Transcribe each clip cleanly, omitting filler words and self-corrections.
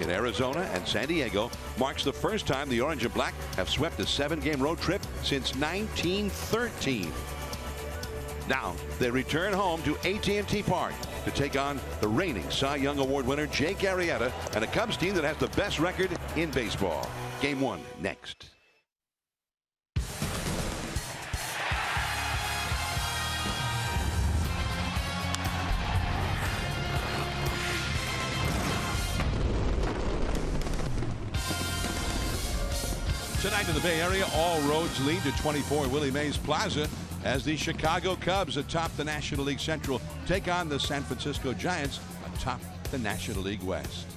in Arizona and San Diego marks the first time the Orange and Black have swept a 7-game road trip since 1913. Now they return home to AT&T Park to take on the reigning Cy Young Award winner Jake Arrieta and a Cubs team that has the best record in baseball. Game 1 next. Tonight in the Bay Area, all roads lead to 24 Willie Mays Plaza as the Chicago Cubs atop the National League Central take on the San Francisco Giants atop the National League West.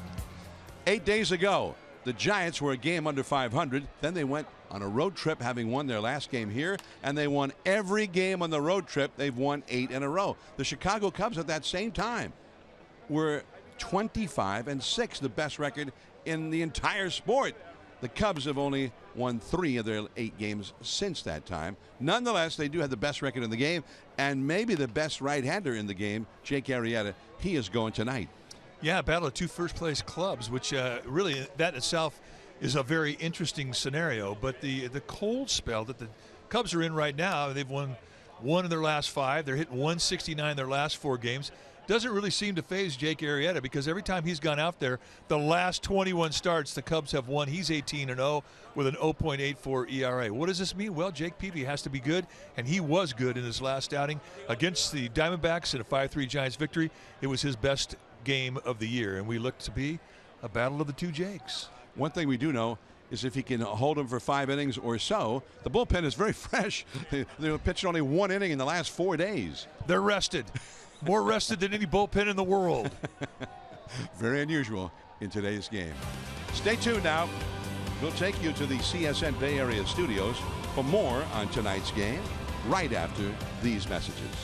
8 days ago, the Giants were a game under 500. Then they went on a road trip, having won their last game here, and they won every game on the road trip. They've won 8 in a row. The Chicago Cubs at that same time were 25-6, the best record in the entire sport. The Cubs have only won 3 of their 8 games since that time. Nonetheless, they do have the best record in the game and maybe the best right-hander in the game, Jake Arrieta. He is going tonight. Yeah, battle of 2 first-place clubs, which really that itself is a very interesting scenario. But the cold spell that the Cubs are in right now, they've won 1 of their last 5. They're hitting 169 their last 4 games. Doesn't really seem to phase Jake Arrieta because every time he's gone out there, the last 21 starts, the Cubs have won. He's 18-0 with an 0.84 ERA. What does this mean? Well, Jake Peavy has to be good, and he was good in his last outing against the Diamondbacks in a 5-3 Giants victory. It was his best game of the year, and we look to be a battle of the 2 Jakes. One thing we do know is if he can hold him for 5 innings or so, the bullpen is very fresh. They pitched only 1 inning in the last 4 days. They're rested. More rested than any bullpen in the world. Very unusual in today's game. Stay tuned now. We'll take you to the CSN Bay Area studios for more on tonight's game right after these messages.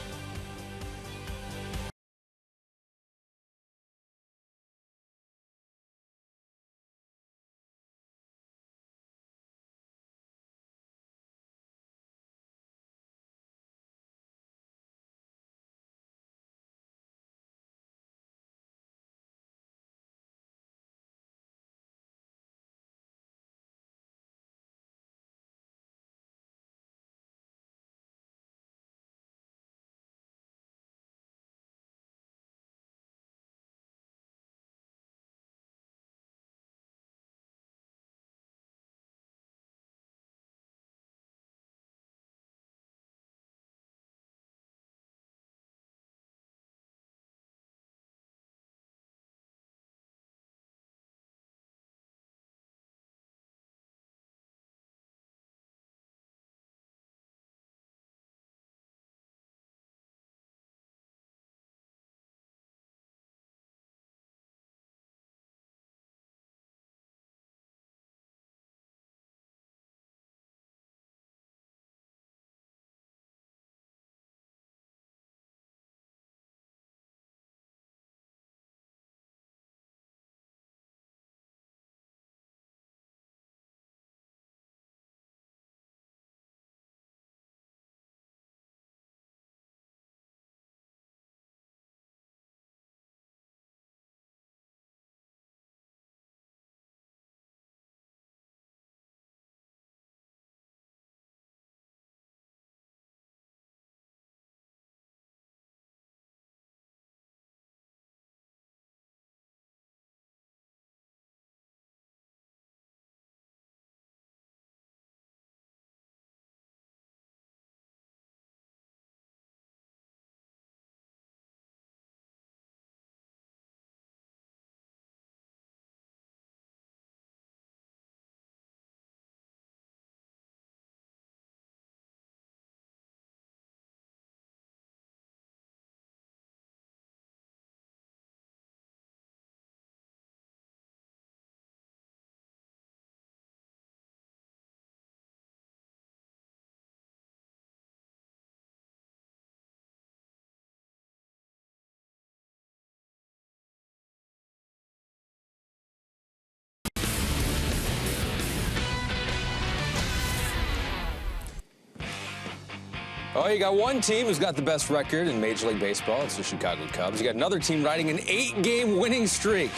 Oh, you got one team who's got the best record in Major League Baseball. It's the Chicago Cubs. You got another team riding an 8-game winning streak.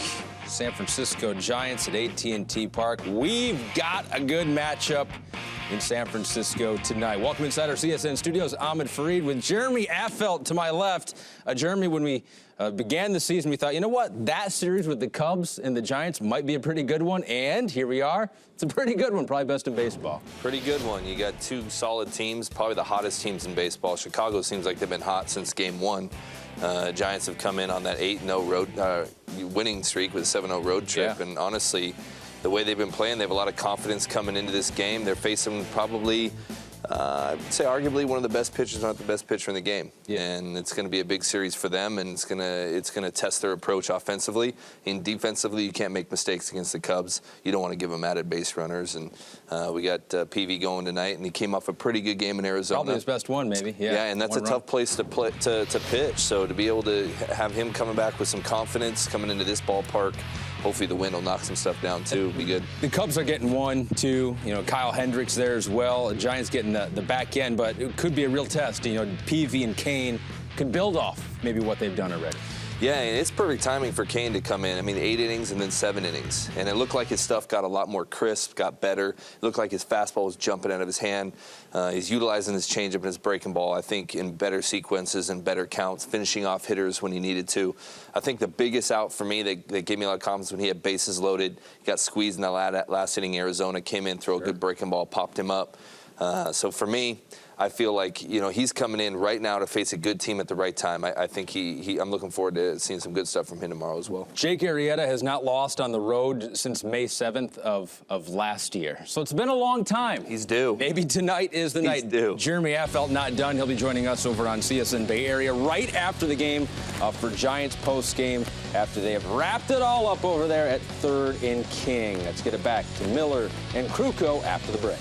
San Francisco Giants at AT&T Park. We've got a good matchup in San Francisco tonight. Welcome inside our CSN studios. Ahmed Fareed with Jeremy Affeldt to my left. Jeremy, when we began the season, we thought, you know what, that series with the Cubs and the Giants might be a pretty good one, and here we are. It's a pretty good one, probably best in baseball. Pretty good one. You got two solid teams, probably the hottest teams in baseball. Chicago seems like they've been hot since game one. Giants have come in on that 8-0 road winning streak with a 7-0 road trip, Yeah. and honestly, the way they've been playing, they have a lot of confidence coming into this game. They're facing probably, I'd say arguably one of the best pitchers, not the best pitcher in the game. Yeah. And it's going to be a big series for them, and it's going to test their approach offensively. And defensively, you can't make mistakes against the Cubs. You don't want to give them added base runners. And we got PV going tonight, and he came off a pretty good game in Arizona. Probably his best one, maybe. Yeah, and that's a tough place to play, to pitch. So to be able to have him coming back with some confidence coming into this ballpark, hopefully the wind will knock some stuff down too. Be good. The Cubs are getting 1, 2. You know, Kyle Hendricks there as well. The Giants getting the back end, but it could be a real test. You know, PV and Kane could build off maybe what they've done already. Yeah, and it's perfect timing for Kane to come in. I mean, 8 innings and then 7 innings. And it looked like his stuff got a lot more crisp, got better. It looked like his fastball was jumping out of his hand. He's utilizing his changeup and his breaking ball, I think, in better sequences and better counts, finishing off hitters when he needed to. I think the biggest out for me that gave me a lot of confidence when he had bases loaded, he got squeezed in that last inning. Arizona came in, throw a good breaking ball, popped him up. So for me, I feel like, you know, he's coming in right now to face a good team at the right time. I think I'm looking forward to seeing some good stuff from him tomorrow as well. Jake Arrieta has not lost on the road since May 7th of last year. So it's been a long time. He's due. Maybe tonight is the night. Due. Jeremy Affeldt not done. He'll be joining us over on CSN Bay Area right after the game for Giants post game after they have wrapped it all up over there at 3rd and King. Let's get it back to Miller and Kruko after the break.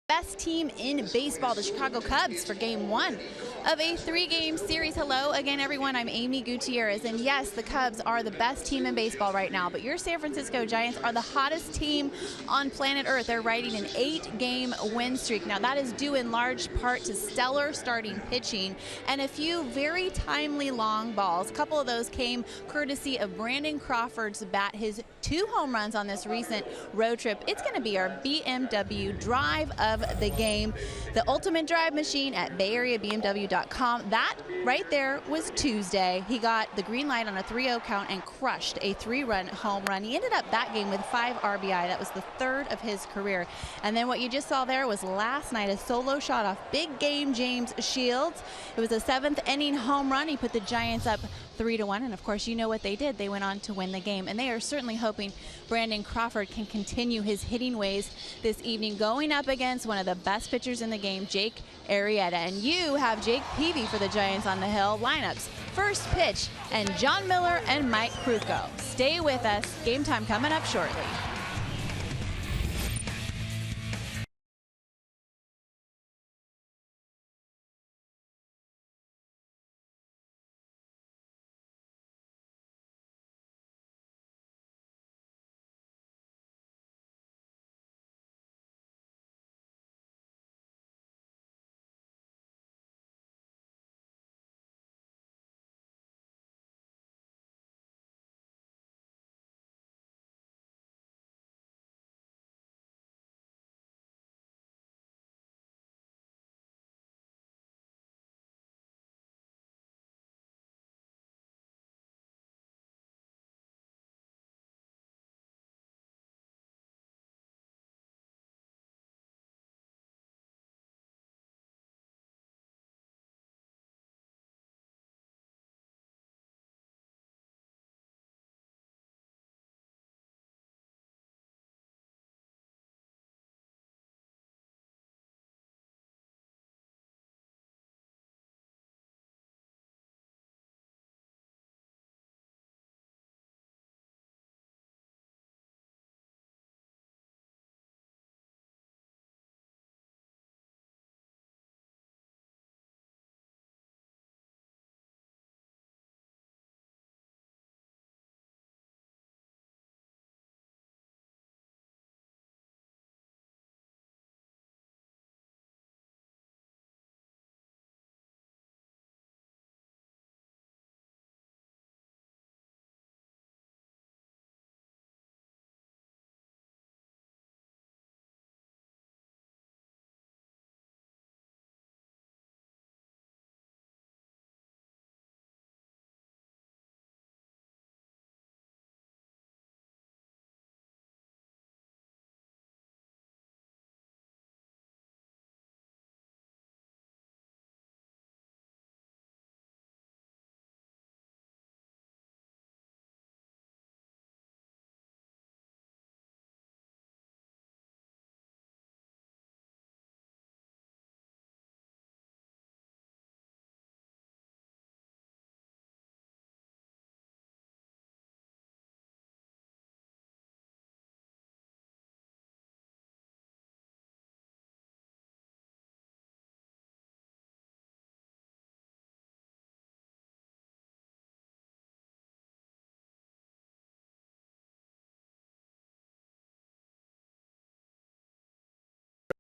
best team in baseball, the Chicago Cubs, for game 1 of a 3-game series. Hello again, everyone. I'm Amy Gutierrez, and yes, the Cubs are the best team in baseball right now, but your San Francisco Giants are the hottest team on planet Earth. They're riding an 8-game win streak. Now, that is due in large part to stellar starting pitching and a few very timely long balls. A couple of those came courtesy of Brandon Crawford's bat, his 2 home runs on this recent road trip. It's going to be our BMW drive of the game, the ultimate drive machine at BayAreaBMW.com. That right there was Tuesday. He got the green light on a 3-0 count and crushed a 3-run home run. He ended up that game with 5 RBI. That was the 3rd of his career. And then what you just saw there was last night a solo shot off big game James Shields. It was a 7th inning home run. He put the Giants up 3-1, and of course you know what they did. They went on to win the game, and they are certainly hoping Brandon Crawford can continue his hitting ways this evening, going up against one of the best pitchers in the game, Jake Arrieta. And you have Jake Peavy for the Giants on the hill. Lineups: first pitch, and John Miller and Mike Krukow. Stay with us. Game time coming up shortly.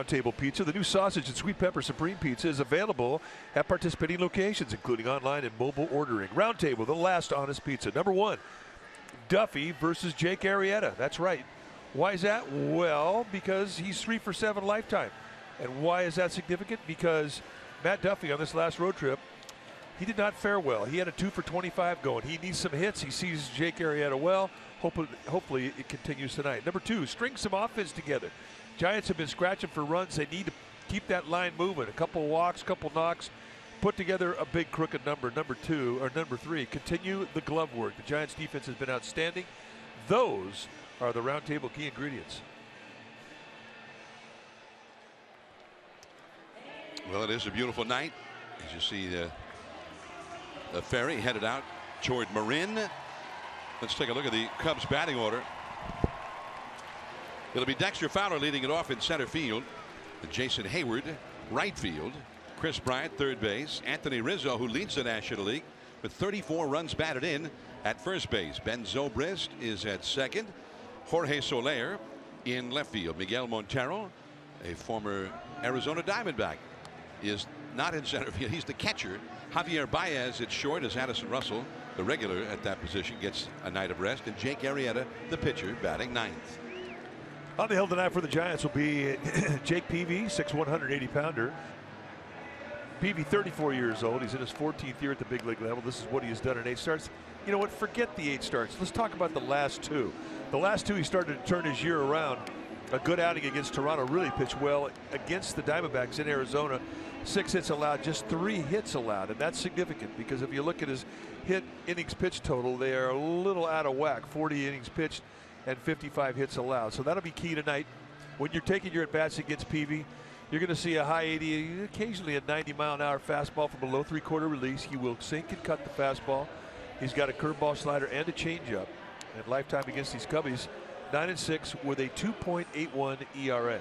Table Pizza. The new sausage and sweet pepper supreme pizza is available at participating locations, including online and mobile ordering. Roundtable, the last honest pizza. Number 1, Duffy versus Jake Arrieta. That's right. Why is that? Well, because he's 3 for 7 lifetime. And why is that significant? Because Matt Duffy on this last road trip, he did not fare well. He had a 2 for 25 going. He needs some hits. He sees Jake Arrieta well. Hopefully it continues tonight. Number 2, string some offense together. Giants have been scratching for runs. They need to keep that line moving. A couple walks, couple knocks, put together a big crooked number. Number 3, continue the glove work. The Giants defense has been outstanding. Those are the roundtable key ingredients. Well, it is a beautiful night. As you see the ferry headed out toward Marin. Let's take a look at the Cubs batting order. It'll be Dexter Fowler leading it off in center field. Jason Hayward, right field. Chris Bryant, third base. Anthony Rizzo, who leads the National League with 34 runs batted in, at first base. Ben Zobrist is at second. Jorge Soler in left field. Miguel Montero, a former Arizona Diamondback, is not in center field. He's the catcher. Javier Baez at short, as Addison Russell, the regular at that position, gets a night of rest. And Jake Arrieta, the pitcher, batting ninth. On the hill tonight for the Giants will be Jake Peavy, 6'1", 180-pounder. Peavy, 34 years old. He's in his 14th year at the big league level. This is what he has done in 8 starts. You know what? Forget the 8 starts. Let's talk about the last 2. The last 2, he started to turn his year around. A good outing against Toronto. Really pitched well against the Diamondbacks in Arizona. 6 hits allowed, just 3 hits allowed, and that's significant because if you look at his hit innings pitched total, they are a little out of whack. 40 innings pitched and 55 hits allowed. So that'll be key tonight. When you're taking your at-bats against Peavy, you're going to see a high 80, occasionally a 90-mile-an-hour fastball from a low 3/4 release. He will sink and cut the fastball. He's got a curveball, slider, and a changeup. And lifetime against these Cubbies, 9-6 with a 2.81 ERA.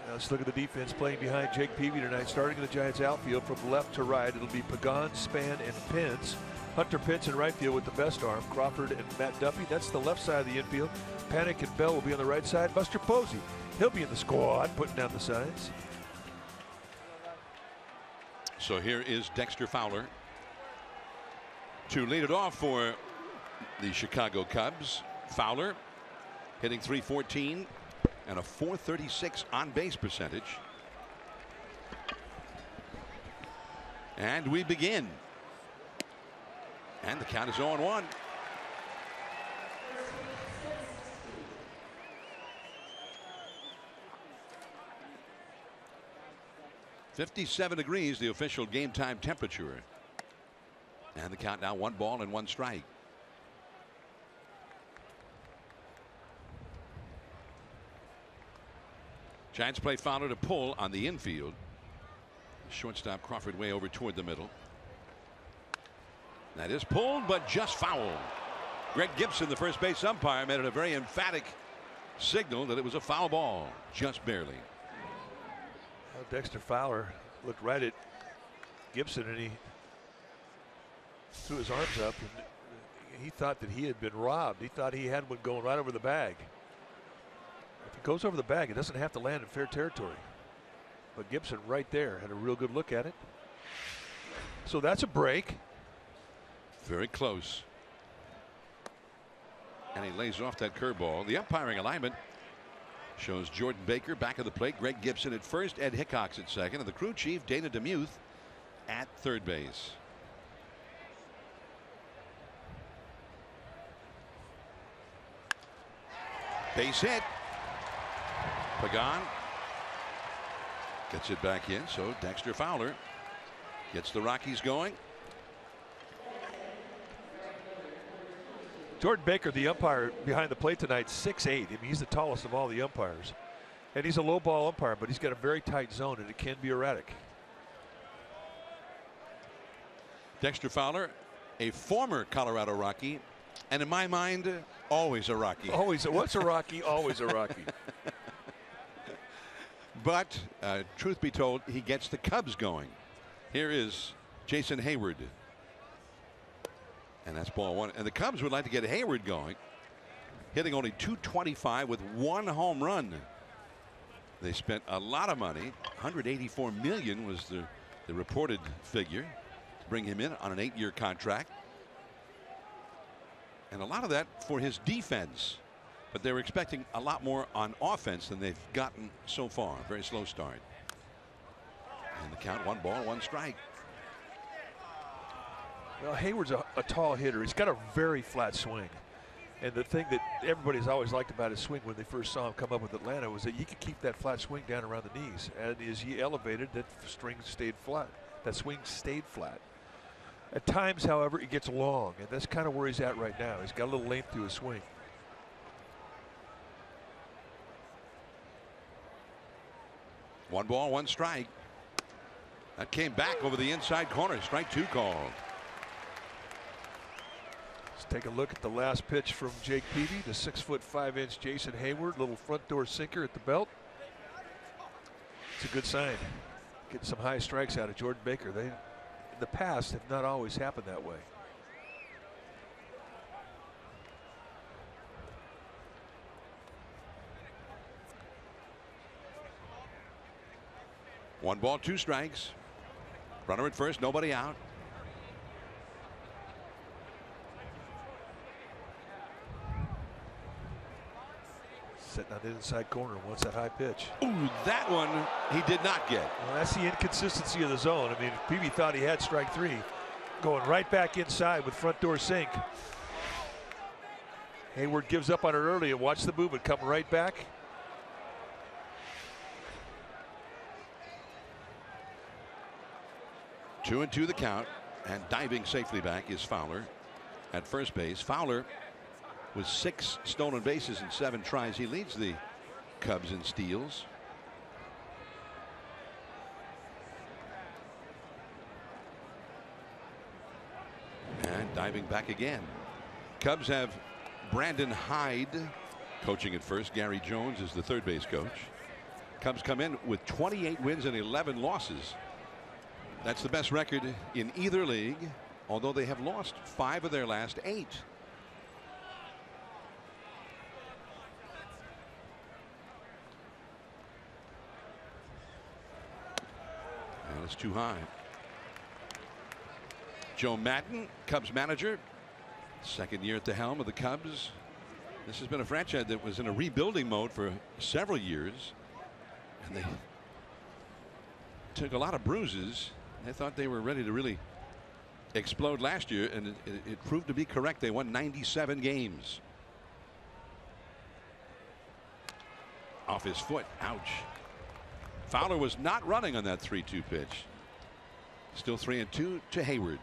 Now let's look at the defense playing behind Jake Peavy tonight. Starting in the Giants outfield from left to right, it'll be Pagan, Span, and Pence. Hunter Pence in right field with the best arm. Crawford and Matt Duffy. That's the left side of the infield. Panic and Bell will be on the right side. Buster Posey, he'll be in the squad, putting down the signs. So here is Dexter Fowler to lead it off for the Chicago Cubs. Fowler hitting .314 and a .436 on base percentage. And we begin. And the count is 0-1. .57 degrees, the official game time temperature. And the count now 1 ball and 1 strike. Giants play Fowler to pull on the infield. Shortstop Crawford way over toward the middle. That is pulled, but just fouled. Greg Gibson, the first base umpire, made it a very emphatic signal that it was a foul ball, just barely. Well, Dexter Fowler looked right at Gibson and he threw his arms up and he thought that he had been robbed. He thought he had one going right over the bag. If it goes over the bag, it doesn't have to land in fair territory. But Gibson right there had a real good look at it. So that's a break. Very close. And he lays off that curveball. The umpiring alignment shows Jordan Baker back of the plate, Greg Gibson at first, Ed Hickox at second, and the crew chief Dana DeMuth at third base. Base hit. Pagan gets it back in, so Dexter Fowler gets the Rockies going. Jordan Baker, the umpire behind the plate tonight, 6'8". I mean, he's the tallest of all the umpires. And he's a low ball umpire, but he's got a very tight zone and it can be erratic. Dexter Fowler, a former Colorado Rocky, and in my mind, always a Rocky. Always, once a Rocky, always a Rocky. But truth be told, he gets the Cubs going. Here is Jason Hayward. And that's ball 1. And the Cubs would like to get Hayward going, hitting only .225 with 1 home run. They spent a lot of money. $184 million was the reported figure to bring him in on an 8-year contract. And a lot of that for his defense. But they were expecting a lot more on offense than they've gotten so far. Very slow start. And the count 1 ball, 1 strike. Well, Hayward's a tall hitter. He's got a very flat swing. And the thing that everybody's always liked about his swing when they first saw him come up with Atlanta was that you could keep that flat swing down around the knees. And as he elevated, that string stayed flat. That swing stayed flat. At times, however, it gets long. And that's kind of where he's at right now. He's got a little length to his swing. One ball, 1 strike. That came back over the inside corner. Strike 2 called. Let's take a look at the last pitch from Jake Peavy, the 6'5" Jason Hayward. Little front door sinker at the belt. That's a good sign. Getting some high strikes out of Jordan Baker. They, in the past, have not always happened that way. One ball, two strikes. Runner at first, nobody out. Sitting on the inside corner, wants that high pitch. Ooh, that one he did not get. Well, that's the inconsistency of the zone. I mean, Peavy thought he had strike three, going right back inside with front door sink. Hayward gives up on it early, and watch the movement come right back. Two and two the count, and diving safely back is Fowler at first base. Fowler with 6 stolen bases in 7 tries. He leads the Cubs in steals. And diving back again. Cubs have Brandon Hyde coaching at first. Gary Jones is the third base coach. Cubs come in with 28 wins and 11 losses. That's the best record in either league, although they have lost 5 of their last 8. And it's too high. Joe Maddon, Cubs manager, second year at the helm of the Cubs. This has been a franchise that was in a rebuilding mode for several years, and they took a lot of bruises. They thought they were ready to really explode last year, and it proved to be correct. They won 97 games. Off his foot. Ouch. Fowler was not running on that 3-2 pitch. Still 3-2 to Hayward.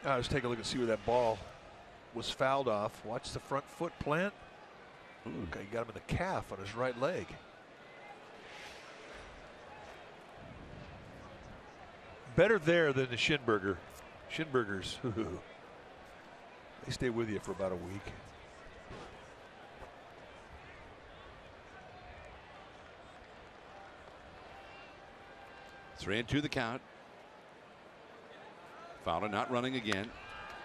Let's take a look and see where that ball was fouled off. Watch the front foot plant. Okay, got him in the calf on his right leg. Better there than the Schinberger. Schinbergers, they stay with you for about a week. Three and two the count. Fowler not running again.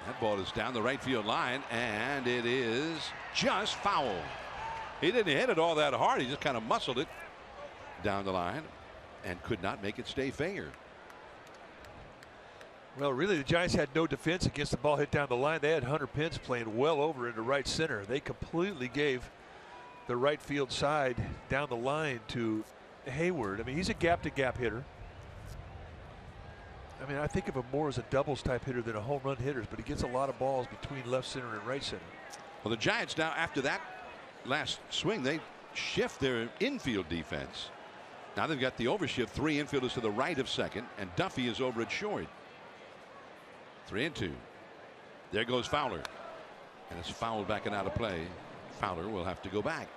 That ball is down the right field line, and it is just foul. He didn't hit it all that hard. He just kind of muscled it down the line and could not make it stay fair. Well, really, the Giants had no defense against the ball hit down the line. They had Hunter Pence playing well over into right center. They completely gave the right field side down the line to Hayward. I mean, he's a gap-to-gap hitter. I mean, I think of him more as a doubles type hitter than a home run hitter, but he gets a lot of balls between left center and right center. Well, the Giants now, after that last swing, they shift their infield defense. Now they've got the overshift, 3 infielders to the right of second, and Duffy is over at short. 3 and 2. There goes Fowler, and it's fouled back and out of play. Fowler will have to go back.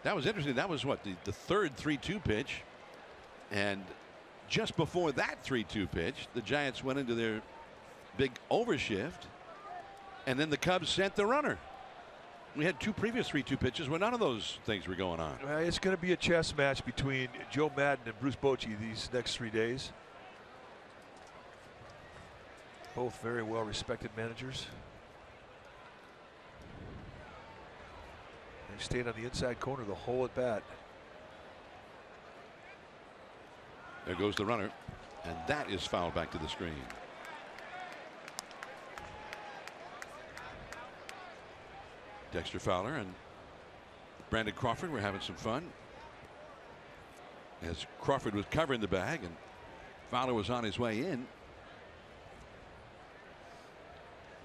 That was interesting. That was what, the third 3-2 pitch, and just before that 3-2 pitch, the Giants went into their big overshift, and then the Cubs sent the runner. We had 2 previous 3-2 pitches where none of those things were going on. It's going to be a chess match between Joe Maddon and Bruce Bochy these next 3 days. Both very well respected managers. They stayed on the inside corner the whole at bat. There goes the runner, and that is fouled back to the screen. Dexter Fowler and Brandon Crawford were having some fun as Crawford was covering the bag and Fowler was on his way in.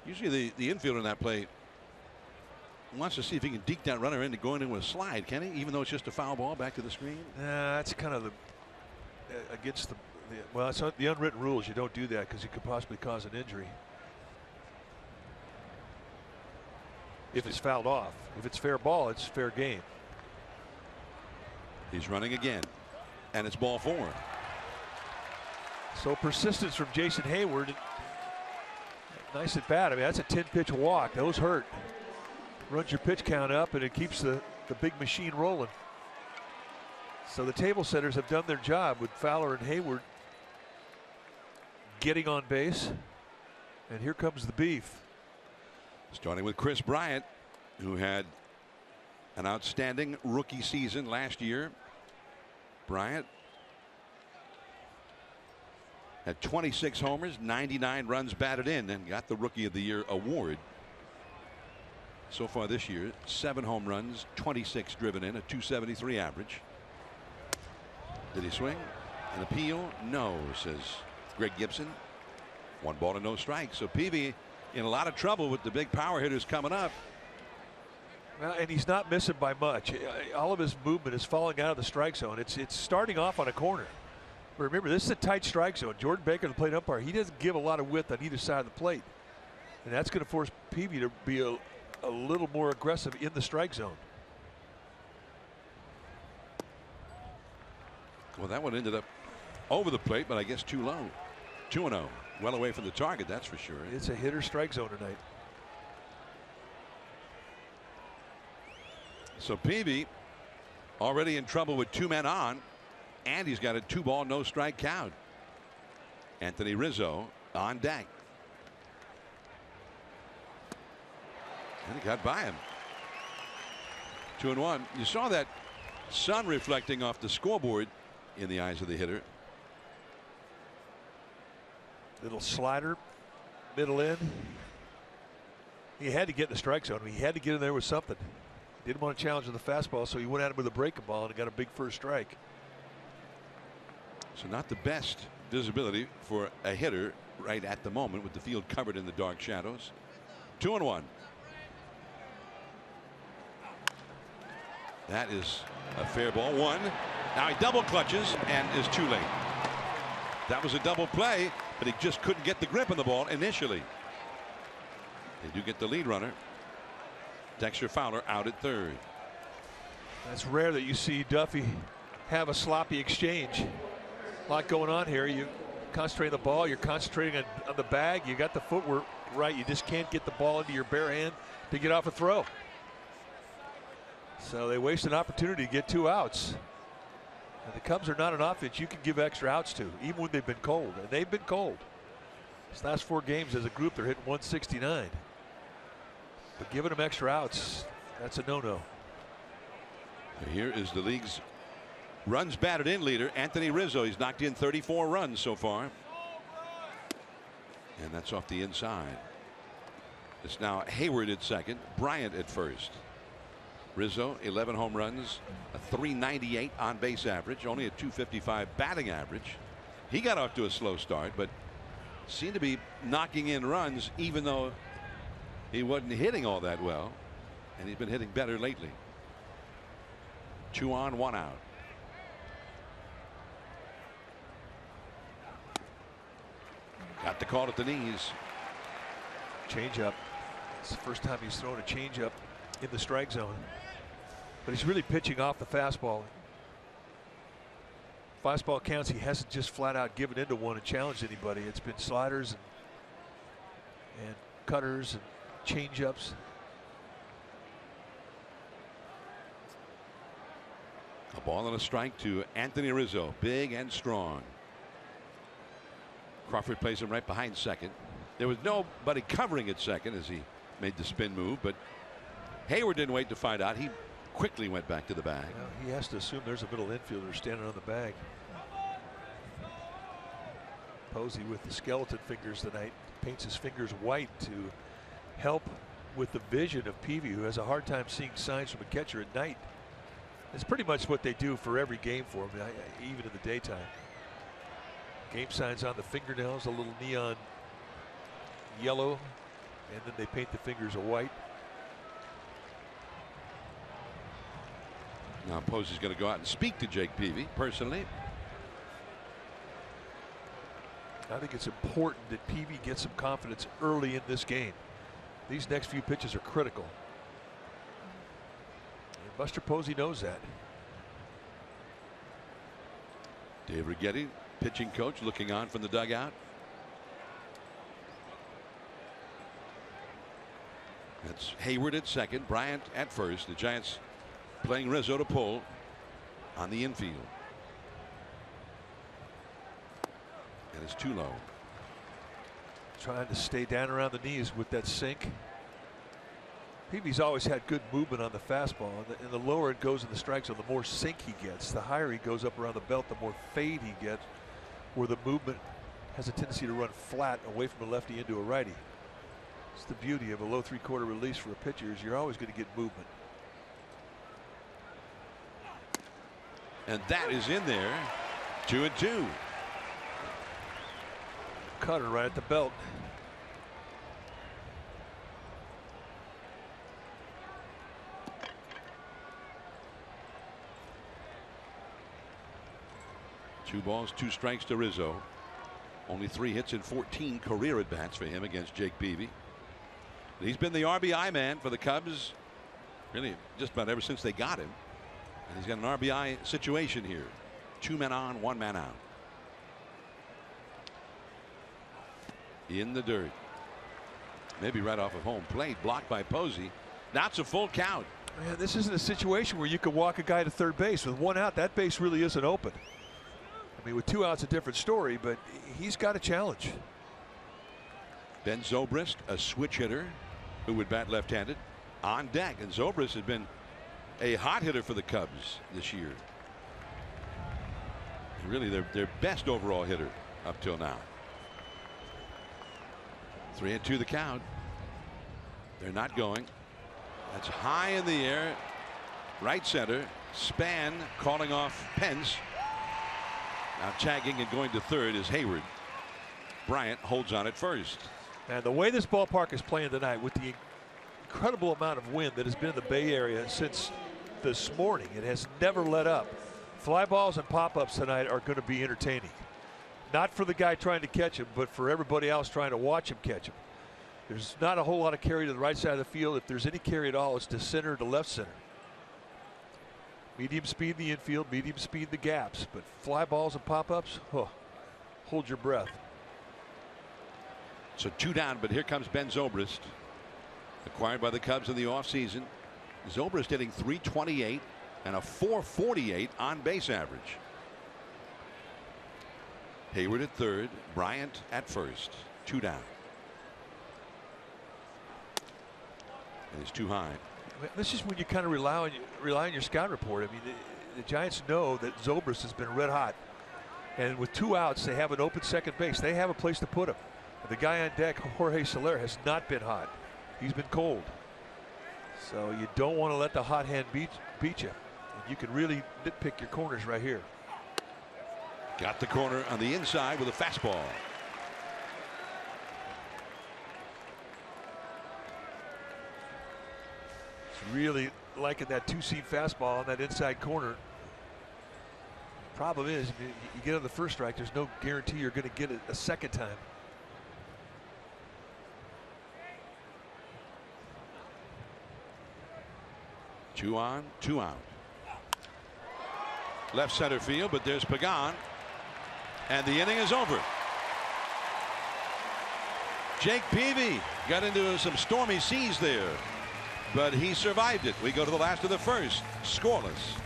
Usually the infielder in that play wants to see if he can deke that runner into going into a slide, can he? Even though it's just a foul ball back to the screen. That's kind of the against the well, it's the unwritten rules. You don't do that because you could possibly cause an injury if it's fouled off. If it's fair ball, it's fair game. He's running again, and it's ball 4. So persistence from Jason Hayward. Nice at bat. I mean, that's a 10-pitch walk. Those hurt. Runs your pitch count up, and it keeps the the big machine rolling. So the table setters have done their job with Fowler and Hayward getting on base. And here comes the beef. Starting with Chris Bryant, who had an outstanding rookie season last year. Bryant had 26 homers, 99 runs batted in, and got the Rookie of the Year award. So far this year, 7 home runs, 26 driven in, a .273 average. Did he swing? An appeal? No, says Greg Gibson. 1 ball and no strikes. So Peavy in a lot of trouble with the big power hitters coming up. Well, and he's not missing by much. All of his movement is falling out of the strike zone. It's starting off on a corner. But remember, this is a tight strike zone. Jordan Baker, the plate umpire, he doesn't give a lot of width on either side of the plate. And that's going to force Peavy to be a little more aggressive in the strike zone. Well, that one ended up over the plate, but I guess too low. 2-0. Well away from the target, that's for sure. It's a hitter strike zone tonight. So Peavy already in trouble with 2 men on, and he's got a 2-ball no strike count. Anthony Rizzo on deck. And he got by him. 2-1. You saw that sun reflecting off the scoreboard in the eyes of the hitter. Little slider, middle in. He had to get in the strike zone. He had to get in there with something. Didn't want to challenge with the fastball, so he went at him with a breaking ball and got a big first strike. So not the best visibility for a hitter right at the moment with the field covered in the dark shadows. 2-1. That is a fair ball. 1. Now he double clutches and is too late. That was a double play, but he just couldn't get the grip on the ball initially. They do get the lead runner. Dexter Fowler out at third. That's rare that you see Duffy have a sloppy exchange. A lot going on here. You concentrate on the ball. You're concentrating on the bag. You got the footwork right. You just can't get the ball into your bare hand to get off a throw. So they waste an opportunity to get 2 outs. And the Cubs are not an offense you can give extra outs to, even when they've been cold. And they've been cold. These last 4 games as a group, they're hitting 169. But giving them extra outs, that's a no-no. Here is the league's runs batted in leader, Anthony Rizzo. He's knocked in 34 runs so far. And that's off the inside. It's now Hayward at second, Bryant at first. Rizzo, 11 home runs, a .398 on base average, only a .255 batting average. He got off to a slow start, but seemed to be knocking in runs even though he wasn't hitting all that well. And he's been hitting better lately. 2 on, 1 out. Got the call at the knees. Changeup. It's the first time he's thrown a changeup in the strike zone. But he's really pitching off the fastball. Fastball counts. He hasn't just flat out given into one and challenged anybody. It's been sliders and cutters and changeups. A ball and a strike to Anthony Rizzo, big and strong. Crawford plays him right behind second. There was nobody covering at second as he made the spin move, but Hayward didn't wait to find out. He quickly went back to the bag. Well, he has to assume there's a middle infielder standing on the bag. Posey with the skeleton fingers tonight paints his fingers white to help with the vision of Peavy, who has a hard time seeing signs from a catcher at night. It's pretty much what they do for every game for him, even in the daytime. Game signs on the fingernails, a little neon yellow, and then they paint the fingers a white. Now Posey's going to go out and speak to Jake Peavy personally. I think it's important that Peavy gets some confidence early in this game. These next few pitches are critical. And Buster Posey knows that. Dave Righetti, pitching coach, looking on from the dugout. That's Hayward at second, Bryant at first. The Giants playing Rizzo to pull on the infield. And it's too low. Trying to stay down around the knees with that sink. Peavy's always had good movement on the fastball, and the lower it goes in the strike zone, the more sink he gets. The higher he goes up around the belt, the more fade he gets, where the movement has a tendency to run flat away from a lefty into a righty. It's the beauty of a low 3/4 release for a pitcher, is you're always going to get movement. And that is in there. 2-2. Cutter right at the belt. Two balls, 2 strikes to Rizzo. Only 3 hits in 14 career at bats for him against Jake Peavy. He's been the RBI man for the Cubs really just about ever since they got him. And he's got an RBI situation here. 2 men on, 1 man out. In the dirt. Maybe right off of home plate. Blocked by Posey. Now it's a full count. Man, this isn't a situation where you can walk a guy to third base. With 1 out, that base really isn't open. I mean, with 2 outs, a different story, but he's got a challenge. Ben Zobrist, a switch hitter who would bat left-handed, on deck. And Zobrist has been a hot hitter for the Cubs this year. Really their best overall hitter up till now. 3-2 the count. They're not going. That's high in the air. Right center. Span calling off Pence. Now tagging and going to third is Hayward. Bryant holds on at first. And the way this ballpark is playing tonight, with the incredible amount of wind that has been in the Bay Area since this morning, it has never let up. Fly balls and pop-ups tonight are going to be entertaining. Not for the guy trying to catch him, but for everybody else trying to watch him catch him. There's not a whole lot of carry to the right side of the field. If there's any carry at all, it's to center, to left center. Medium speed in the infield, medium speed in the gaps, but fly balls and pop-ups, oh, hold your breath. So 2 down, but here comes Ben Zobrist, acquired by the Cubs in the offseason. Zobrist hitting .328 and a .448 on base average. Hayward at third, Bryant at first. 2 down. And he's too high. This is when you kind of rely on your scout report. I mean, the Giants know that Zobrist has been red hot, and with 2 outs, they have an open second base. They have a place to put him. And the guy on deck, Jorge Soler, has not been hot. He's been cold. So you don't want to let the hot hand beat you. And you can really nitpick your corners right here. Got the corner on the inside with a fastball. It's really liking that 2-seam fastball on that inside corner. Problem is, you get on the first strike, there's no guarantee you're going to get it a second time. Two on, 2 out. Left center field, but there's Pagan. And the inning is over. Jake Peavy got into some stormy seas there, but he survived it. We go to the last of the first, scoreless.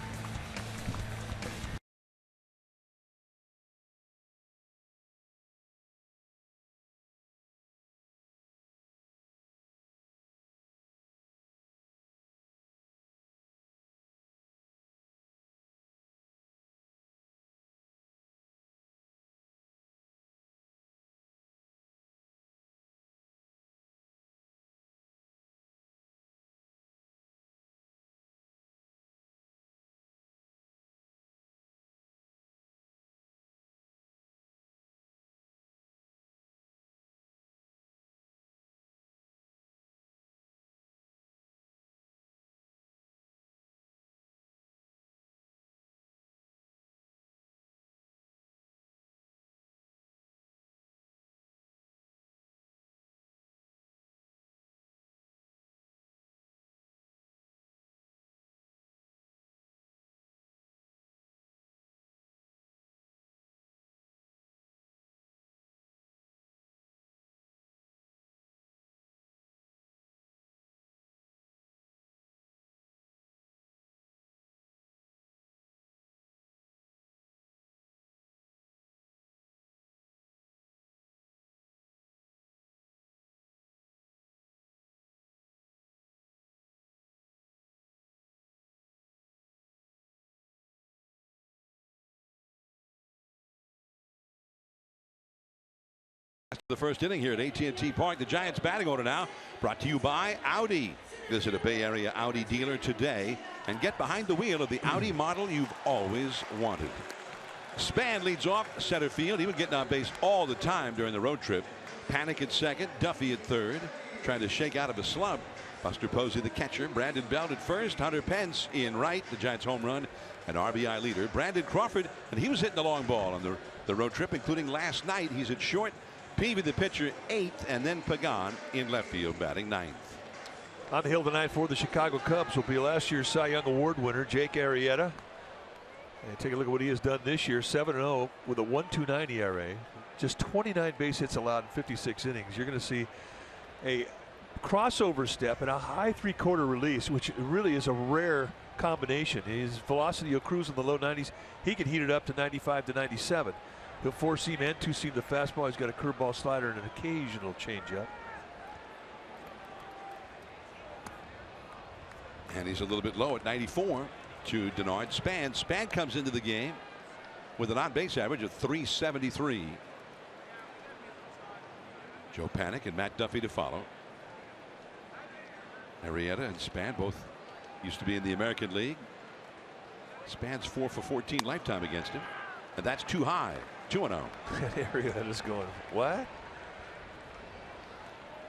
The first inning here at AT&T Park. The Giants batting order now brought to you by Audi. Visit a Bay Area Audi dealer today and get behind the wheel of the Audi model you've always wanted. Span leads off center field. He was getting on base all the time during the road trip. Panic at second, Duffy at third, trying to shake out of a slump. Buster Posey the catcher, Brandon Belt at first, Hunter Pence in right, the Giants home run and RBI leader. Brandon Crawford, and he was hitting the long ball on the road trip, including last night. He's at short. Peavy the pitcher 8th, and then Pagan in left field batting 9th. On the hill tonight for the Chicago Cubs will be last year's Cy Young Award winner Jake Arrieta. And take a look at what he has done this year. 7-0 with a 1.29 ERA. Just 29 base hits allowed in 56 innings. You're going to see a crossover step and a high three-quarter release, which really is a rare combination. His velocity will cruise in the low 90s. He can heat it up to 95 to 97. He'll four-seam and two-seam the fastball. He's got a curveball, slider, and an occasional changeup. And he's a little bit low at 94 to Denard Span. Span comes into the game with an on-base average of .373. Joe Panik and Matt Duffy to follow. Arrieta and Span both used to be in the American League. Span's 4 for 14 lifetime against him, and that's too high. 2-0. Arrieta is going, what?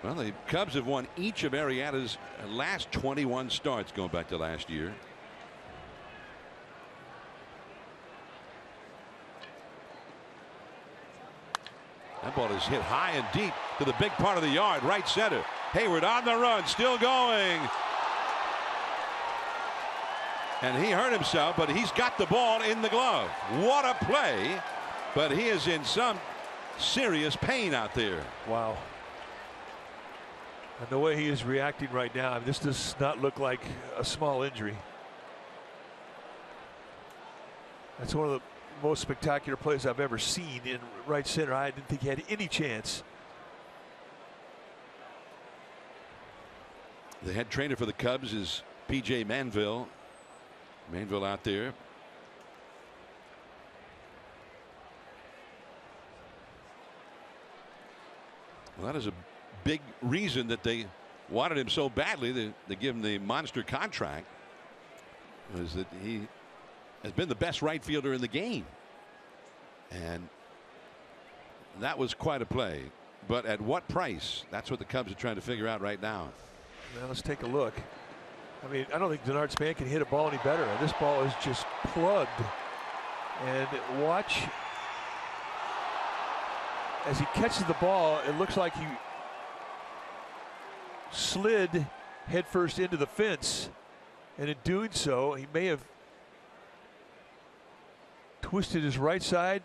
Well, the Cubs have won each of Arrieta's last 21 starts going back to last year. That ball is hit high and deep to the big part of the yard, right center. Hayward on the run, still going. And he hurt himself, but he's got the ball in the glove. What a play. But he is in some serious pain out there. Wow. And the way he is reacting right now, this does not look like a small injury. That's one of the most spectacular plays I've ever seen in right center. I didn't think he had any chance. The head trainer for the Cubs is P.J. Manville. Manville out there. Well, that is a big reason that they wanted him so badly to give him the monster contract, was that he has been the best right fielder in the game. And that was quite a play. But at what price? That's what the Cubs are trying to figure out right now. Now let's take a look. I mean, I don't think Denard Span can hit a ball any better. This ball is just plugged. And watch as he catches the ball. It looks like he slid headfirst into the fence, and in doing so he may have twisted his right side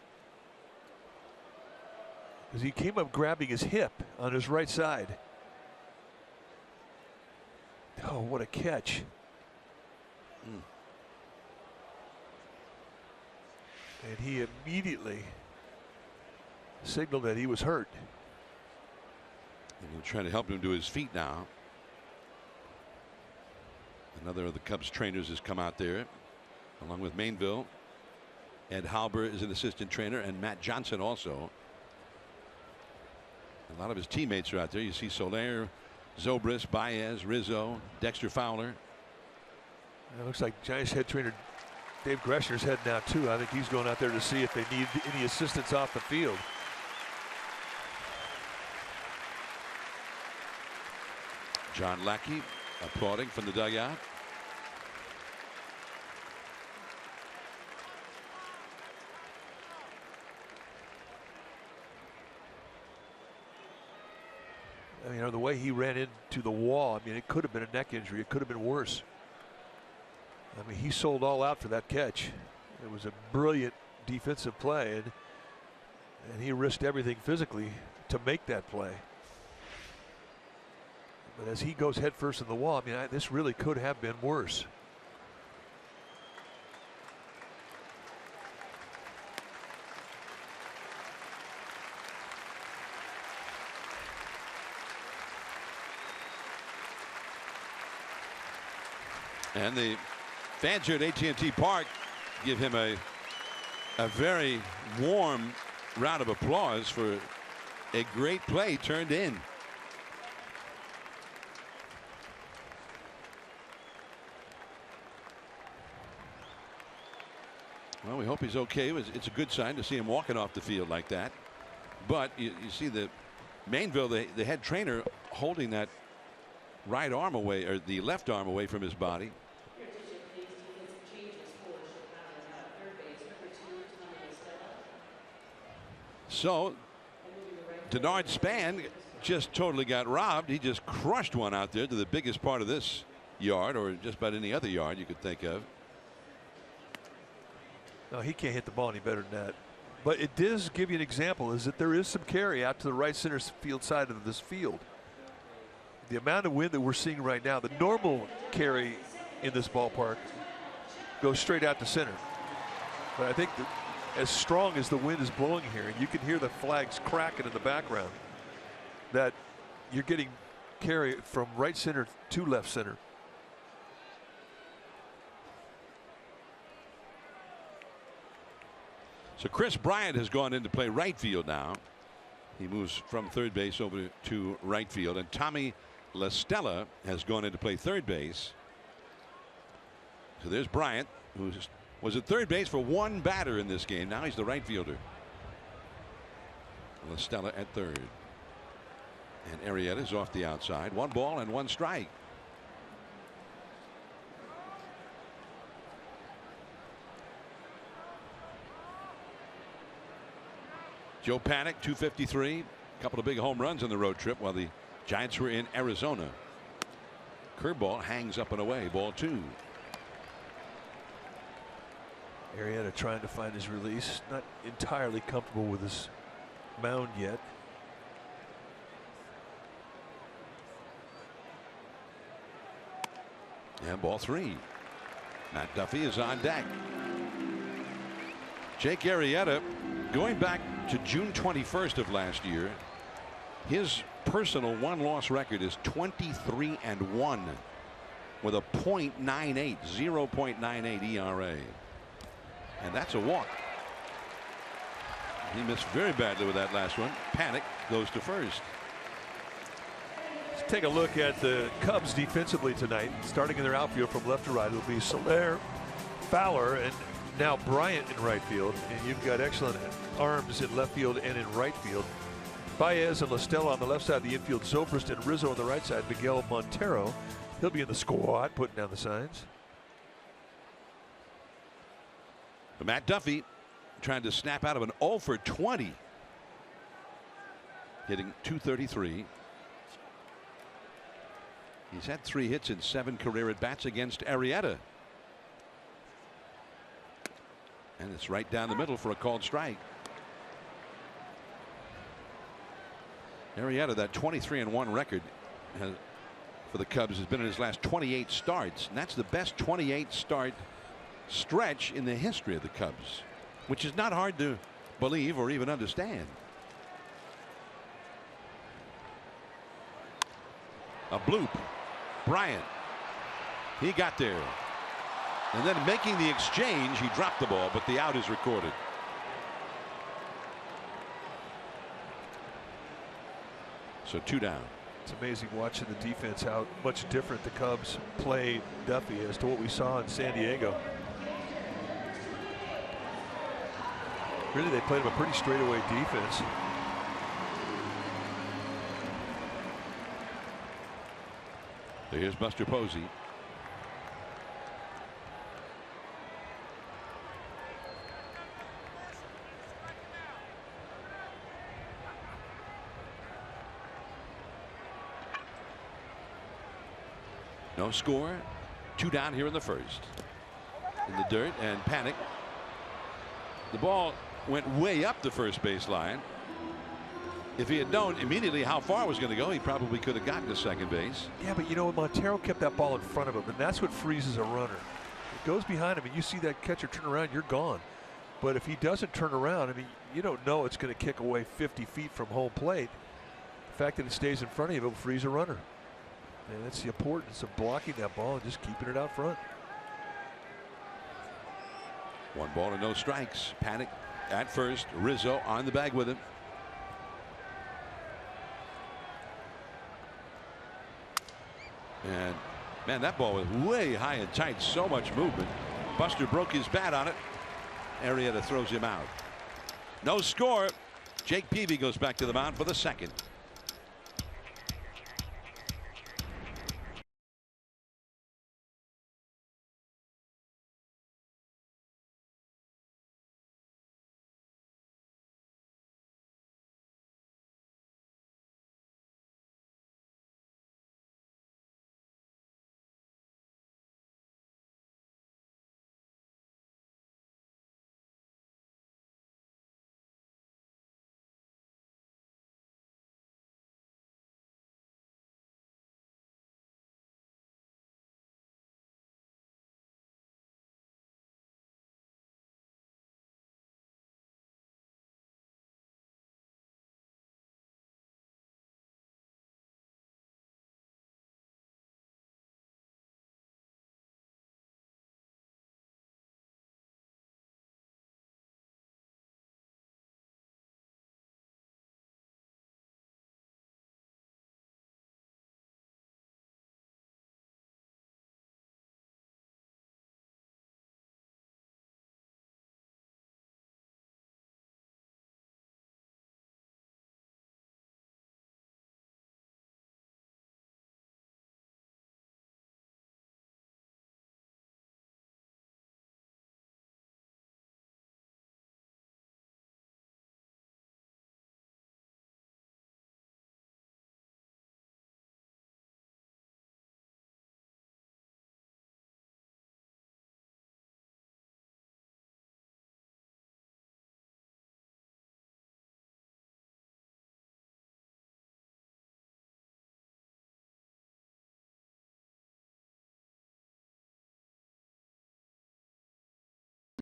as he came up grabbing his hip on his right side. Oh, what a catch. And he immediately signaled that he was hurt. And we're trying to help him to his feet now. Another of the Cubs trainers has come out there along with Mainville. Ed Halber is an assistant trainer, and Matt Johnson also. A lot of his teammates are out there. You see Soler, Zobrist, Baez, Rizzo, Dexter Fowler. It looks like Giants head trainer Dave Greshner's heading out too. I think he's going out there to see if they need any assistance off the field. John Lackey applauding from the dugout. I mean, the way he ran into the wall, I mean, it could have been a neck injury. It could have been worse. I mean, he sold all out for that catch. It was a brilliant defensive play, and he risked everything physically to make that play. But as he goes headfirst in the wall, I mean, this really could have been worse. And the fans here at AT&T Park give him a very warm round of applause for A great play turned in. Well, we hope he's okay. It's a good sign to see him walking off the field like that. But you see the Mainville, the head trainer, holding that right arm away, or the left arm away from his body. So Denard Span just totally got robbed. He just crushed one out there to the biggest part of this yard, or just about any other yard you could think of. No, he can't hit the ball any better than that. But it does give you an example, is that there is some carry out to the right center field side of this field. The amount of wind that we're seeing right now, the normal carry in this ballpark goes straight out to center. But I think that as strong as the wind is blowing here, and you can hear the flags cracking in the background, that you're getting carry from right center to left center. So Chris Bryant has gone in to play right field now. He moves from third base over to right field, and Tommy La Stella has gone in to play third base. So there's Bryant, who was at third base for one batter in this game. Now he's the right fielder. La Stella at third. And Arrieta's off the outside. 1 ball and 1 strike. Joe Panik, 253. A couple of big home runs on the road trip while the Giants were in Arizona. Curveball hangs up and away. Ball 2. Arrieta trying to find his release. Not entirely comfortable with his mound yet. And ball 3. Matt Duffy is on deck. Jake Arrieta, going back to June 21st of last year, his personal one-loss record is 23-1 with a .98, 0.98 ERA. And that's a walk. He missed very badly with that last one. Panik goes to first. Let's take a look at the Cubs defensively tonight. Starting in their outfield from left to right, it'll be Soler, Fowler, and now Bryant in right field. And you've got excellent arms in left field and in right field. Baez and La Stella on the left side of the infield. Zobrist and Rizzo on the right side. Miguel Montero, he'll be in the squad, putting down the signs. But Matt Duffy trying to snap out of an 0 for 20. Hitting .233. He's had 3 hits in 7 career at bats against Arrieta. And it's right down the middle for a called strike. Arrieta, that 23-1 record for the Cubs has been in his last 28 starts. And that's the best 28 start stretch in the history of the Cubs, which is not hard to believe or even understand. A bloop. Bryant. He got there. And then making the exchange, he dropped the ball, but the out is recorded. So 2 down. It's amazing watching the defense, how much different the Cubs played Duffy as to what we saw in San Diego. Really, they played him a pretty straightaway defense. Here's Buster Posey. No score. 2 down here in the first. In the dirt, and Panik. The ball went way up the first base line. If he had known immediately how far it was going to go, he probably could have gotten to second base. Yeah, but you know, Montero kept that ball in front of him, and that's what freezes a runner. It goes behind him, and you see that catcher turn around, you're gone. But if he doesn't turn around, I mean, you don't know it's going to kick away 50 feet from home plate. The fact that it stays in front of you, it'll freeze a runner. And that's the importance of blocking that ball and just keeping it out front. 1 ball and no strikes. Panik at first. Rizzo on the bag with him. And man, that ball was way high and tight. So much movement. Buster broke his bat on it. Arrieta throws him out. No score. Jake Peavy goes back to the mound for the second.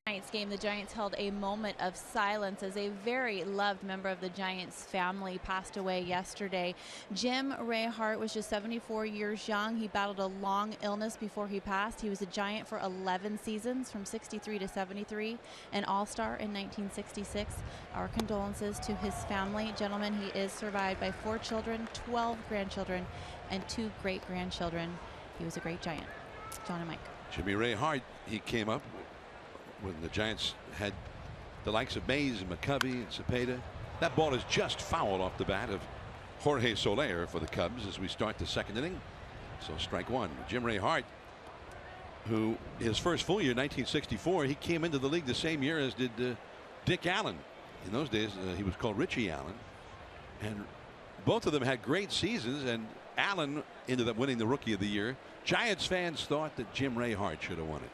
Tonight's game, the Giants held a moment of silence as a very loved member of the Giants family passed away yesterday. Jim Ray Hart was just 74 years young. He battled a long illness before he passed. He was a Giant for 11 seasons from 63 to 73, an All-Star in 1966. Our condolences to his family. Gentlemen, he is survived by 4 children, 12 grandchildren, and 2 great-grandchildren. He was a great Giant. John and Mike. Jimmy Ray Hart, he came up when the Giants had the likes of Mays and McCovey and Cepeda. That ball is just foul off the bat of Jorge Soler for the Cubs as we start the second inning. So strike one. Jim Ray Hart, who his first full year, 1964, he came into the league the same year as did Dick Allen. In those days, he was called Richie Allen. And both of them had great seasons, and Allen ended up winning the Rookie of the Year. Giants fans thought that Jim Ray Hart should have won it.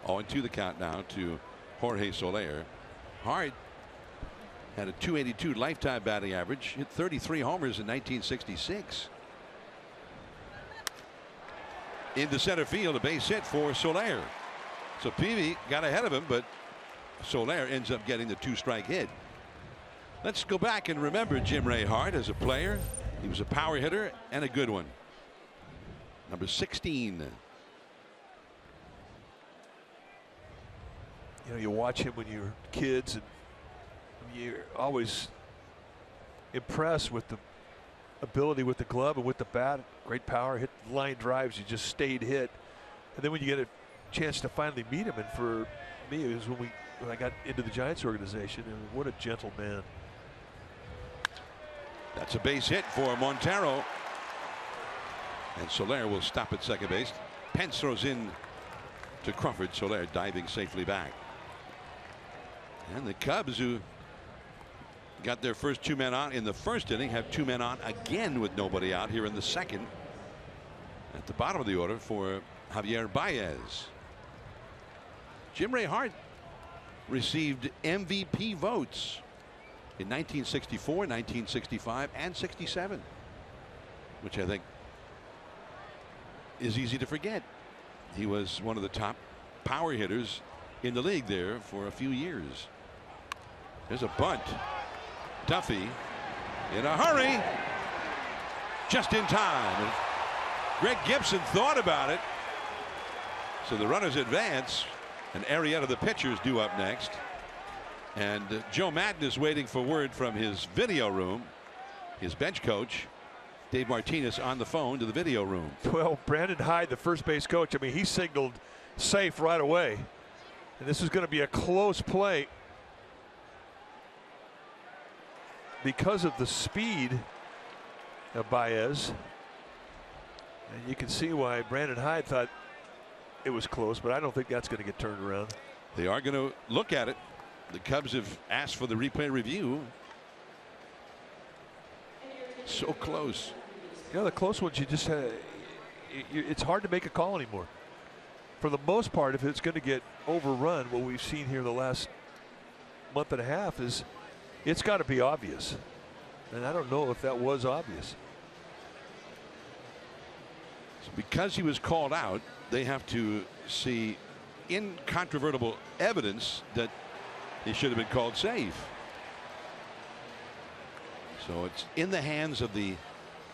0-2 the count now to Jorge Soler. Hart had a .282 lifetime batting average, hit 33 homers in 1966. Into center field, a base hit for Soler. So Peavy got ahead of him, but Soler ends up getting the 2-strike hit. Let's go back and remember Jim Ray Hart as a player. He was a power hitter and a good one. Number 16. You know, you watch him when you're kids, and you're always impressed with the ability with the glove and with the bat. Great power, hit line drives, you just stayed hit. And then when you get a chance to finally meet him, and for me, it was when I got into the Giants organization, and what a gentle man. That's a base hit for Montero. And Soler will stop at second base. Pence throws in to Crawford. Soler diving safely back. And the Cubs, who got their first 2 men out in the first inning, have 2 men on again with nobody out here in the second. At the bottom of the order for Javier Baez. Jim Ray Hart received MVP votes in 1964, 1965, and 67, which I think is easy to forget. He was one of the top power hitters in the league there for a few years. There's a bunt. Duffy in a hurry, just in time. Greg Gibson thought about it. So the runners advance, and Arrieta, the pitcher, is due up next. And Joe Madden is waiting for word from his video room, his bench coach. Dave Martinez on the phone to the video room. Well, Brandon Hyde, the first base coach, I mean, he signaled safe right away. And this is going to be a close play because of the speed of Baez. And you can see why Brandon Hyde thought it was close, but I don't think that's going to get turned around. They are going to look at it. The Cubs have asked for the replay review. So close. You know, the close ones, you just it's hard to make a call anymore. For the most part, if it's going to get overrun, what we've seen here the last month and a half is it's got to be obvious. And I don't know if that was obvious. So because he was called out, they have to see incontrovertible evidence that he should have been called safe. So it's in the hands of the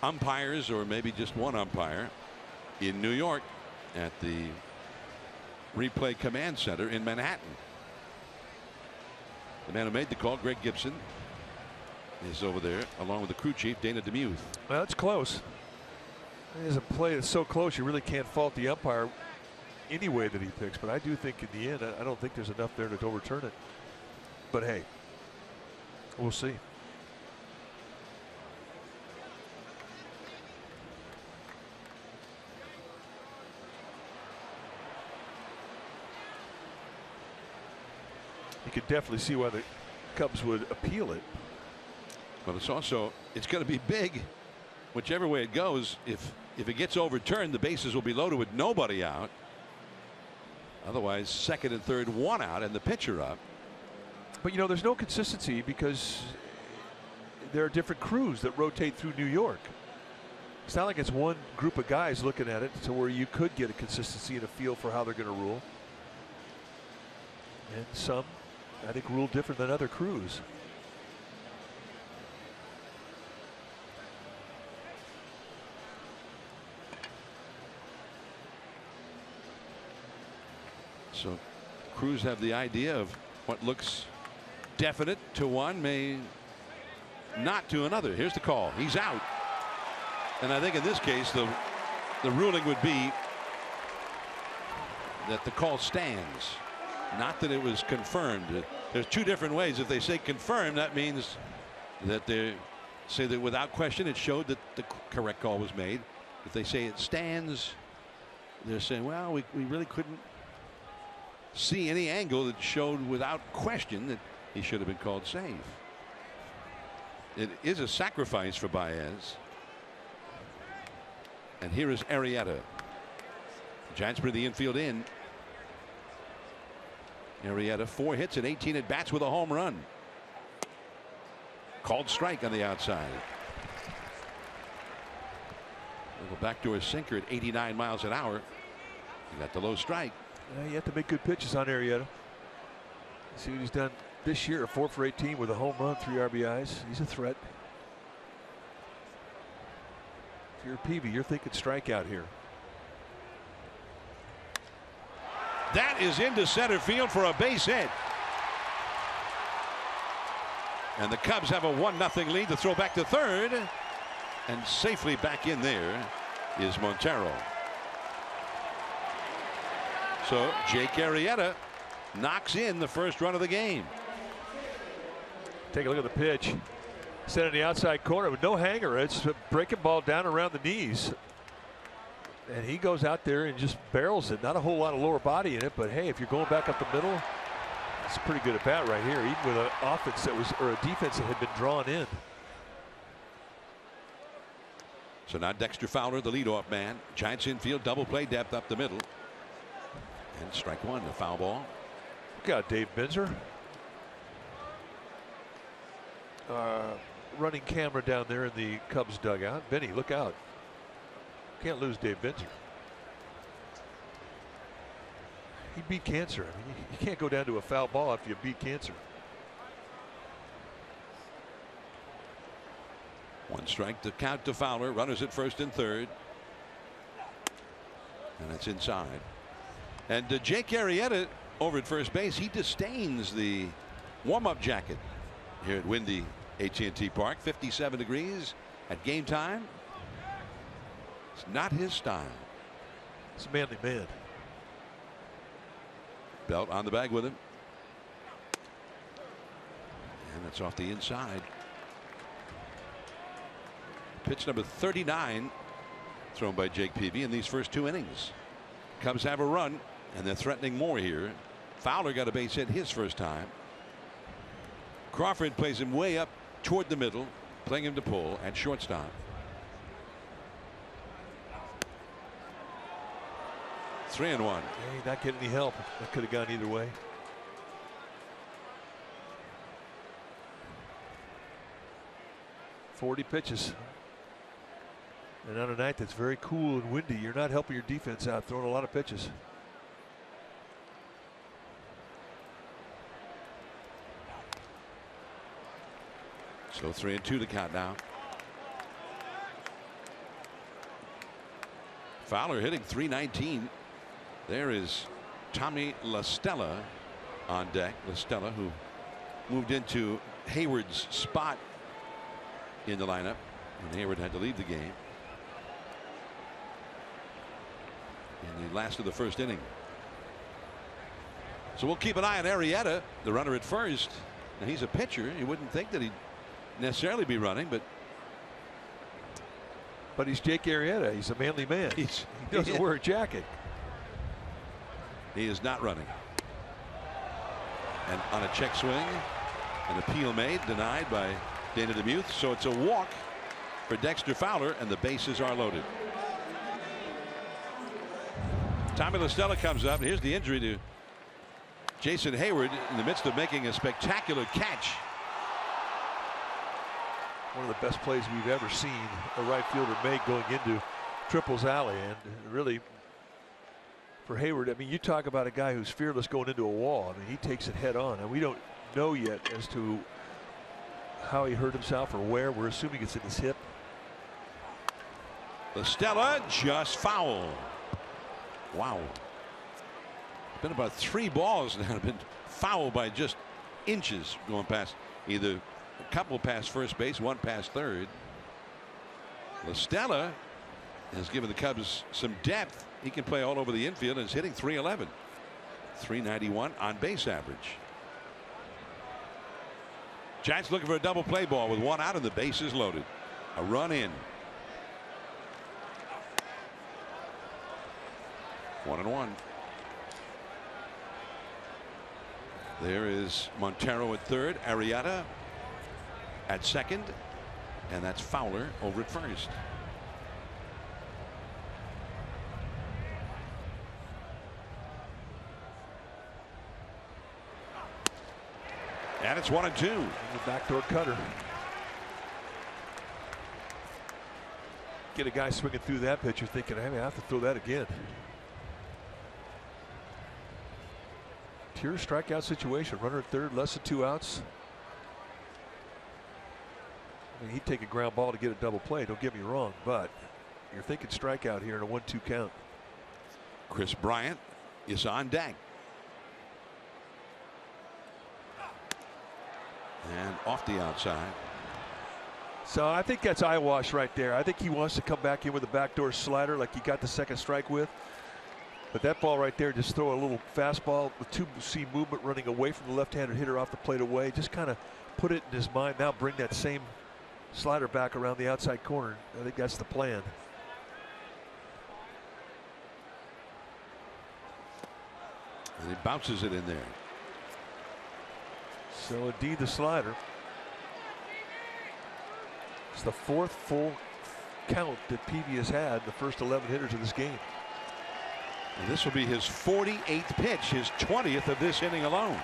umpires, or maybe just one umpire in New York at the replay command center in Manhattan. The man who made the call, Greg Gibson, is over there along with the crew chief, Dana DeMuth. Well, that's close. It is a play that's so close you really can't fault the umpire any way that he picks, but I do think in the end I don't think there's enough there to overturn it. But hey, we'll see. You could definitely see why the Cubs would appeal it. But it's also, it's going to be big whichever way it goes. If it gets overturned, the bases will be loaded with nobody out. Otherwise, second and third, one out, and the pitcher up. But you know, there's no consistency because there are different crews that rotate through New York. It's not like it's one group of guys looking at it to where you could get a consistency and a feel for how they're going to rule. And some, I think, rule different than other crews. So crews have the idea of what looks definite to one may not to another. Here's the call. He's out. And I think in this case the ruling would be that the call stands, not that it was confirmed. There's two different ways. If they say confirmed, that means that they say that without question it showed that the correct call was made. If they say it stands, they're saying, well, we really couldn't see any angle that showed without question that he should have been called safe. It is a sacrifice for Baez. And here is Arrieta. The Giants bring the infield in. Arrieta, 4 hits and 18 at bats with a home run. Called strike on the outside. Little backdoor sinker at 89 miles an hour. He got the low strike. You have to make good pitches on Arrieta. See what he's done this year, 4 for 18 with a home run, 3 RBIs. He's a threat. If you're Peavy, you're thinking strikeout here. That is into center field for a base hit. And the Cubs have a 1-0 lead to throw back to third. And safely back in there is Montero. So Jake Arrieta knocks in the first run of the game. Take a look at the pitch. Set in the outside corner with no hanger. It's a breaking ball down around the knees. And he goes out there and just barrels it. Not a whole lot of lower body in it, but hey, if you're going back up the middle, it's pretty good at bat right here, even with an offense that was, or a defense that had been drawn in. So now Dexter Fowler, the leadoff man. Giants infield, double play depth up the middle. And strike one, the foul ball. Look out, Dave Binzer. Running camera down there in the Cubs dugout. Benny, look out. Can't lose Dave Binzer. He beat cancer. I mean, you can't go down to a foul ball after you beat cancer. One strike to count to Fowler. Runners at first and third. And it's inside. And Jake Arrieta over at first base, he disdains the warm-up jacket here at windy AT&T Park. 57 degrees at game time. It's not his style. It's a manly man. Belt on the bag with him. And that's off the inside. Pitch number 39 thrown by Jake Peavy in these first 2 innings. Cubs have a run and they're threatening more here. Fowler got a base hit his first time. Crawford plays him way up toward the middle, playing him to pull at shortstop. Three and one. Hey, not getting any help. That could have gone either way. .40 pitches. And on a night that's very cool and windy, you're not helping your defense out, throwing a lot of pitches. So 3-2 to count now. Fowler hitting .319. There is Tommy La Stella on deck. La Stella, who moved into Hayward's spot in the lineup when Hayward had to leave the game in the last of the first inning. So we'll keep an eye on Arrieta, the runner at first. Now he's a pitcher. You wouldn't think that he'd necessarily be running, but he's Jake Arrieta. He's a manly man. He doesn't wear a jacket. He is not running. And on a check swing, an appeal made, denied by Dana DeMuth. So it's a walk for Dexter Fowler, and the bases are loaded. Tommy La Stella comes up, and here's the injury to Jason Hayward in the midst of making a spectacular catch. One of the best plays we've ever seen a right fielder make going into Triple's alley, and really for Hayward, I mean, you talk about a guy who's fearless going into a wall. I mean, he takes it head on, and we don't know yet as to how he hurt himself or where. We're assuming it's in his hip. La Stella just foul. Wow. Been about 3 balls now have been fouled by just inches, going past, either a couple past first base, one past third. La Stella has given the Cubs some depth. He can play all over the infield and is hitting .311. .391 on base average. Giants looking for a double play ball with 1 out and the bases loaded. A run in. 1-1. There is Montero at third, Arrieta at second, and that's Fowler over at first. And it's 1-2. The backdoor cutter. Get a guy swinging through that pitch, you're thinking, I have to throw that again. Pure strikeout situation. Runner at third, less than 2 outs. I mean, he'd take a ground ball to get a double play, don't get me wrong, but you're thinking strikeout here in a 1-2 count. Chris Bryant is on deck. And off the outside. So I think that's eyewash right there. I think he wants to come back in with a backdoor slider like he got the second strike with. But that ball right there, just throw a little fastball with 2-seam movement running away from the left-handed hitter off the plate away. Just kind of put it in his mind. Now bring that same slider back around the outside corner. I think that's the plan. And he bounces it in there. So indeed the slider. It's the 4th full count that Peavy has had in the first 11 hitters of this game. And this will be his 48th pitch, his 20th of this inning alone.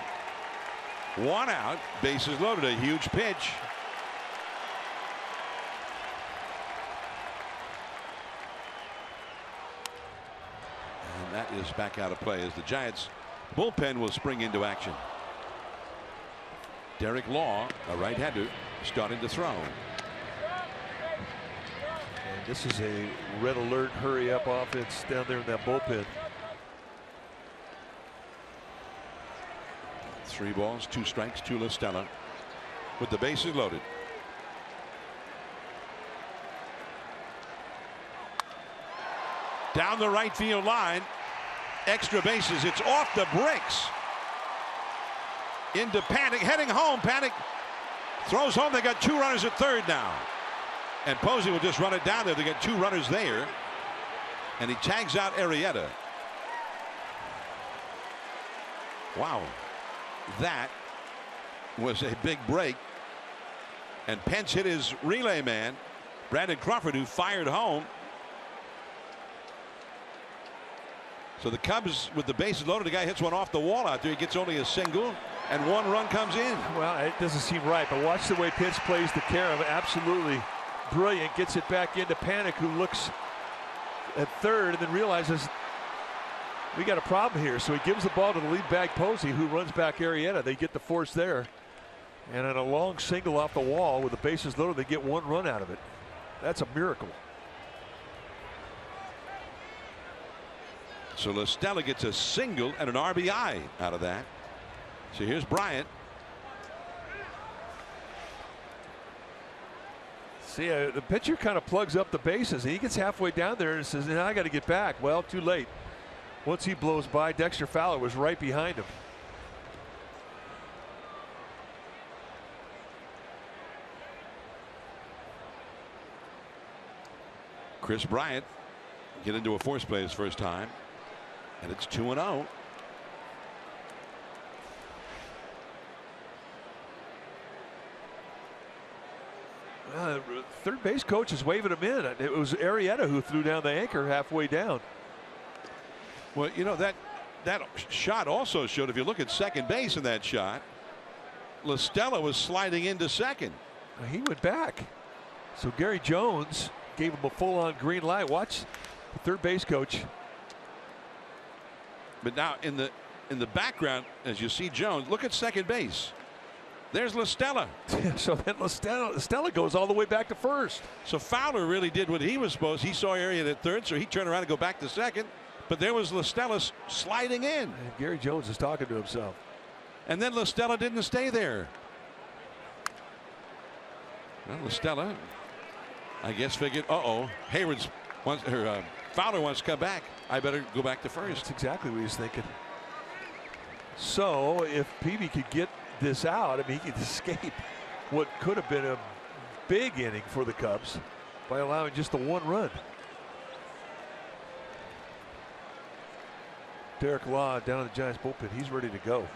1 out, bases loaded, a huge pitch. And that is back out of play as the Giants bullpen will spring into action. Derek Law, a right-hander, starting to throw. And this is a red alert, hurry up offense down there in that bullpen. 3 balls, 2 strikes to La Stella with the bases loaded. Down the right field line. Extra bases. It's off the bricks. Into Panic. Heading home. Panic throws home. They got 2 runners at third now. And Posey will just run it down there. They get 2 runners there. And he tags out Arrieta. Wow. That was a big break. And Pence hit his relay man, Brandon Crawford, who fired home. So the Cubs, with the bases loaded, the guy hits one off the wall out there. He gets only a single, and 1 run comes in. Well, it doesn't seem right, but watch the way Pence plays the care of it. Absolutely brilliant. Gets it back into Panic, who looks at third and then realizes we got a problem here. So he gives the ball to the lead back Posey, who runs back Arrieta. They get the force there. And on a long single off the wall with the bases loaded, they get 1 run out of it. That's a miracle. So La Stella gets a single and an RBI out of that. So here's Bryant. See, the pitcher kind of plugs up the bases. He gets halfway down there and says, "Now I got to get back." Well, too late. Once he blows by, Dexter Fowler was right behind him. Chris Bryant get into a force play his first time, and it's 2-0. Third base coach is waving him in. It was Arrieta who threw down the anchor halfway down. Well, you know, that shot also showed, if you look at second base in that shot, La Stella was sliding into second. He went back. So Gary Jones gave him a full-on green light. Watch the third base coach. But now in the background, as you see Jones, look at second base. There's La Stella. So then La Stella goes all the way back to first. So Fowler really did what he was supposed. He saw Arrieta at third, so he turned around and go back to second. But there was La Stella sliding in. And Gary Jones is talking to himself. And then La Stella didn't stay there. Well, La Stella, I guess, figured, Hayward's wants, or Fowler wants to come back. I better go back to first. That's exactly what he's thinking. So if Peavy could get this out, I mean, he could escape what could have been a big inning for the Cubs by allowing just the 1 run. Derek Law down in the Giants bullpen. He's ready to go.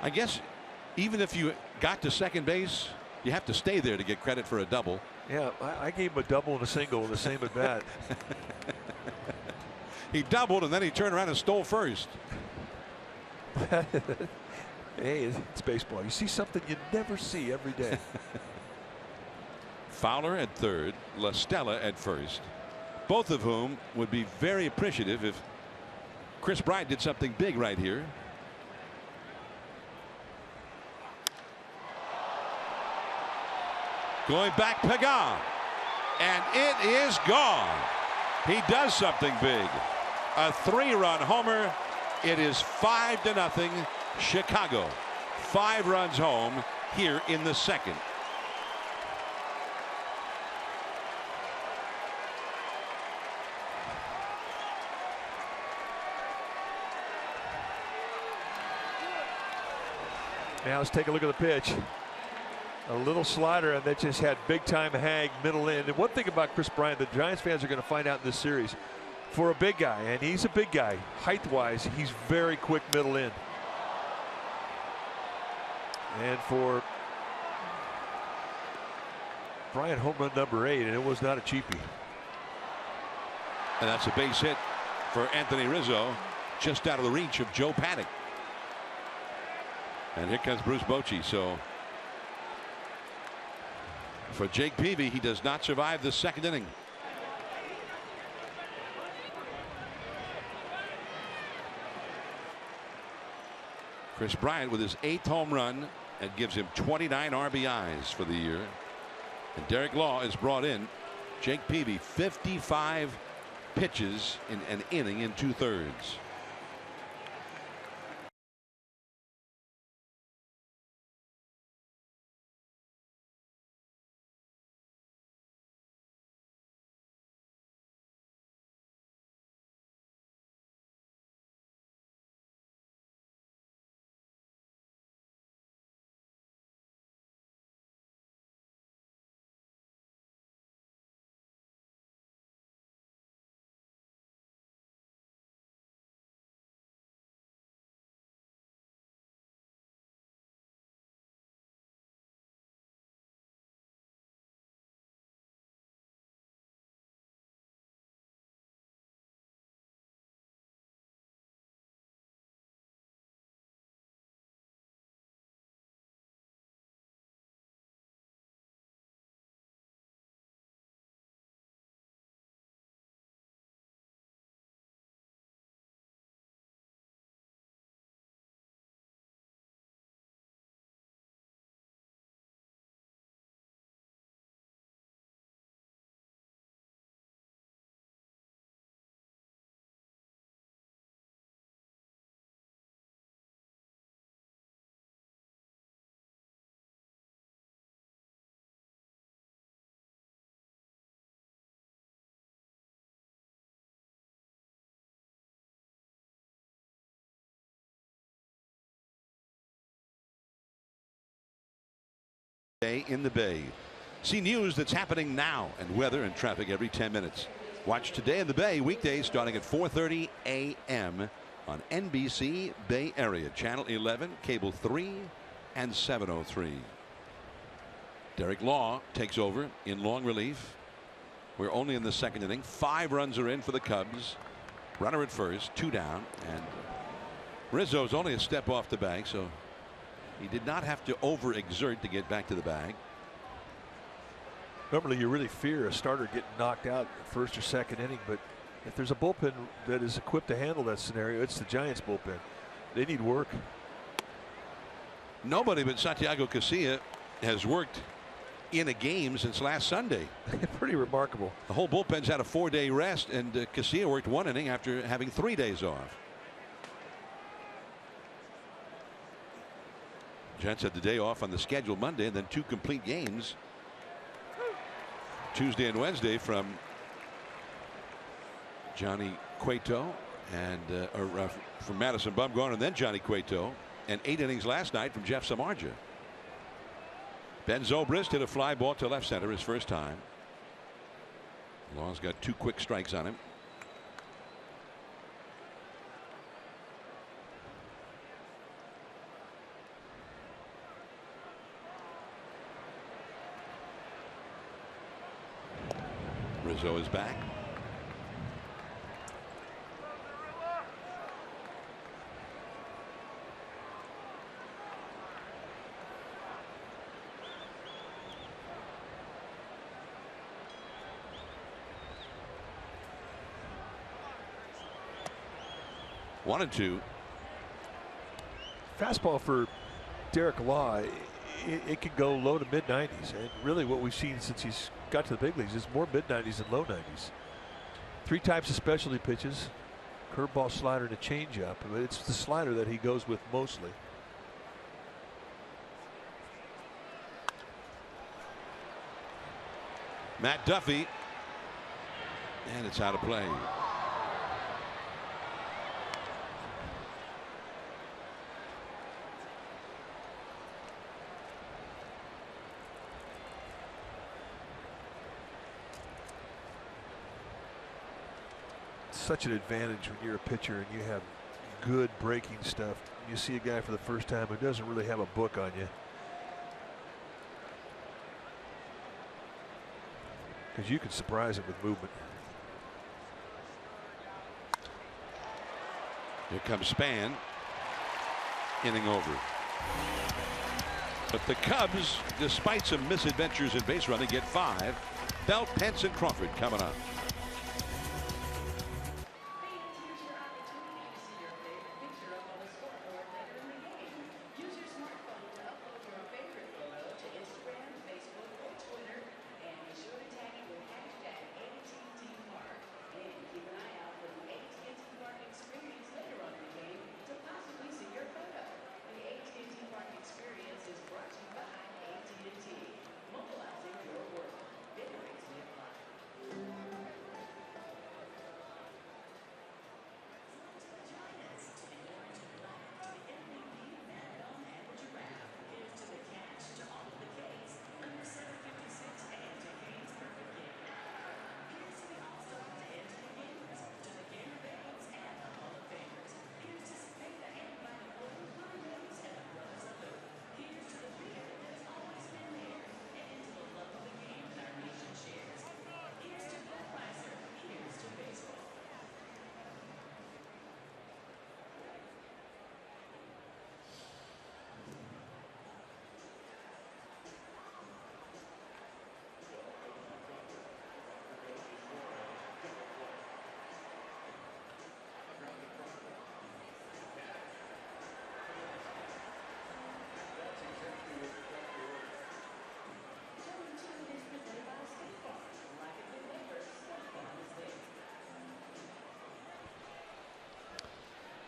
I guess even if you got to second base, you have to stay there to get credit for a double. Yeah, I gave him a double and a single in the same at bat. He doubled and then he turned around and stole first. Hey, it's baseball. You see something you never see every day. Fowler at third, La Stella at first, both of whom would be very appreciative if Chris Bryant did something big right here. Going back, Pagan, and it is gone. He does something big. A 3-run homer. It is 5-0 Chicago. 5 runs home here in the second. Now let's take a look at the pitch. A little slider, and that just had big time hang middle in. And one thing about Chris Bryant, the Giants fans are going to find out in this series, for a big guy, and he's a big guy, height-wise, he's very quick middle in. And for Bryant, home run number 8, and it was not a cheapie. And that's a base hit for Anthony Rizzo, just out of the reach of Joe Paddock. And here comes Bruce Bochy. So for Jake Peavy, he does not survive the second inning. Chris Bryant with his 8th home run, and gives him 29 RBIs for the year. And Derek Law is brought in. Jake Peavy, 55 pitches in an inning in 2/3. Day in the Bay. See news that's happening now and weather and traffic every 10 minutes. Watch Today in the Bay weekdays starting at 4:30 a.m. on NBC Bay Area, Channel 11, Cable 3, and 703. Derek Law takes over in long relief. We're only in the second inning. 5 runs are in for the Cubs. Runner at first, 2 down, and Rizzo's only a step off the bag, so he did not have to overexert to get back to the bag. Normally you really fear a starter getting knocked out first or second inning, but if there's a bullpen that is equipped to handle that scenario, it's the Giants bullpen. They need work. Nobody but Santiago Casilla has worked in a game since last Sunday. Pretty remarkable. The whole bullpen's had a 4-day rest, and Casilla worked 1 inning after having 3 days off. Giants had the day off on the schedule Monday, and then 2 complete games Tuesday and Wednesday from Johnny Cueto and from Madison Bumgarner, and then Johnny Cueto, and 8 innings last night from Jeff Samardzija. Ben Zobrist hit a fly ball to left center his first time. Law's got 2 quick strikes on him. Rizzo is back. One and 2. Fastball for Derek Law, it can go low to mid 90s, and really what we've seen since he's got to the big leagues is more mid 90s than low 90s. 3 types of specialty pitches: curveball, slider, and a changeup. But it's the slider that he goes with mostly. Matt Duffy, and it's out of play. Such an advantage when you're a pitcher and you have good breaking stuff. You see a guy for the first time who doesn't really have a book on you, because you can surprise him with movement. Here comes Span. Inning over. But the Cubs, despite some misadventures in base running, get 5. Belt, Pence, and Crawford coming up.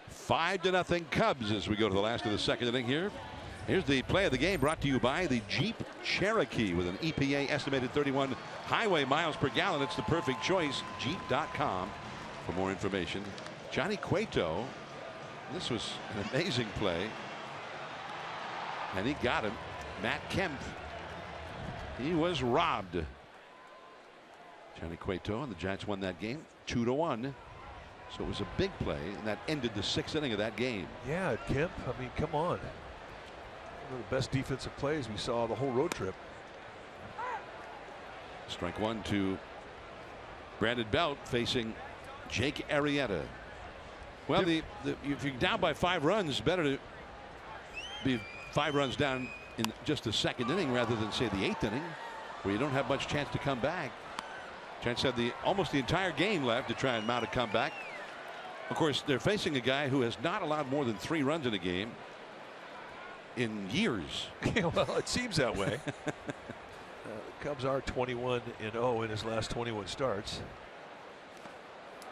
Five to nothing Cubs as we go to the last of the second inning here. Here's the play of the game brought to you by the Jeep Cherokee with an EPA estimated 31 highway miles per gallon. It's the perfect choice. Jeep.com for more information. Johnny Cueto. This was an amazing play. And he got him. Matt Kemp He was robbed. Johnny Cueto, and the Giants won that game 2-1. So it was a big play, and that ended the 6th inning of that game. Yeah, Kemp, I mean, come on. One of the best defensive plays we saw the whole road trip. Strike one to Brandon Belt facing Jake Arrieta. Well, if you're down by 5 runs, better to be 5 runs down in just the 2nd inning rather than, say, the 8th inning, where you don't have much chance to come back. Giants have almost the entire game left to try and mount a comeback. Of course, they're facing a guy who has not allowed more than 3 runs in a game in years. Yeah, well, it seems that way. The Cubs are 21-0 in his last 21 starts.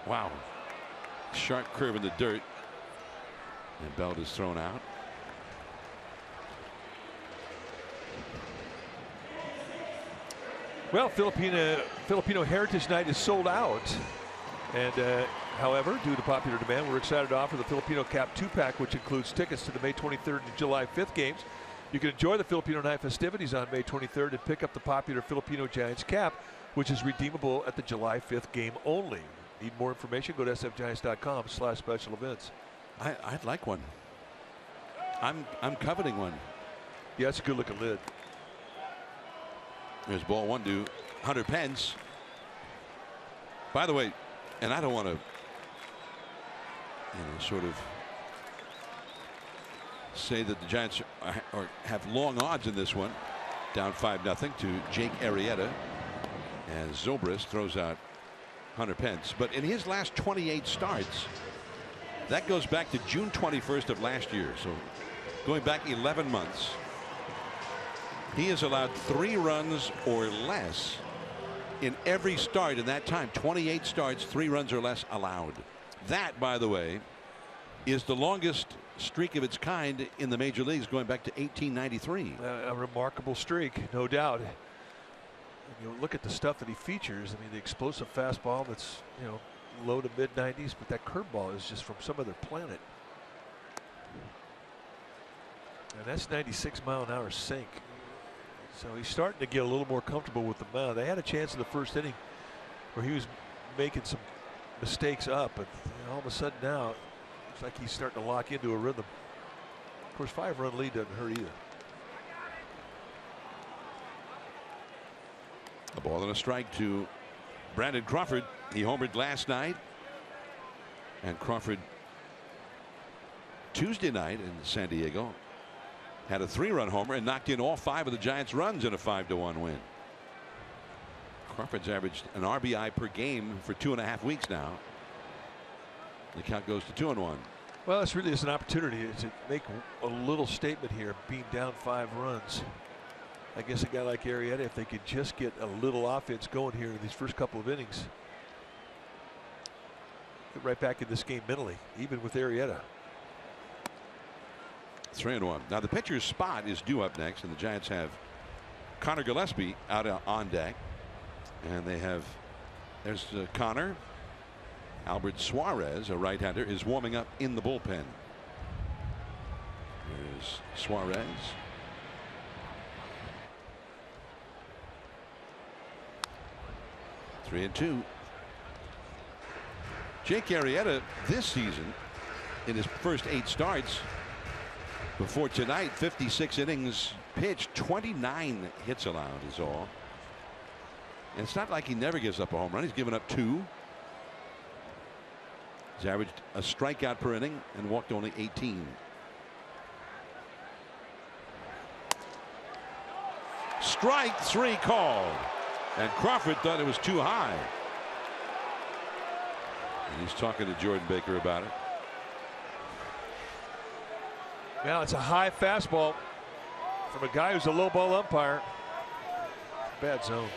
Wow. Sharp curve in the dirt. And Belt is thrown out. Well, Filipino Heritage Night is sold out. And however, due to popular demand, we're excited to offer the Filipino Cap 2-pack, which includes tickets to the May 23rd and July 5th games. You can enjoy the Filipino Night festivities on May 23rd and pick up the popular Filipino Giants cap, which is redeemable at the July 5th game only. Need more information? Go to sfgiants.com/special events. I'd like one. I'm coveting one. Yeah, that's a good looking lid. There's ball 1 to Hunter Pence. By the way, and I don't want to, sort of say that the Giants have long odds in this one. Down 5-0 to Jake Arrieta as Zobrist throws out Hunter Pence. But in his last 28 starts, that goes back to June 21st of last year. So going back 11 months, he has allowed 3 runs or less in every start in that time. 28 starts, 3 runs or less allowed. That, by the way, is the longest streak of its kind in the major leagues, going back to 1893. A remarkable streak, no doubt. And you look at the stuff that he features. I mean, the explosive fastball that's, low to mid 90s, but that curveball is just from some other planet. And that's 96 mile an hour sink. So he's starting to get a little more comfortable with the mound. They had a chance in the 1st inning where he was making some mistakes up, but all of a sudden now it looks like he's starting to lock into a rhythm. Of course, 5-run lead doesn't hurt either. A ball and a strike to Brandon Crawford. He homered last night, and Crawford Tuesday night in San Diego had a 3-run homer and knocked in all 5 of the Giants' runs in a 5-1 win. Crawford's averaged an RBI per game for 2.5 weeks now. The count goes to 2-1. Well, this really is an opportunity to make a little statement here, being down 5 runs. I guess a guy like Arrieta, if they could just get a little offense going here in these first couple of innings, get right back in this game mentally, even with Arrieta. 3-1. Now the pitcher's spot is due up next, and the Giants have Connor Gillespie out on deck, and they have there's Connor. Albert Suarez, a right-hander, is warming up in the bullpen. There's Suarez. Three and 2. Jake Arrieta this season, in his first 8 starts before tonight, 56 innings pitched, 29 hits allowed is all. And it's not like he never gives up a home run. He's given up 2. He's averaged a strikeout per inning and walked only 18. Strike 3 called, and Crawford thought it was too high. And he's talking to Jordan Baker about it. Well, it's a high fastball from a guy who's a low ball umpire. Bad zone.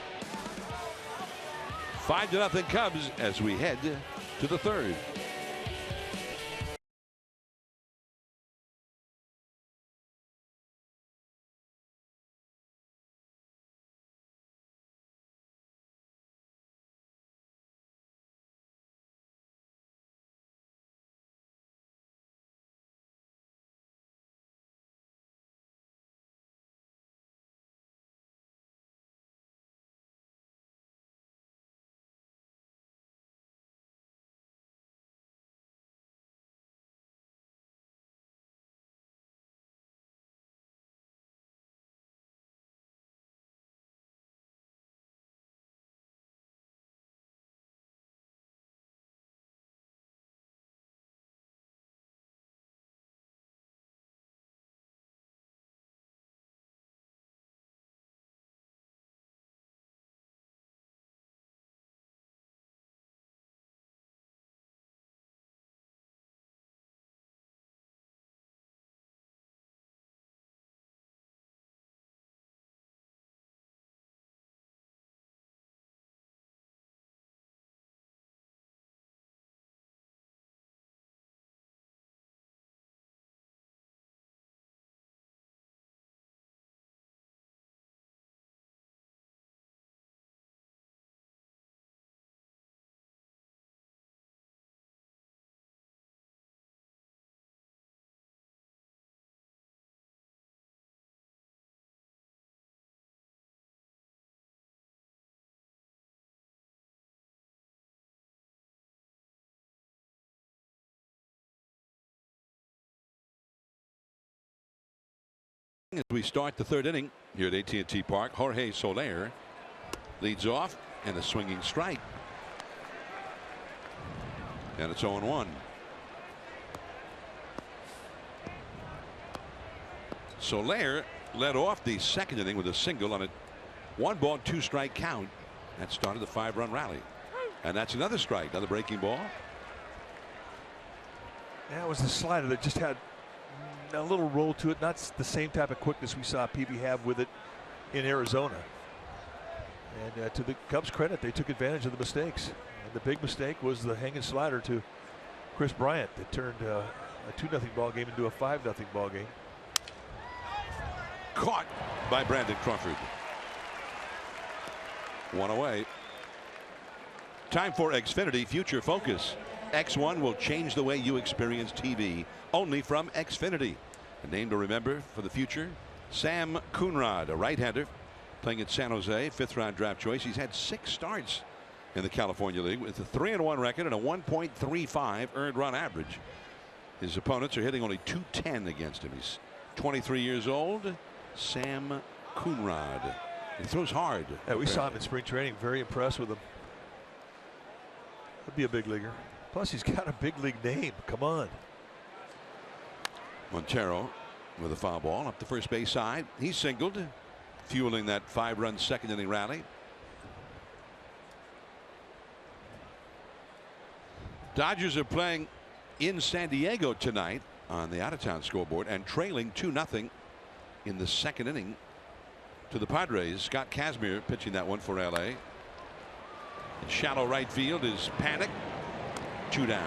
5-0 Cubs as we head to the 3rd. As we start the third inning here at AT&T Park, Jorge Soler leads off and a swinging strike. And it's 0-1. Soler led off the second inning with a single on a 1-ball, 2-strike count. That started the 5-run rally. And that's another strike, another breaking ball. That was the slider that just had a little roll to it. Not the same type of quickness we saw PB have with it in Arizona. And to the Cubs' credit, they took advantage of the mistakes. And the big mistake was the hanging slider to Chris Bryant that turned a 2-0 ball game into a 5-0 ball game. Caught by Brandon Crawford. One away. Time for Xfinity Future Focus. X1 will change the way you experience TV, only from Xfinity. A name to remember for the future, Sam Coonrod, a right-hander playing at San Jose, 5th-round draft choice. He's had 6 starts in the California League with a 3-1 record and a 1.35 earned run average. His opponents are hitting only .210 against him. He's 23 years old. Sam Coonrod. He throws hard. Yeah, we saw him in spring training. Very impressed with him. He'll be a big leaguer. Plus, he's got a big league name. Come on. Montero with a foul ball up the first base side. He singled, fueling that 5-run second inning rally. Dodgers are playing in San Diego tonight on the out-of-town scoreboard and trailing 2-0 in the second inning to the Padres. Scott Kazmir pitching that one for LA. In shallow right field is Panic. 2 down.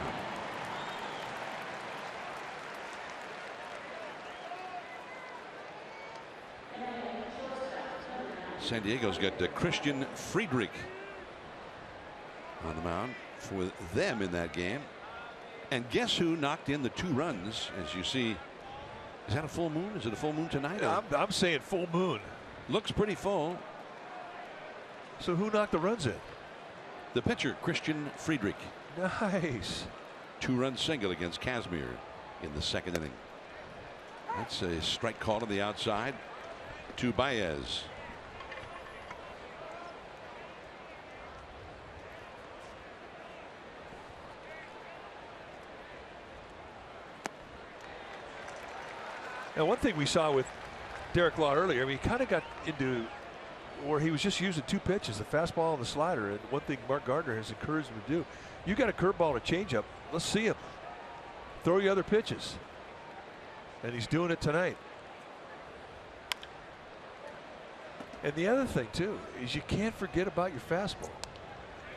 San Diego's got Christian Friedrich on the mound for them in that game. And guess who knocked in the 2 runs? As you see, is that a full moon? Is it a full moon tonight? Yeah, I'm saying full moon. Looks pretty full. So who knocked the runs in? The pitcher, Christian Friedrich. Nice. 2-run single against Kazmir in the second inning. That's a strike call on the outside to Baez. Now, one thing we saw with Derek Law earlier, I mean, he kind of got into where he was just using 2 pitches, the fastball and the slider. And one thing Mark Gardner has encouraged him to do, you got a curveball and a changeup, let's see him. Throw your other pitches. And he's doing it tonight. And the other thing, too, is you can't forget about your fastball.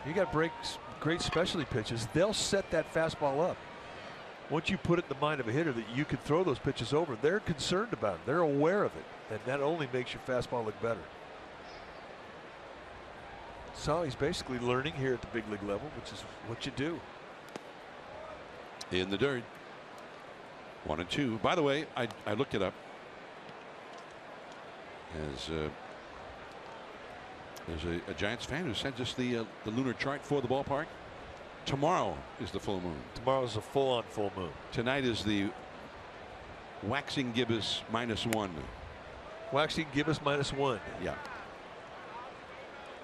You got great specialty pitches. They'll set that fastball up. Once you put it in the mind of a hitter that you can throw those pitches over, they're concerned about it. They're aware of it. And that only makes your fastball look better. So he's basically learning here at the big league level, which is what you do. In the dirt. 1-2. By the way, I looked it up. As there's a Giants fan who sent us the lunar chart for the ballpark. Tomorrow is the full moon. Tomorrow's a full-on full moon. Tonight is the waxing gibbous -1. Waxing gibbous -1. Yeah.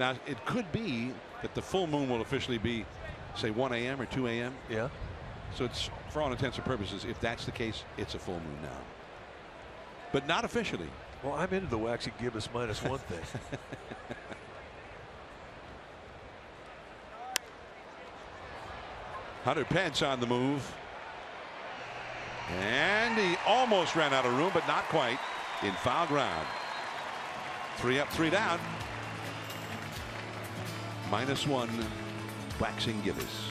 Now it could be that the full moon will officially be, say, 1 a.m. or 2 a.m. Yeah. So it's, for all intents and purposes, if that's the case, it's a full moon now. But not officially. Well, I'm into the waxing gibbous -1 thing. Hunter Pence on the move. And he almost ran out of room, but not quite, in foul ground. 3 up, 3 down. -1, waxing gibbous.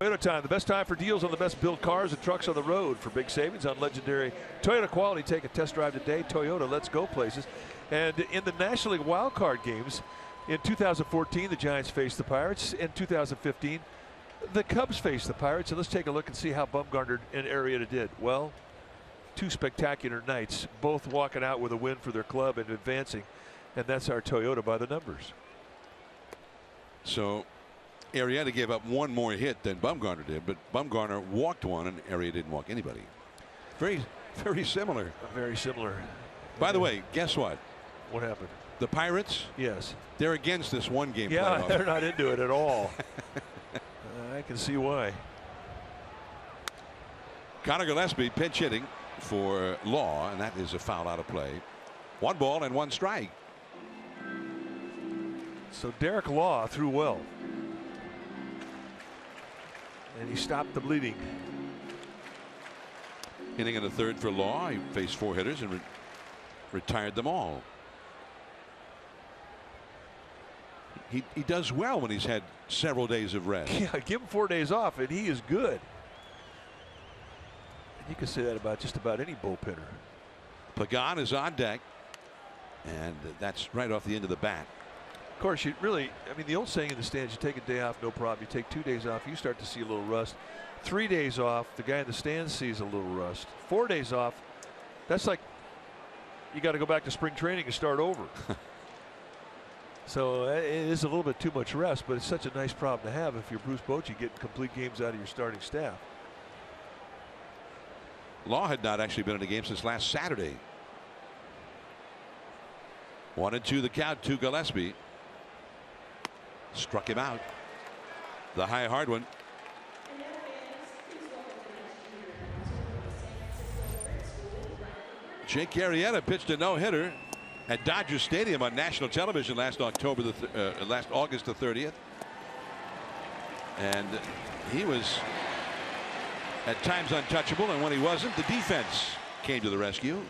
Toyota time, the best time for deals on the best built cars and trucks on the road. For big savings on legendary Toyota quality, take a test drive today. Toyota, let's go places. And in the National League wild card games, in 2014, the Giants faced the Pirates. In 2015, the Cubs faced the Pirates. And let's take a look and see how Bumgarner and Arrieta did. Well, 2 spectacular nights, both walking out with a win for their club and advancing. And that's our Toyota by the numbers. So Arrieta gave up 1 more hit than Bumgarner did, but Bumgarner walked 1 and Arrieta didn't walk anybody. Very, very similar. Very similar. By the way, guess what? What happened? The Pirates? Yes. They're against this 1-game playoff. playoff. They're not into it at all. I can see why. Connor Gillespie pinch hitting for Law, and that is a foul out of play. 1 ball and 1 strike. So Derek Law threw well. And he stopped the bleeding. Inning in the 3rd for Law. He faced 4 hitters and retired them all. He does well when he's had several days of rest. Yeah, give him 4 days off and he is good. And you can say that about just about any bullpenner. Pagan is on deck, and that's right off the end of the bat. Of course, you really, I mean, the old saying in the stands, you take a day off, no problem. You take 2 days off, you start to see a little rust. 3 days off, the guy in the stands sees a little rust. 4 days off, that's like you got to go back to spring training and start over. So it is a little bit too much rest, but it's such a nice problem to have if you're Bruce Bochy getting complete games out of your starting staff. Law had not actually been in a game since last Saturday. 1-2 the count to Gillespie. Struck him out. The high hard one. Jake Arrieta pitched a no-hitter at Dodger Stadium on national television last August the 30th. And he was at times untouchable, and when he wasn't, the defense came to the rescue.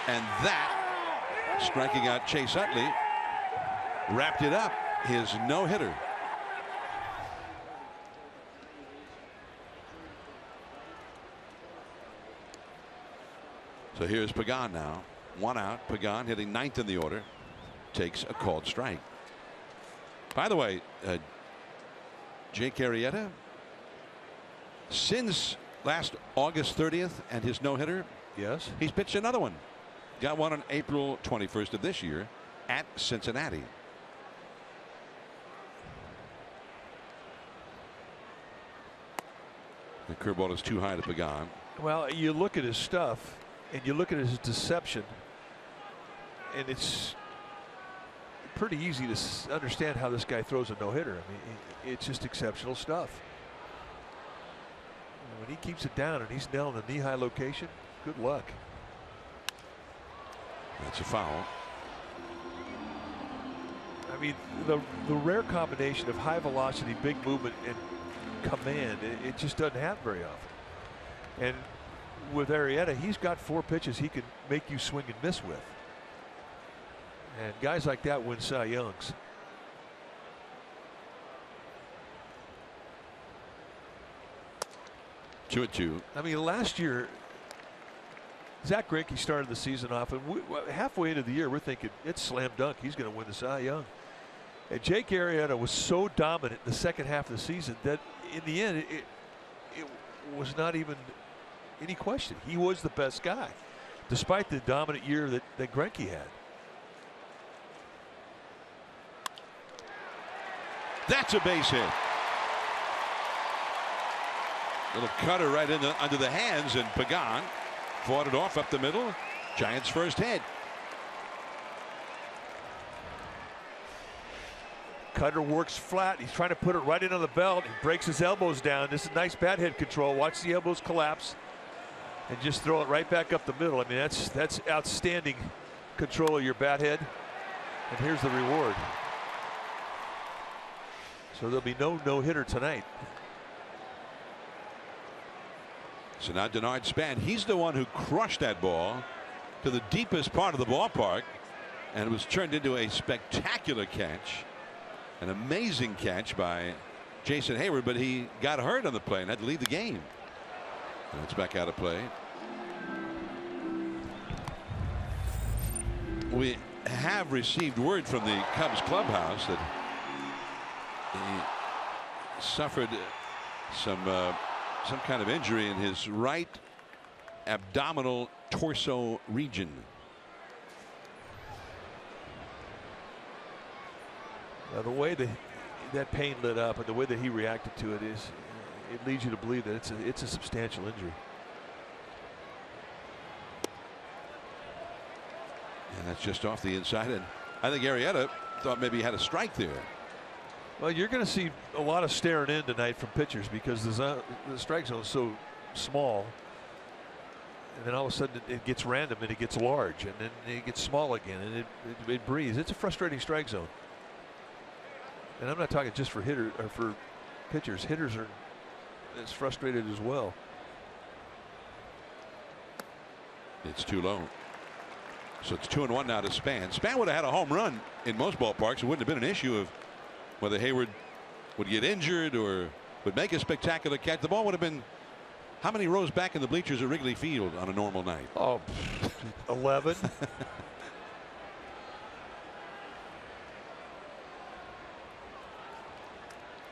And that, striking out Chase Utley, wrapped it up, his no-hitter. So here's Pagan now. 1 out. Pagan hitting 9th in the order. Takes a called strike. By the way, Jake Arrieta, since last August 30th and his no-hitter, yes, he's pitched another one. Got one on April 21st of this year at Cincinnati. The curveball is too high to Pagan. Well, you look at his stuff and you look at his deception, and it's pretty easy to understand how this guy throws a no-hitter. I mean, it's just exceptional stuff. When he keeps it down and he's nailing the knee-high location, good luck. That's a foul. I mean, the rare combination of high velocity, big movement, and command, it just doesn't happen very often. And with Arrieta, he's got 4 pitches he can make you swing and miss with. And guys like that win Cy Youngs. Two at two. I mean, last year, Zach Greinke started the season off, and halfway into the year, we're thinking it's slam dunk. He's going to win the Cy Young. And Jake Arrieta was so dominant in the second half of the season that in the end, it was not even any question. He was the best guy, despite the dominant year that Greinke had. That's a base hit. Little cutter right under the hands, and Pagan fought it off up the middle. Giants' first hit. Cutter works flat. He's trying to put it right into the belt. He breaks his elbows down. This is nice bat head control. Watch the elbows collapse and just throw it right back up the middle. I mean, that's outstanding control of your bat head. And here's the reward. So there'll be no hitter tonight. So now Denard Span, he's the one who crushed that ball to the deepest part of the ballpark, and it was turned into a spectacular catch, an amazing catch by Jason Hayward, but he got hurt on the play and had to leave the game. And it's back out of play. We have received word from the Cubs clubhouse that he suffered some kind of injury in his right abdominal torso region. Now, the way that pain lit up and the way that he reacted to it leads you to believe that it's a substantial injury. And that's just off the inside, and I think Arrieta thought maybe he had a strike there. Well, you're going to see a lot of staring in tonight from pitchers because the strike zone is so small, and then all of a sudden it gets random and it gets large, and then it gets small again, and it breathes. It's a frustrating strike zone, and I'm not talking just for hitters or for pitchers. Hitters are as frustrated as well. It's too low. So it's 2-1 now to Span. Span would have had a home run in most ballparks. It wouldn't have been an issue of whether Hayward would get injured or would make a spectacular catch. The ball would have been how many rows back in the bleachers at Wrigley Field on a normal night? Oh, 11.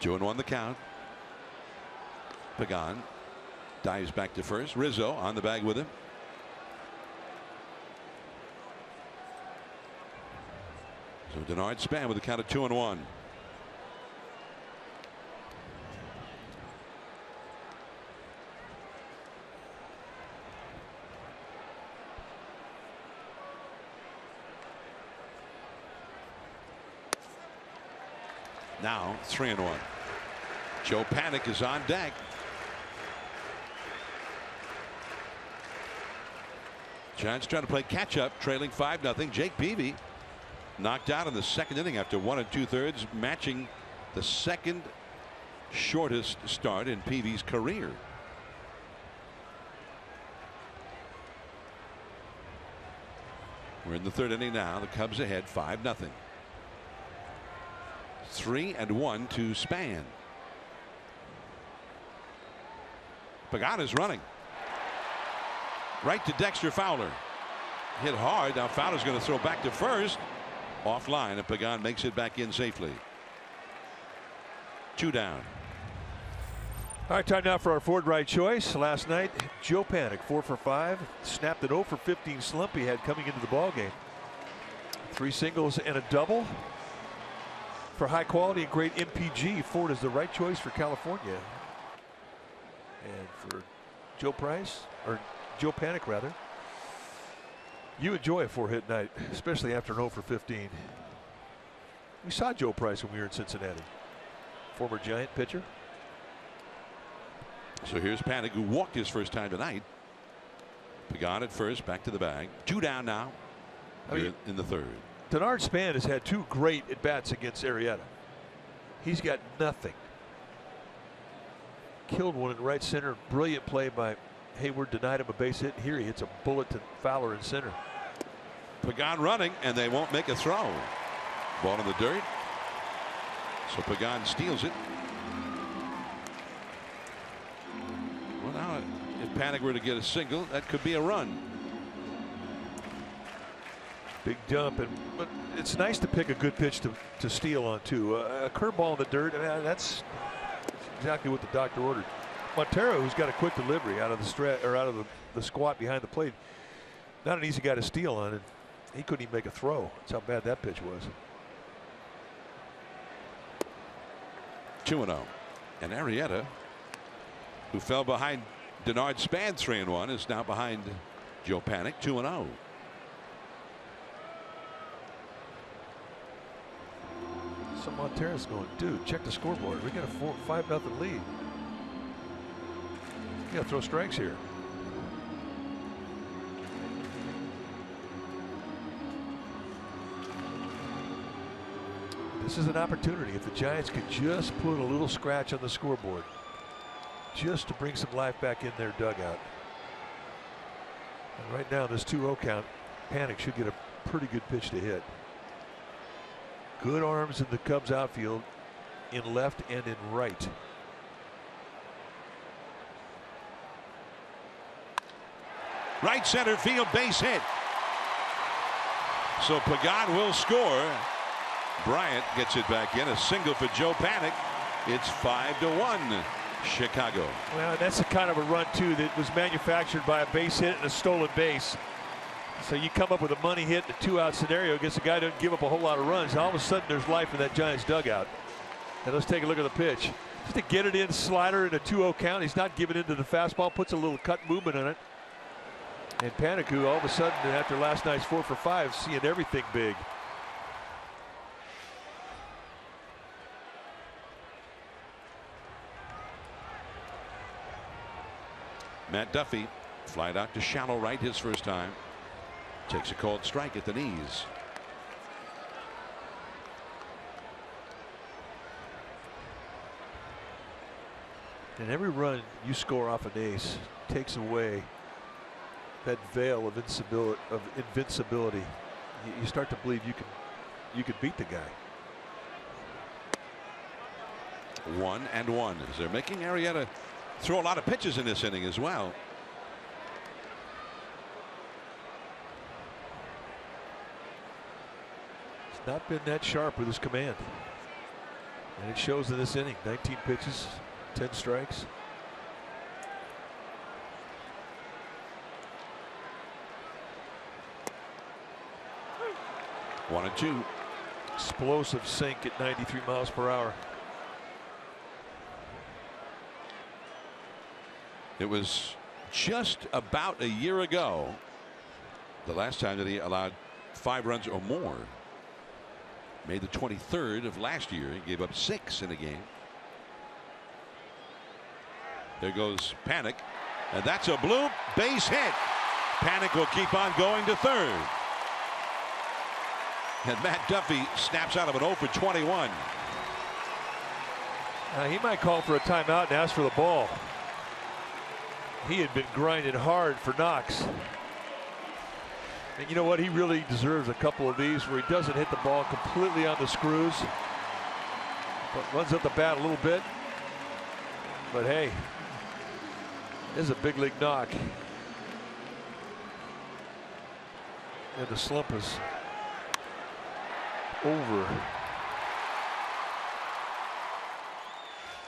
Two and one the count. Pagan dives back to first. Rizzo on the bag with him. So Denard Span with a count of 2-1. Now 3-1. Joe Panic is on deck. Giants trying to play catch up, trailing 5-0. Jake Peavy knocked out in the second inning after 1 2/3, matching the second shortest start in Peavy's career. We're in the third inning now. The Cubs ahead 5-0. 3-1 to Span. Pagan is running right to Dexter Fowler. Hit hard. Now Fowler's going to throw back to first. Offline, and Pagan makes it back in safely. 2 down. All right, time now for our Ford right choice. Last night, Joe Panic 4 for 5, snapped an 0 for 15 slump he had coming into the ball game. 3 singles and a double. For high quality and great MPG, Ford is the right choice for California. And for Joe Panic rather. You enjoy a 4-hit night, especially after an 0 for 15. We saw Joe Price when we were in Cincinnati. Former Giant pitcher. So here's Panic, who walked his first time tonight. Pagan at first, back to the bag. 2 down now. In the third. Denard Span has had 2 great at-bats against Arrieta. He's got nothing. Killed one in right center. Brilliant play by Hayward, denied him a base hit. Here he hits a bullet to Fowler in center. Pagan running, and they won't make a throw. Ball in the dirt. So Pagan steals it. Well, now if Panic were to get a single, that could be a run. Big jump, but it's nice to pick a good pitch to steal on too. A curveball in the dirt, that's exactly what the doctor ordered. Montero, who's got a quick delivery out of the stretch or out of the squat behind the plate, not an easy guy to steal on, and he couldn't even make a throw. That's how bad that pitch was. 2-0. And Arrieta, who fell behind Denard Span 3-1, is now behind Joe Panic 2-0. So Montero's going, dude, check the scoreboard. We got a 5-0 lead. You got to throw strikes here. This is an opportunity. If the Giants could just put a little scratch on the scoreboard, just to bring some life back in their dugout. And right now, this 2-0 count, Panic should get a pretty good pitch to hit. Good arms in the Cubs outfield. in left and in right. Right center field, base hit. So Pagan will score. Bryant gets it back in. A single for Joe Panik. It's 5-1 Chicago. Well, that's the kind of a run too that was manufactured by a base hit and a stolen base. So you come up with a money hit in a 2-out scenario against a guy who doesn't give up a whole lot of runs. All of a sudden there's life in that Giants dugout. And let's take a look at the pitch. Just to get it in, slider in a 2-0 count. He's not giving into the fastball, puts a little cut movement on it. And Panicu all of a sudden after last night's 4 for 5 seeing everything big. Matt Duffy flied out to shallow right his first time. Takes a called strike at the knees. And every run you score off an ace takes away that veil of invincibility. You start to believe you can beat the guy. 1-1 as they're making Arrieta throw a lot of pitches in this inning as well. He's not been that sharp with his command. And it shows in this inning. 19 pitches, 10 strikes. One and two. Explosive sink at 93 miles per hour. It was just about a year ago, the last time that he allowed 5 runs or more. May the 23rd of last year. He gave up 6 in a game. There goes Panik, and that's a bloop base hit. Panik will keep on going to third. And Matt Duffy snaps out of an 0 for 21. He might call for a timeout and ask for the ball. He had been grinding hard for Knox. And you know what? He really deserves a couple of these where he doesn't hit the ball completely on the screws, but runs up the bat a little bit. But hey, this is a big league knock. And the slump is over.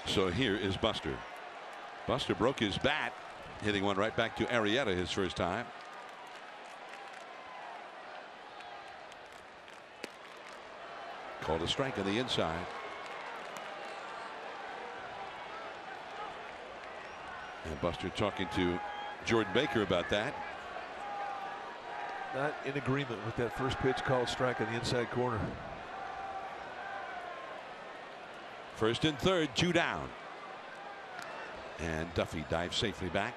So here is Buster. Buster broke his bat, hitting one right back to Arrieta his first time. Called a strike on the inside. And Buster talking to Jordan Baker about that. Not in agreement with that first pitch called strike on the inside corner. First and third, 2 down. And Duffy dives safely back.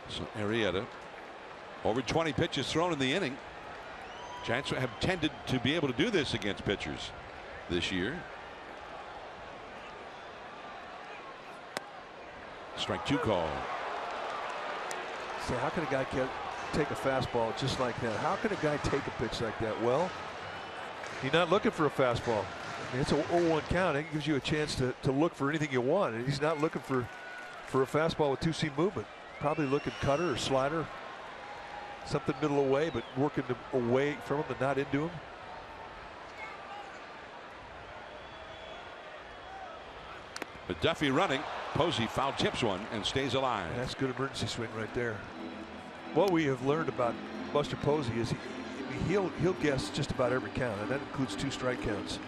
So Arrieta, over 20 pitches thrown in the inning. Giants have tended to be able to do this against pitchers this year. Strike 2 call. So how can a guy take a fastball just like that? How can a guy take a pitch like that? Well, he's not looking for a fastball. I mean, it's a 0-1 count. It gives you a chance to look for anything you want. And he's not looking for a fastball with 2-seam movement. Probably looking cutter or slider. Something middle away, but working away from him and not into him. But Duffy running. Posey foul tips one and stays alive. That's good emergency swing right there. What we have learned about Buster Posey is he'll guess just about every count, and that includes 2 strike counts.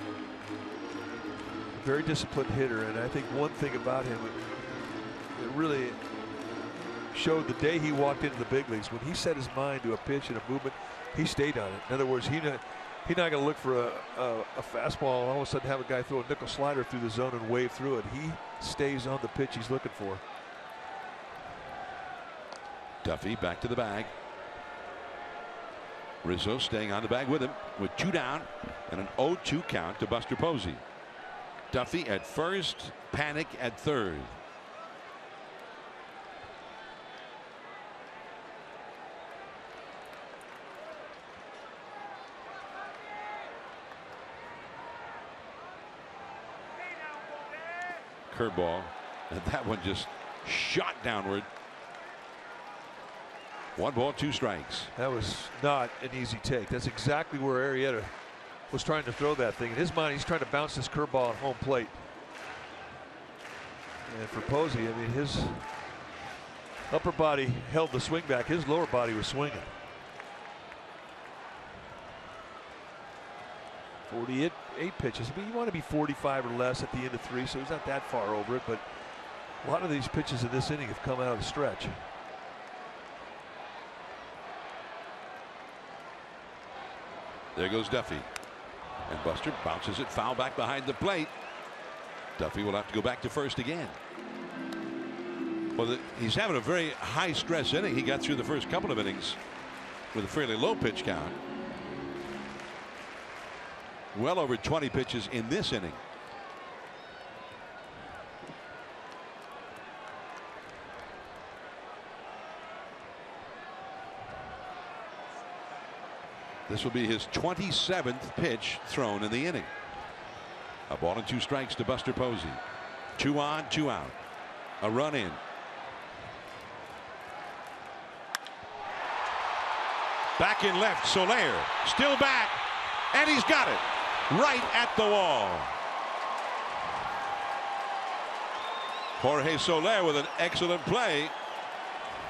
Very disciplined hitter, and I think one thing about him that really showed the day he walked into the big leagues, when he set his mind to a pitch and a movement, he stayed on it. In other words, he's not going to look for a fastball and all of a sudden have a guy throw a nickel slider through the zone and wave through it. He stays on the pitch he's looking for. Duffy back to the bag. Rizzo staying on the bag with him with 2 down and an 0-2 count to Buster Posey. Duffy at first, Panik at third. curveball, and that one just shot downward. 1 ball, 2 strikes. That was not an easy take. That's exactly where Arrieta was trying to throw that thing. In his mind, he's trying to bounce this curveball at home plate. And for Posey, I mean, his upper body held the swing back. His lower body was swinging. 48 pitches. I mean, you want to be 45 or less at the end of 3, so he's not that far over it. But a lot of these pitches in this inning have come out of the stretch. There goes Duffy. And Buster bounces it foul back behind the plate. Duffy will have to go back to first again. Well, he's having a very high stress inning. He got through the first couple of innings with a fairly low pitch count. Well over 20 pitches in this inning. This will be his 27th pitch thrown in the inning. 1 ball and 2 strikes to Buster Posey. 2 on, 2 out. A run in. Back in left, Soler still back, and he's got it right at the wall. Jorge Soler with an excellent play,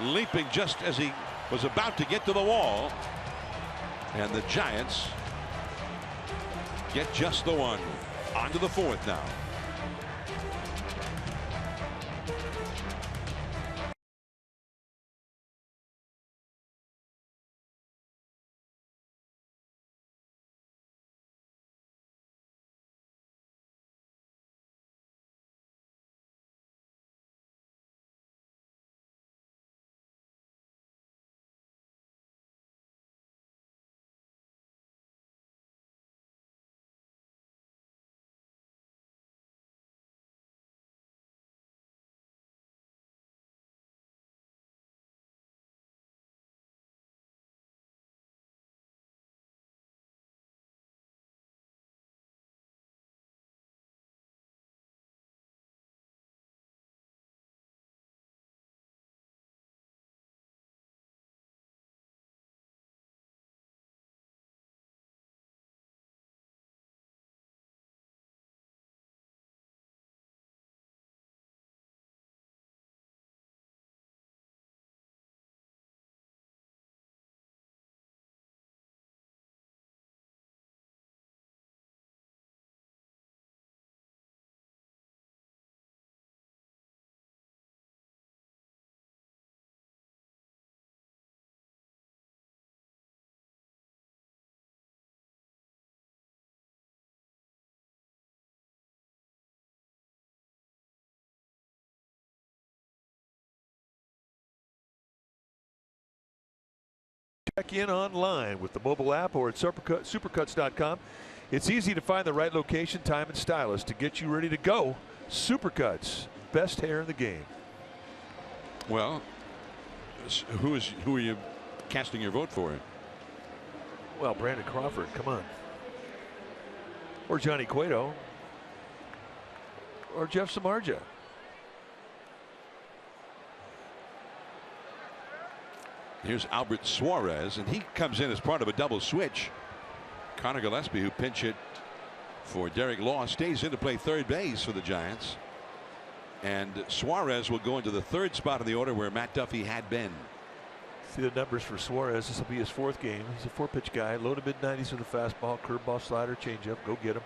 leaping just as he was about to get to the wall. And the Giants get just the one. On to the 4th now. Check in online with the mobile app or at supercuts.com. It's easy to find the right location, time, and stylist to get you ready to go. Supercuts, best hair in the game. Well, who are you casting your vote for? Well, Brandon Crawford, come on. Or Johnny Cueto. Or Jeff Samardzija. Here's Albert Suarez, and he comes in as part of a double switch. Connor Gillespie, who pinch hit for Derek Law, stays in to play third base for the Giants. And Suarez will go into the 3rd spot in the order where Matt Duffy had been. See the numbers for Suarez. This will be his 4th game. He's a 4-pitch guy. Low to mid-90s with a fastball, curveball, slider, changeup. Go get him.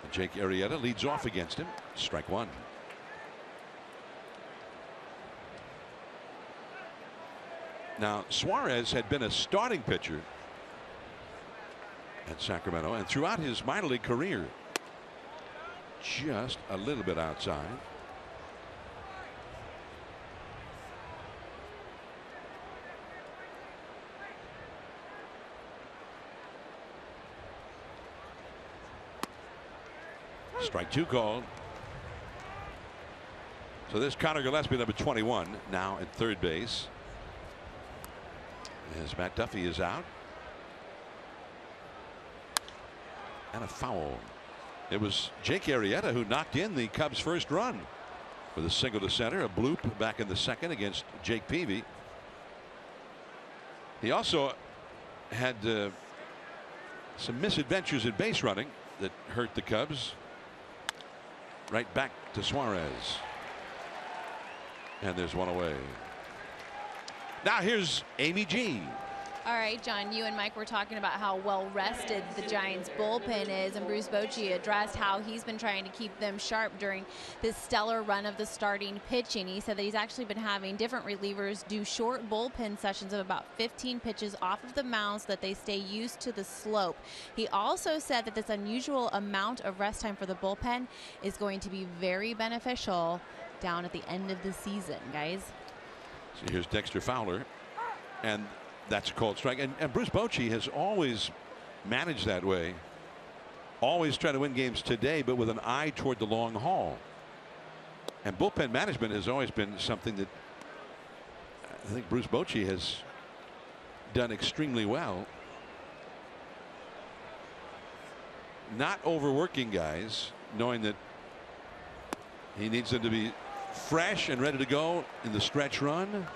And Jake Arrieta leads off against him. Strike 1. Now, Suarez had been a starting pitcher at Sacramento and throughout his minor league career. Just a little bit outside. Strike 2 called. So this Connor Gillespie, number 21, now at third base. As Matt Duffy is out. And a foul. It was Jake Arrieta who knocked in the Cubs' first run with a single to center, a bloop back in the second against Jake Peavy. He also had some misadventures at base running that hurt the Cubs. Right back to Suarez. And there's one away. Now here's Amy G. All right, John, you and Mike were talking about how well rested the Giants bullpen is, and Bruce Bochy addressed how he's been trying to keep them sharp during this stellar run of the starting pitching. He said that he's actually been having different relievers do short bullpen sessions of about 15 pitches off of the mound so that they stay used to the slope. He also said that this unusual amount of rest time for the bullpen is going to be very beneficial down at the end of the season, guys. So here's Dexter Fowler, and that's a called strike. And Bruce Bochy has always managed that way. Always try to win games today, but with an eye toward the long haul. And bullpen management has always been something that I think Bruce Bochy has done extremely well. Not overworking guys, knowing that he needs them to be fresh and ready to go in the stretch run.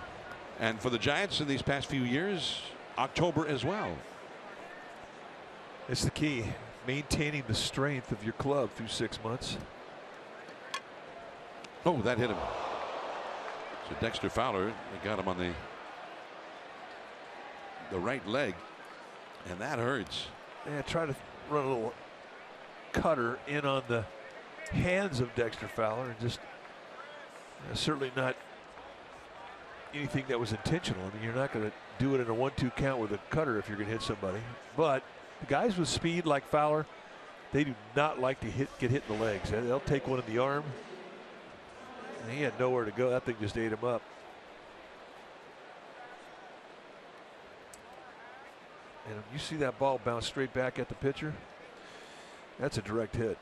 And for the Giants in these past few years, October as well. It's the key, maintaining the strength of your club through 6 months. Oh, that hit him. So Dexter Fowler, they got him on the right leg, and that hurts. Yeah, try to run a little cutter in on the hands of Dexter Fowler, and just certainly not anything that was intentional. I mean, you're not going to do it in a 1-2 count with a cutter if you're going to hit somebody. But the guys with speed like Fowler, they do not like to get hit in the legs. They'll take one in the arm. And he had nowhere to go. That thing just ate him up. And you see that ball bounce straight back at the pitcher. That's a direct hit.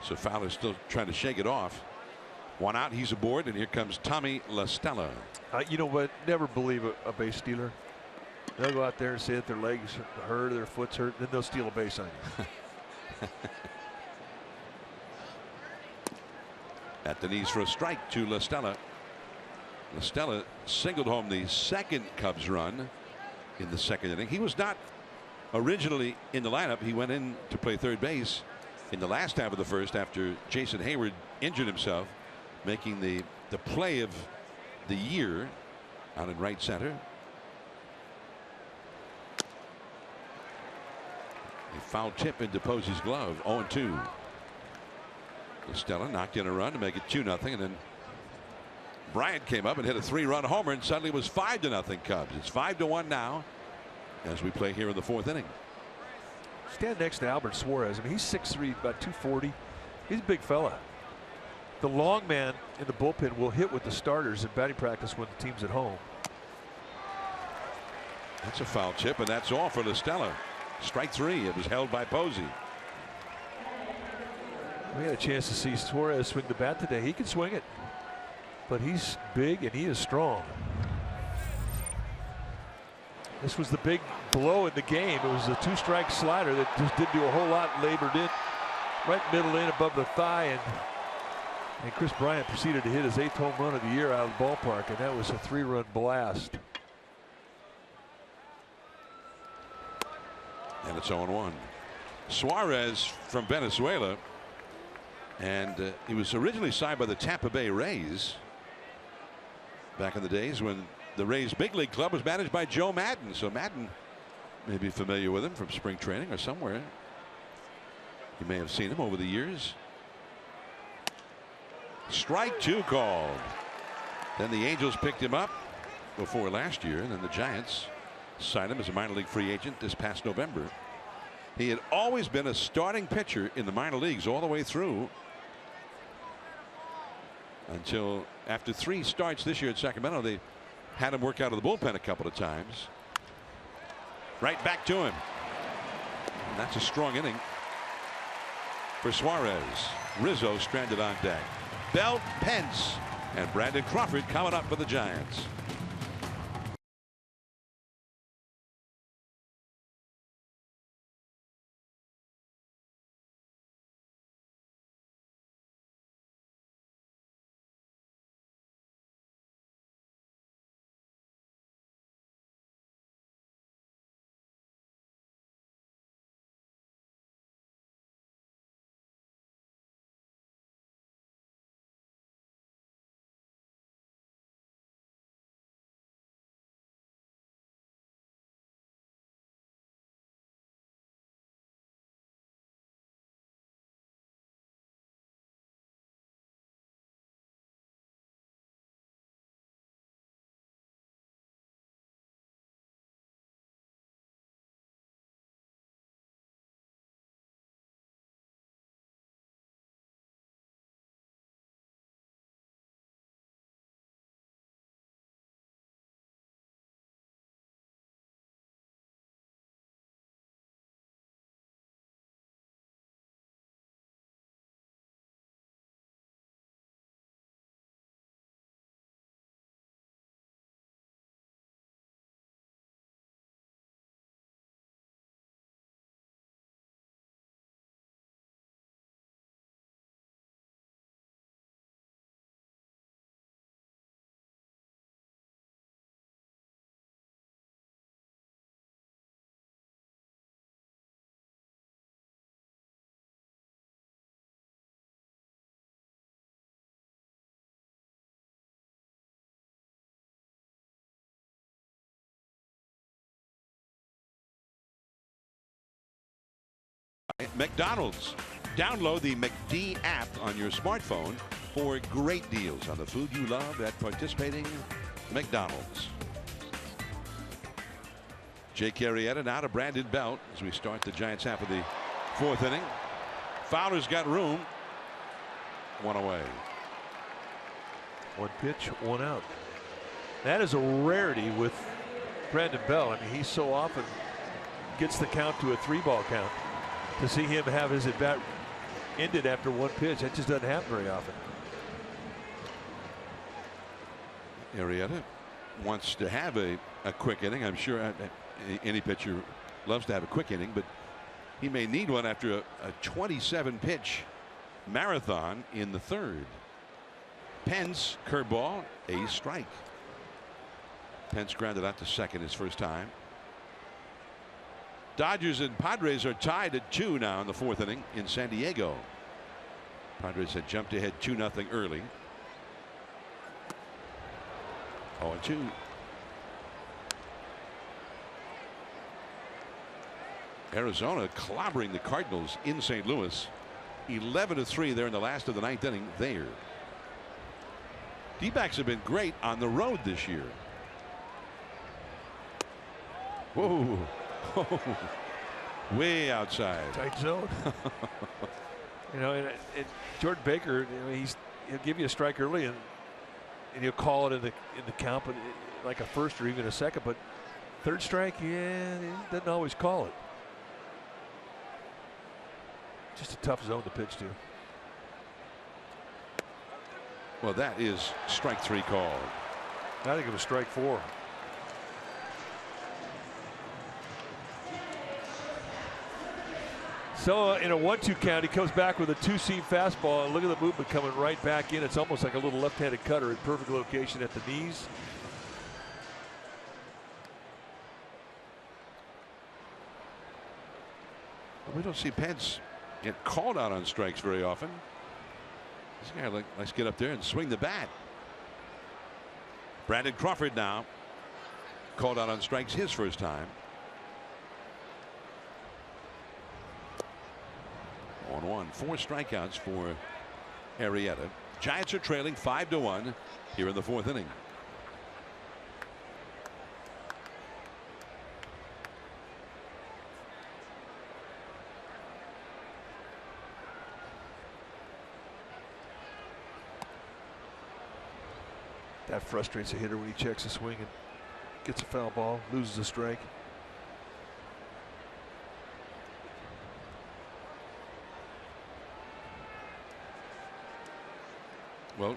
So Fowler's still trying to shake it off. One out, he's aboard, and here comes Tommy La Stella. You know what? Never believe a base stealer. They'll go out there and say that their legs hurt or their foot's hurt, then they'll steal a base on you. At the knees for a strike to La Stella. La Stella singled home the second Cubs run in the second inning. He was not originally in the lineup. He went in to play third base in the last half of the first after Jason Hayward injured himself, making the play of the year out in right center. A foul tip into Posey's glove. 0-2. Stella knocked in a run to make it 2-0, and then Bryant came up and hit a 3-run homer, and suddenly it was 5-0 Cubs. It's 5-1 now as we play here in the fourth inning. Stand next to Albert Suarez. I mean, he's 6'3", about 240. He's a big fella. The long man in the bullpen will hit with the starters in batting practice when the team's at home. That's a foul tip, and that's all for La Stella. Strike three. It was held by Posey. We had a chance to see Suarez swing the bat today. He can swing it, but he's big and he is strong. This was the big blow in the game. It was a two-strike slider that just didn't do a whole lot. Labored in right middle in above the thigh, and Chris Bryant proceeded to hit his 8th home run of the year out of the ballpark, and that was a 3-run blast. And it's 0-1. Suarez from Venezuela, and he was originally signed by the Tampa Bay Rays back in the days when the Rays big league club was managed by Joe Madden. So Madden may be familiar with him from spring training or somewhere. You may have seen him over the years. Strike two called. Then the Angels picked him up before last year, and then the Giants signed him as a minor league free agent this past November. He had always been a starting pitcher in the minor leagues all the way through until after 3 starts this year at Sacramento, they had him work out of the bullpen a couple of times. Right back to him. And that's a strong inning for Suarez. Rizzo stranded on deck. Bell, Pence, and Brandon Crawford coming up for the Giants. McDonald's. Download the McD app on your smartphone for great deals on the food you love at participating McDonald's. Jake Arrieta now to Brandon Belt as we start the Giants half of the 4th inning. Fowler's got room. 1 away. 1 pitch, 1 out. That is a rarity with Brandon Bell. I mean, he so often gets the count to a 3-ball count. To see him have his at bat ended after 1 pitch, that just doesn't happen very often. Arrieta wants to have a quick inning. I'm sure any pitcher loves to have a quick inning, but he may need one after a 27 pitch marathon in the 3rd. Pence curveball, a strike. Pence grounded out to second his first time. Dodgers and Padres are tied at 2 now in the 4th inning in San Diego. Padres had jumped ahead 2-0 early. 0-2. Arizona clobbering the Cardinals in St. Louis. 11-3 there in the last of the 9th inning there. D-backs have been great on the road this year. Whoa. Way outside. Tight zone. You know, and Jordan Baker, you know, he'll give you a strike early and he'll call it in the count, but like a first or even a second. But 3rd strike, yeah, he doesn't always call it. Just a tough zone to pitch to. Well, that is strike 3 called. I think it was strike 4. So in a 1-2 count, he comes back with a 2-seam fastball, and look at the movement coming right back in. It's almost like a little left-handed cutter in perfect location at the knees. We don't see Pence get called out on strikes very often. This guy likes to get up there and swing the bat. Brandon Crawford now called out on strikes his first time. 1-1. 4 strikeouts for Arrieta. Giants are trailing 5-1 here in the 4th inning. That frustrates a hitter when he checks a swing and gets a foul ball, loses a strike. Well,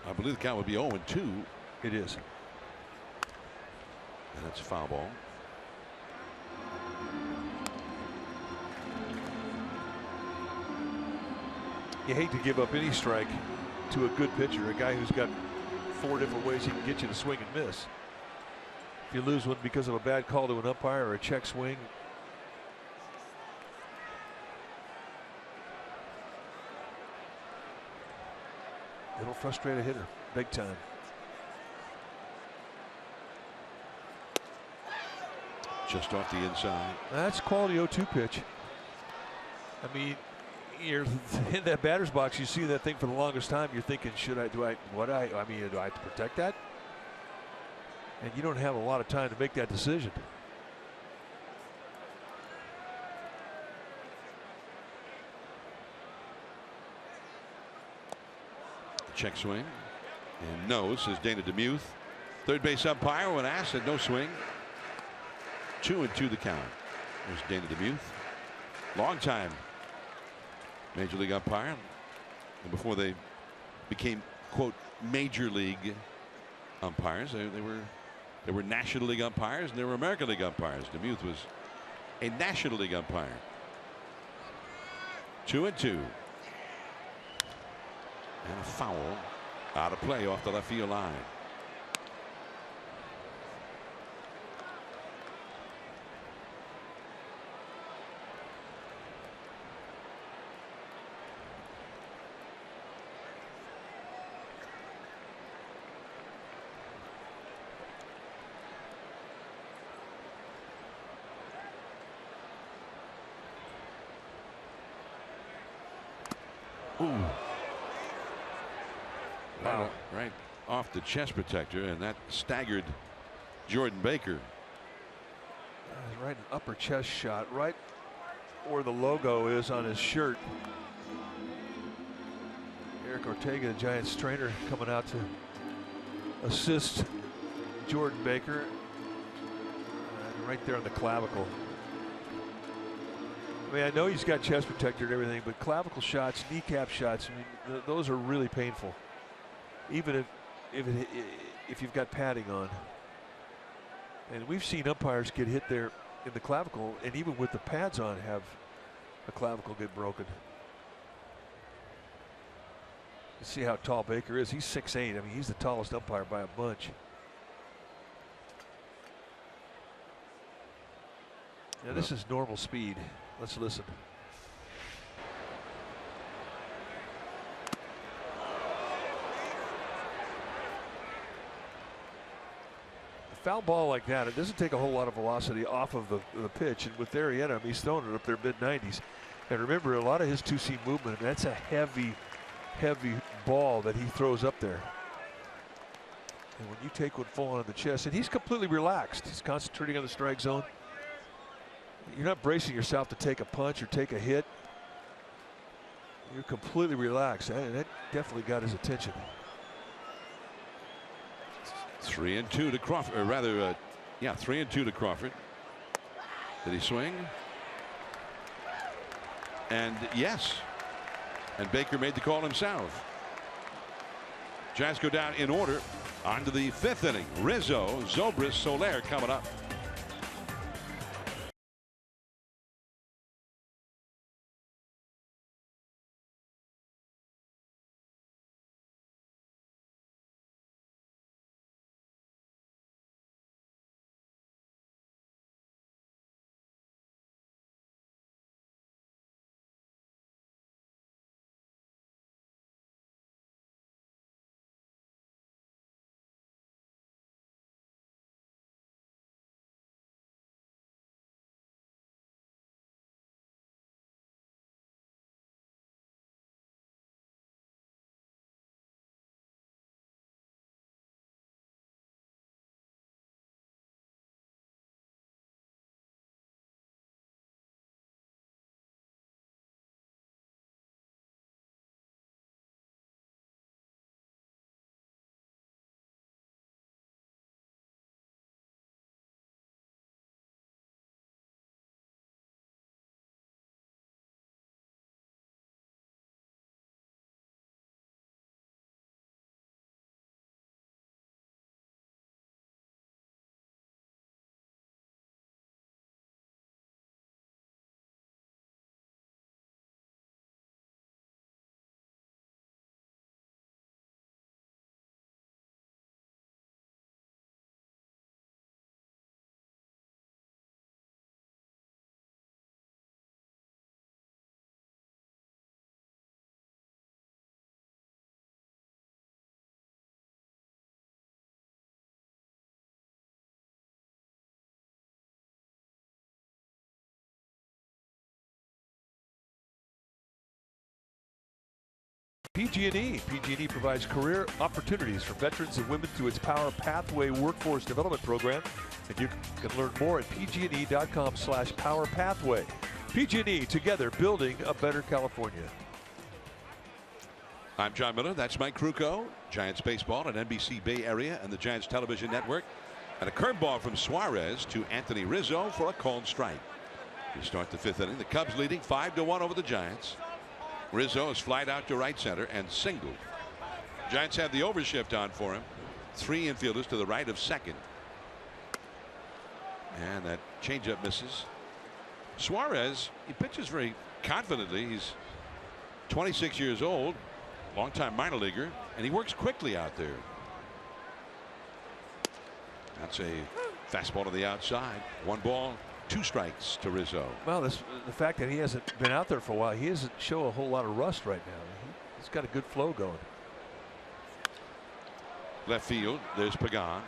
I believe the count would be 0-2. It is. And that's a foul ball. You hate to give up any strike to a good pitcher, a guy who's got 4 different ways he can get you to swing and miss. If you lose one because of a bad call to an umpire or a check swing, it'll frustrate a hitter big time. Just off the inside. That's quality 0-2 pitch. I mean, you're in that batter's box, you see that thing for the longest time, you're thinking, do I have to protect that? And you don't have a lot of time to make that decision. Check swing. And no, says Dana DeMuth. Third base umpire when asked said no swing. 2-2 the count. There's Dana DeMuth. Long time Major League umpire. And before they became, quote, Major League umpires, they were National League umpires and they were American League umpires. DeMuth was a National League umpire. 2-2. And a foul out of play off the left field line. Ooh. Wow. Right off the chest protector, and that staggered Jordan Baker. Right, an upper chest shot, right where the logo is on his shirt. Eric Ortega, the Giants trainer, coming out to assist Jordan Baker. Right there on the clavicle. I mean, I know he's got chest protector and everything, but clavicle shots, kneecap shots, I mean, those are really painful. Even if you've got padding on. And we've seen umpires get hit there in the clavicle, and even with the pads on, have a clavicle get broken. You see how tall Baker is. He's 6'8". I mean, he's the tallest umpire by a bunch. Now, this is normal speed. Let's listen. Foul ball like that, it doesn't take a whole lot of velocity off of the pitch, and with Arrieta, he's throwing it up there mid-90s. And remember, a lot of his two-seam movement, that's a heavy ball that he throws up there. And when you take one full on the chest, and he's completely relaxed, he's concentrating on the strike zone. You're not bracing yourself to take a punch or take a hit. You're completely relaxed, and that definitely got his attention. 3-2 to Crawford, or rather, 3-2 to Crawford. Did he swing? And yes. And Baker made the call himself. Giants go down in order. On to the 5th inning. Rizzo, Zobrist, Soler coming up. PG&E. PG&E provides career opportunities for veterans and women through its Power Pathway Workforce Development Program. And you can learn more at pgne.com/powerpathway. PG&E, together building a better California. I'm John Miller. That's Mike Krukow. Giants baseball on NBC Bay Area and the Giants Television Network. And a curveball from Suarez to Anthony Rizzo for a called strike. To start the 5th inning, the Cubs leading 5-1 over the Giants. Rizzo is flied out to right center and singled. Giants have the overshift on for him. 3 infielders to the right of second. And that changeup misses. Suarez, he pitches very confidently. He's 26 years old, longtime minor leaguer, and he works quickly out there. That's a fastball to the outside. 1 ball, 2 strikes to Rizzo. Well, the fact that he hasn't been out there for a while, he doesn't show a whole lot of rust right now. He's got a good flow going. Left field, there's Pagan.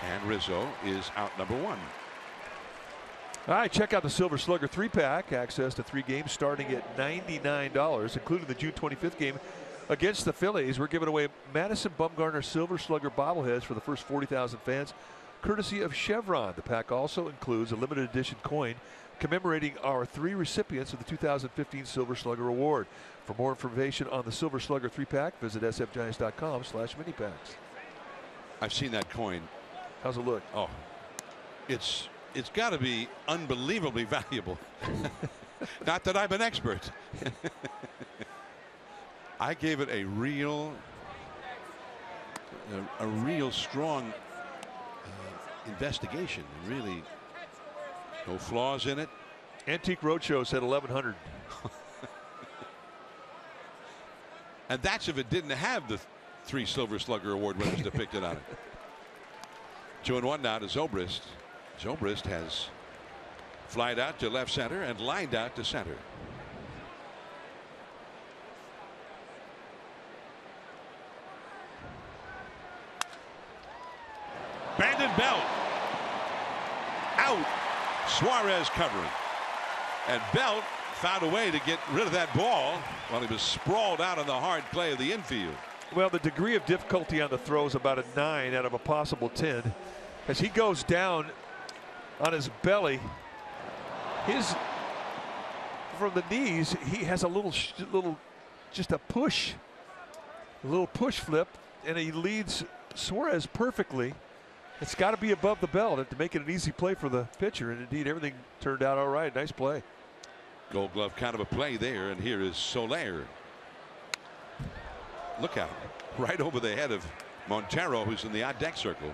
And Rizzo is out number 1. All right, check out the Silver Slugger 3-pack. Access to 3 games starting at $99, including the June 25th game against the Phillies. We're giving away Madison Bumgarner Silver Slugger bobbleheads for the first 40,000 fans, courtesy of Chevron. The pack also includes a limited edition coin commemorating our 3 recipients of the 2015 Silver Slugger Award. For more information on the Silver Slugger 3-pack, visit sfgiants.com/minipacks. I've seen that coin. How's it look? Oh, it's got to be unbelievably valuable. Not that I'm an expert. I gave it a real strong investigation. Really, no flaws in it. Antique Roadshow said 1,100. And that's if it didn't have the 3 Silver Slugger Award winners depicted on it. 2-1 now to Zobrist. Zobrist has flied out to left center and lined out to center. Brandon Belt out. Suarez covering, and Belt found a way to get rid of that ball while he was sprawled out on the hard clay of the infield. Well, the degree of difficulty on the throw is about a 9 out of a possible 10. As he goes down on his belly, from the knees, he has a little just a little push flip, and he leads Suarez perfectly. It's got to be above the belt to make it an easy play for the pitcher, and indeed everything turned out all right. Nice play. Gold Glove kind of a play there, and here is Soler. Look out, right over the head of Montero, who's in the odd deck circle.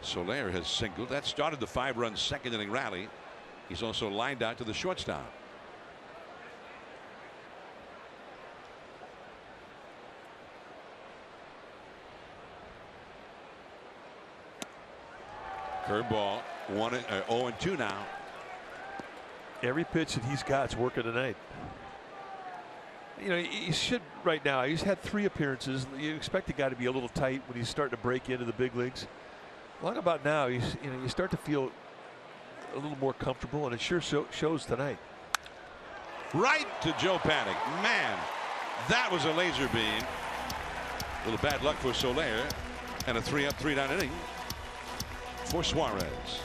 Soler has singled. That started the 5-run second inning rally. He's also lined out to the shortstop. Curveball, 0-2 now. Every pitch that he's got is working tonight. You know, he should right now. He's had 3 appearances. You expect the guy to be a little tight when he's starting to break into the big leagues. Long about now, you start to feel a little more comfortable, and it sure shows tonight. Right to Joe Paddock. Man, that was a laser beam. A little bad luck for Soler, and a 3-up, 3-down inning for Suarez.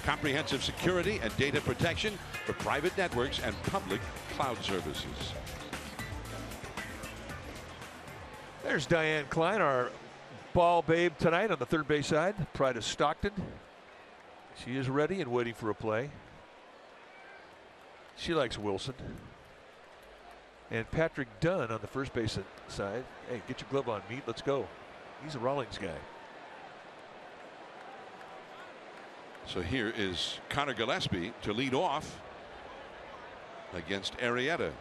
Comprehensive security and data protection for private networks and public cloud services. There's Diane Klein, our ball babe tonight on the third base side. Pride of Stockton. She is ready and waiting for a play. She likes Wilson. And Patrick Dunn on the first base side. Hey, get your glove on, Meat. Let's go. He's a Rawlings guy. So here is Connor Gillespie to lead off. against Arrieta.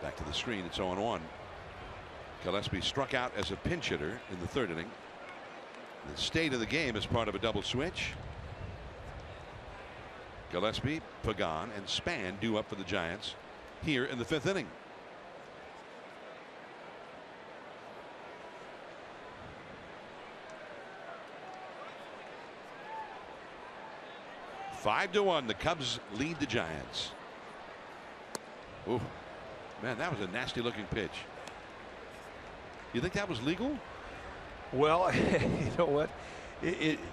Back to the screen. It's 0-1. Gillespie struck out as a pinch hitter in the 3rd inning. It stayed in the game as part of a double switch. Gillespie, Pagan, and Span due up for the Giants here in the 5th inning. Five to 1. The Cubs lead the Giants. Oh, man, that was a nasty looking pitch. You think that was legal? Well, you know what?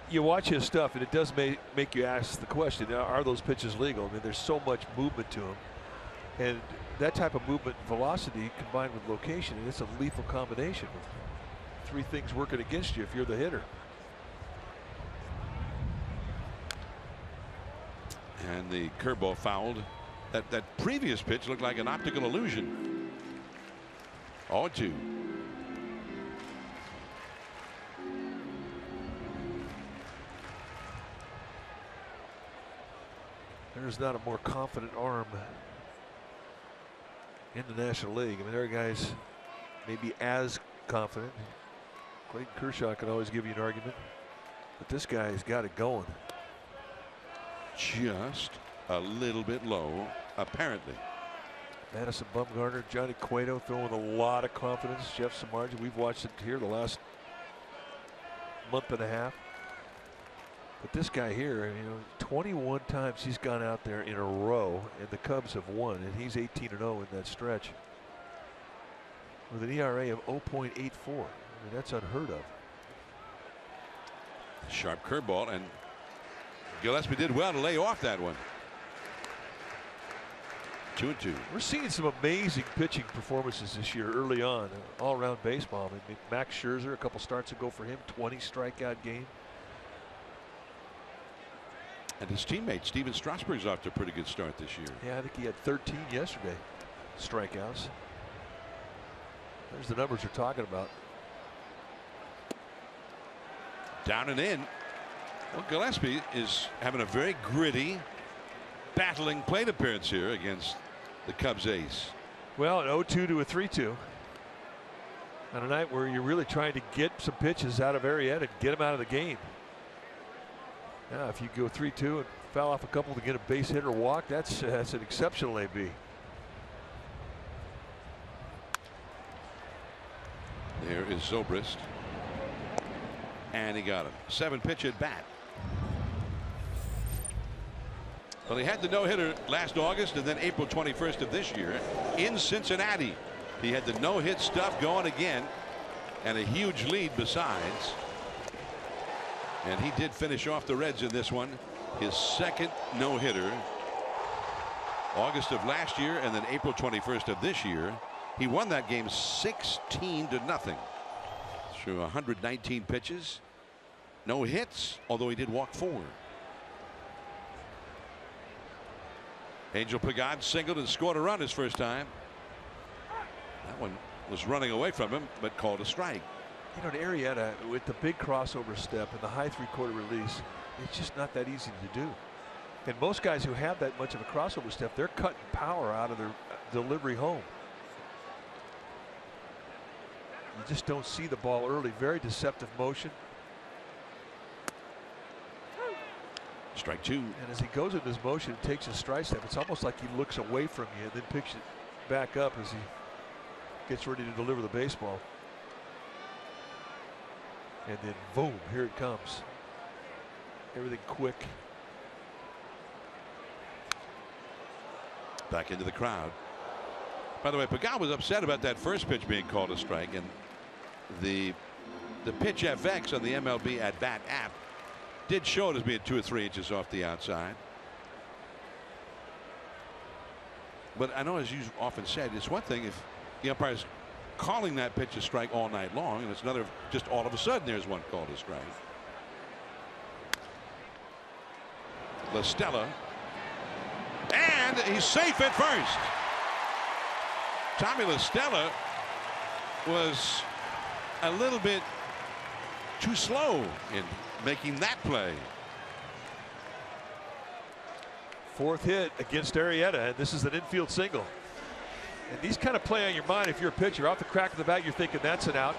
You watch his stuff, and it does make you ask the question: are those pitches legal? I mean, there's so much movement to them, and that type of movement and velocity combined with location, and it's a lethal combination of 3 things working against you if you're the hitter. And the curveball fouled. That previous pitch looked like an optical illusion. 0-2. There's not a more confident arm in the National League. I mean, there are guys maybe as confident. Clayton Kershaw can always give you an argument, but this guy's got it going. Just a little bit low, apparently. Madison Bumgarner, Johnny Cueto throwing a lot of confidence. Jeff Samardzija, we've watched it here the last month and a half. But this guy here, you know, 21 times he's gone out there in a row, and the Cubs have won, and he's 18-0 in that stretch with an ERA of 0.84. I mean, that's unheard of. Sharp curveball, and Gillespie did well to lay off that one. 2-2. We're seeing some amazing pitching performances this year early on, all around baseball. I mean, Max Scherzer, a couple starts ago for him, 20 strikeout game. And his teammate Steven Strasburg's off to a pretty good start this year. Yeah, I think he had 13 yesterday. Strikeouts. There's the numbers we're talking about. Down and in. Well, Gillespie is having a very gritty, battling plate appearance here against the Cubs ace. Well, an 0-2 to a 3-2 on a night where you're really trying to get some pitches out of Arrieta and get him out of the game. Now, if you go 3-2 and foul off a couple to get a base hit or walk, that's an exceptional AB. There is Zobrist, and he got him. 7-pitch at bat. Well, he had the no-hitter last August, and then April 21st of this year in Cincinnati. He had the no-hit stuff going again, and a huge lead besides. And he did finish off the Reds in this one. His 2nd no-hitter. August of last year and then April 21st of this year. He won that game 16-0 through 119 pitches. No hits, although he did walk 4. Angel Pagan singled and scored a run his first time. That one was running away from him, but called a strike. You know, Arrieta with the big crossover step and the high 3/4 release, it's just not that easy to do. And most guys who have that much of a crossover step, they're cutting power out of their delivery home. You just don't see the ball early. Very deceptive motion. Strike 2. And as he goes in this motion, takes a stride step. It's almost like he looks away from you and then picks it back up as he gets ready to deliver the baseball. And then boom, here it comes. Everything quick. Back into the crowd. By the way, Pagan was upset about that first pitch being called a strike, and the pitch FX on the MLB at bat app did show it as being 2 or 3 inches off the outside. But I know, as you often said, it's one thing if the umpire's calling that pitch a strike all night long, and it's another just all of a sudden there's one called a strike. La Stella, and he's safe at first. Tommy La Stella was a little bit too slow in making that play. Fourth hit against Arrieta, and this is an infield single. And these kind of play on your mind if you're a pitcher. Off the crack of the bat, you're thinking that's an out.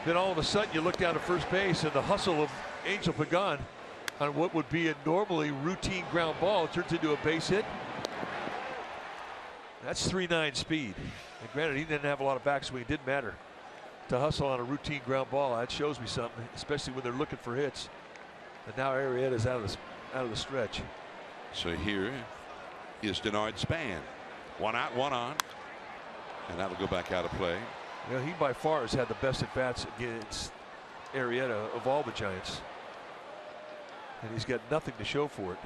Then all of a sudden, you look down to first base, and the hustle of Angel Pagan on what would be a normally routine ground ball turns into a base hit. That's 3.9 speed. And granted, he didn't have a lot of backswing. It didn't matter to hustle on a routine ground ball. That shows me something, especially when they're looking for hits. And now Arrieta's out of the stretch. So here is Denard Span. 1 out, 1 on. And that'll go back out of play. You know, he by far has had the best at bats against Arrieta of all the Giants. And he's got nothing to show for it.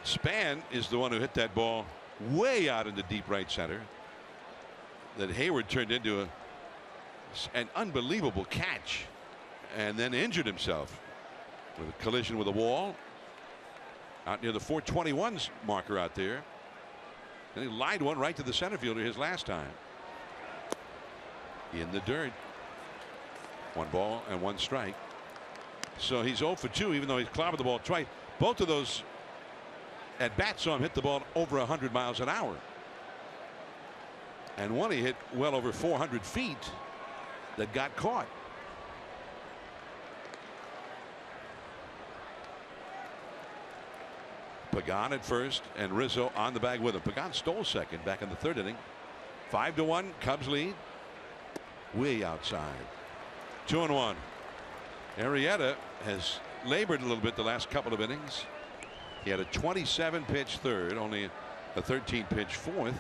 Span is the one who hit that ball way out into deep right center that Hayward turned into an unbelievable catch and then injured himself with a collision with a wall out near the 421 marker out there. And he lined one right to the center fielder his last time. In the dirt. 1 ball and 1 strike. So he's 0 for 2, even though he's clobbered the ball twice. Both of those at bat saw him hit the ball over 100 miles an hour. And one he hit well over 400 feet that got caught. Pagan at first and Rizzo on the bag with him. Pagan stole second back in the 3rd inning. 5-1 Cubs lead. Way outside. 2-1. Arrieta has labored a little bit the last couple of innings. He had a 27 pitch 3rd, only a 13 pitch 4th.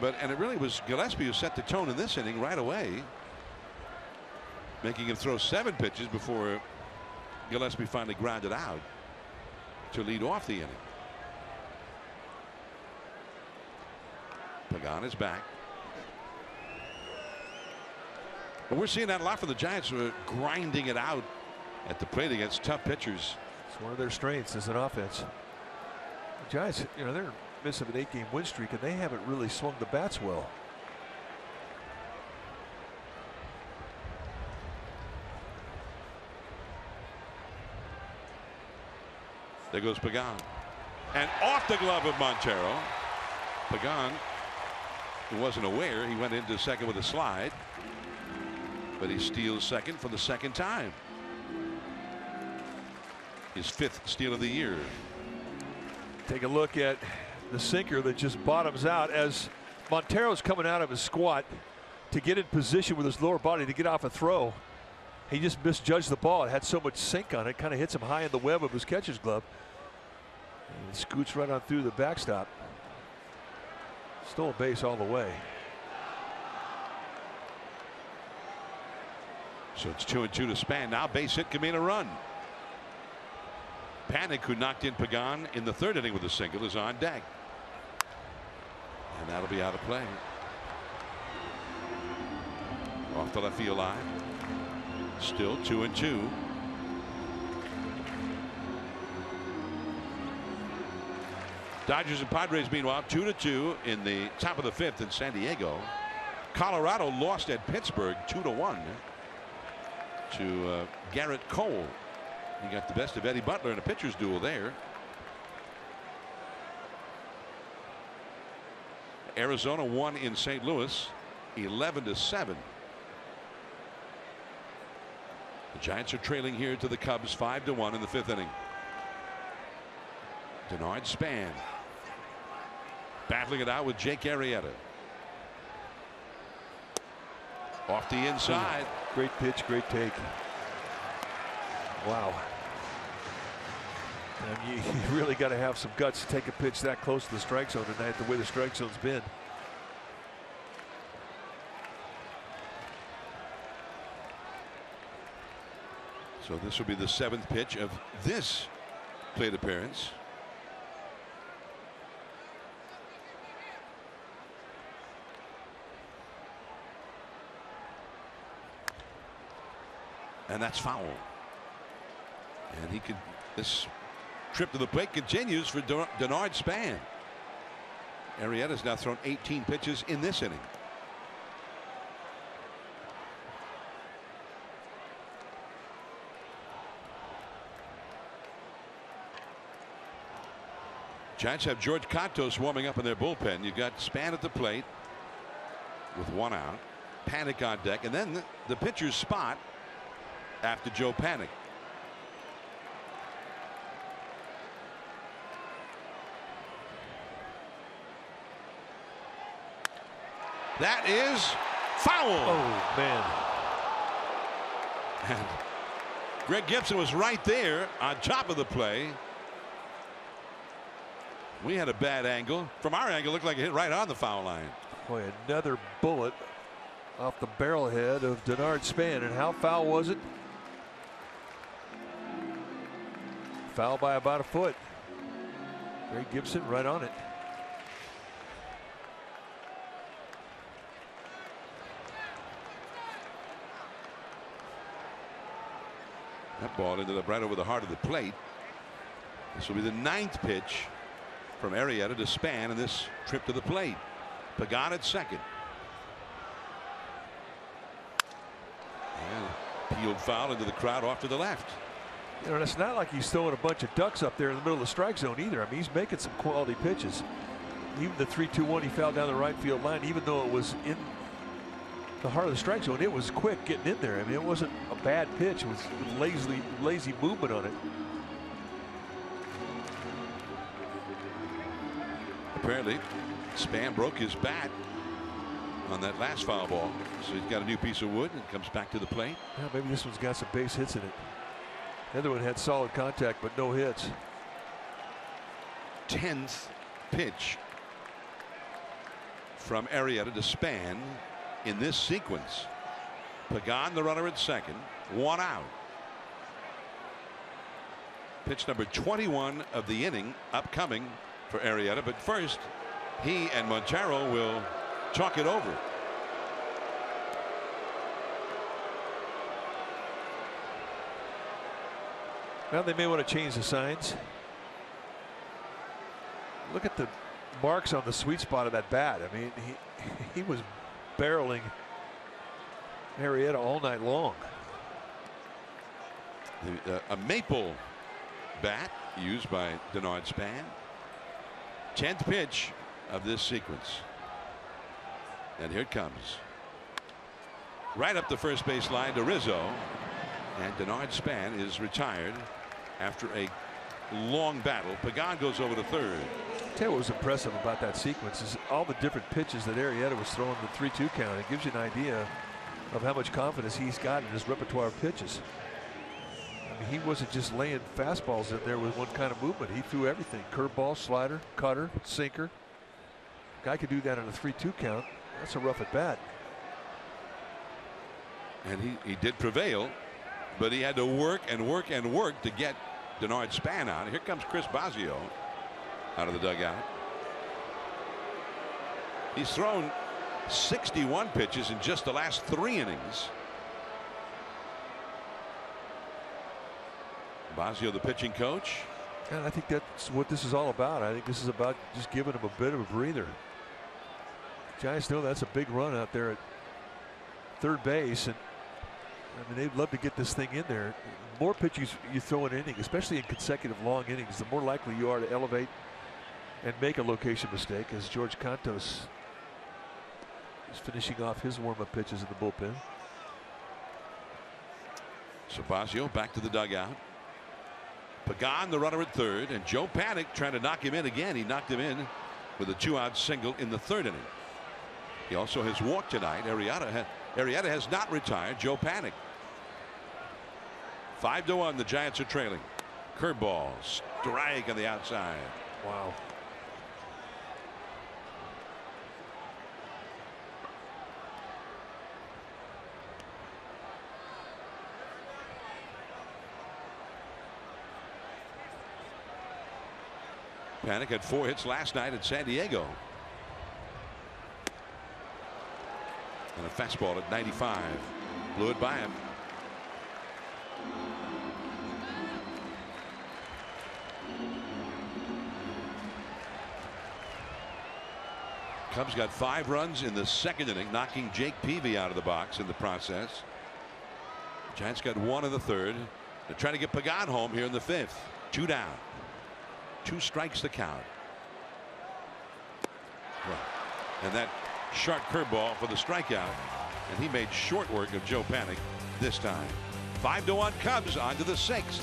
And it really was Gillespie who set the tone in this inning right away, making him throw 7 pitches before Gillespie finally grounded out to lead off the inning. Pagan is back. And we're seeing that a lot from the Giants, who are grinding it out at the plate against tough pitchers. It's one of their strengths as an offense. The Giants, you know, they're in the midst of an 8-game win streak, and they haven't really swung the bats well. There goes Pagan. And off the glove of Montero. Pagan, who wasn't aware, he went into second with a slide. But he steals second for the 2nd time. His 5th steal of the year. Take a look at the sinker that just bottoms out as Montero's coming out of his squat to get in position with his lower body to get off a throw. He just misjudged the ball. It had so much sink on it, kind of hits him high in the web of his catcher's glove. And scoots right on through the backstop. Stole a base all the way. So it's 2-2 to Span. Now base hit can mean a run. Panic, who knocked in Pagan in the 3rd inning with a single, is on deck. And that'll be out of play. Off the left field line. Still 2-2. Dodgers and Padres meanwhile 2-2 in the top of the 5th in San Diego. Colorado lost at Pittsburgh 2-1 to Garrett Cole. He got the best of Eddie Butler in a pitcher's duel there. Arizona won in St. Louis 11-7. The Giants are trailing here to the Cubs 5-1 in the 5th inning. Denard Span battling it out with Jake Arrieta. Off the inside. Great pitch, great take. Wow. And you really got to have some guts to take a pitch that close to the strike zone tonight, the way the strike zone's been. So this will be the 7th pitch of this plate appearance. And that's foul. And he could, this trip to the plate continues for Denard Span. Arrieta's now thrown 18 pitches in this inning. Giants have George Contos warming up in their bullpen. You've got Span at the plate with 1 out. Panik on deck, and then the pitcher's spot after Joe Panik. That is foul. Oh, man. And Greg Gibson was right there on top of the play. We had a bad angle. From our angle, it looked like it hit right on the foul line. Boy, another bullet off the barrel head of Denard Span. And how foul was it? Foul by about a foot. Greg Gibson right on it. That ball ended up right over the heart of the plate. This will be the 9th pitch from Arrieta to Span in this trip to the plate. Pagan at second. And peeled foul into the crowd off to the left. You know, it's not like he's throwing a bunch of ducks up there in the middle of the strike zone either. I mean, he's making some quality pitches. Even the 3-2-1 he fouled down the right field line, even though it was in the heart of the strike zone, it was quick getting in there. I mean, it wasn't a bad pitch. It was lazy movement on it. Apparently, Span broke his bat on that last foul ball. So he's got a new piece of wood and comes back to the plate. Yeah, maybe this one's got some base hits in it. The other one had solid contact, but no hits. 10th pitch from Arrieta to Span in this sequence. Pagan, the runner at second, 1 out. Pitch number 21 of the inning upcoming for Arrieta, but first he and Montero will talk it over. Well, they may want to change the signs. Look at the marks on the sweet spot of that bat. I mean, he was barreling Arrieta all night long. A maple bat used by Denard Span. 10th pitch of this sequence. And here it comes. Right up the first base line to Rizzo. And Denard Span is retired after a long battle. Pagan goes over to third. I'll tell you what was impressive about that sequence is all the different pitches that Arrieta was throwing the 3-2 count. It gives you an idea of how much confidence he's got in his repertoire of pitches. I mean, he wasn't just laying fastballs in there with one kind of movement. He threw everything: curveball, slider, cutter, sinker. Guy could do that on a 3-2 count. That's a rough at bat. And he did prevail, but he had to work and work and work to get Denard Span out. Here comes Chris Bosio out of the dugout. He's thrown 61 pitches in just the last 3 innings. Bosio, the pitching coach. And I think that's what this is all about. I think this is about just giving him a bit of a breather. Giants know that's a big run out there at third base, and I mean, they'd love to get this thing in there. The more pitches you throw in an inning, especially in consecutive long innings, the more likely you are to elevate and make a location mistake, as George Contos is finishing off his warm-up pitches in the bullpen. So Bosio back to the dugout. Pagan, the runner at third, and Joe Panik trying to knock him in again. He knocked him in with a 2-out single in the 3rd inning. He also has walked tonight. Arrieta has not retired. Joe Panik. 5-1. The Giants are trailing. Curveball, strike on the outside. Wow. Panik had 4 hits last night at San Diego. And a fastball at 95. Blew it by him. Cubs got 5 runs in the 2nd inning, knocking Jake Peavy out of the box in the process. Giants got 1 in the 3rd. They're trying to get Pagan home here in the 5th. 2 down. 2 strikes to count. And that sharp curveball for the strikeout. And he made short work of Joe Panic this time. 5-1 Cubs on to the 6th.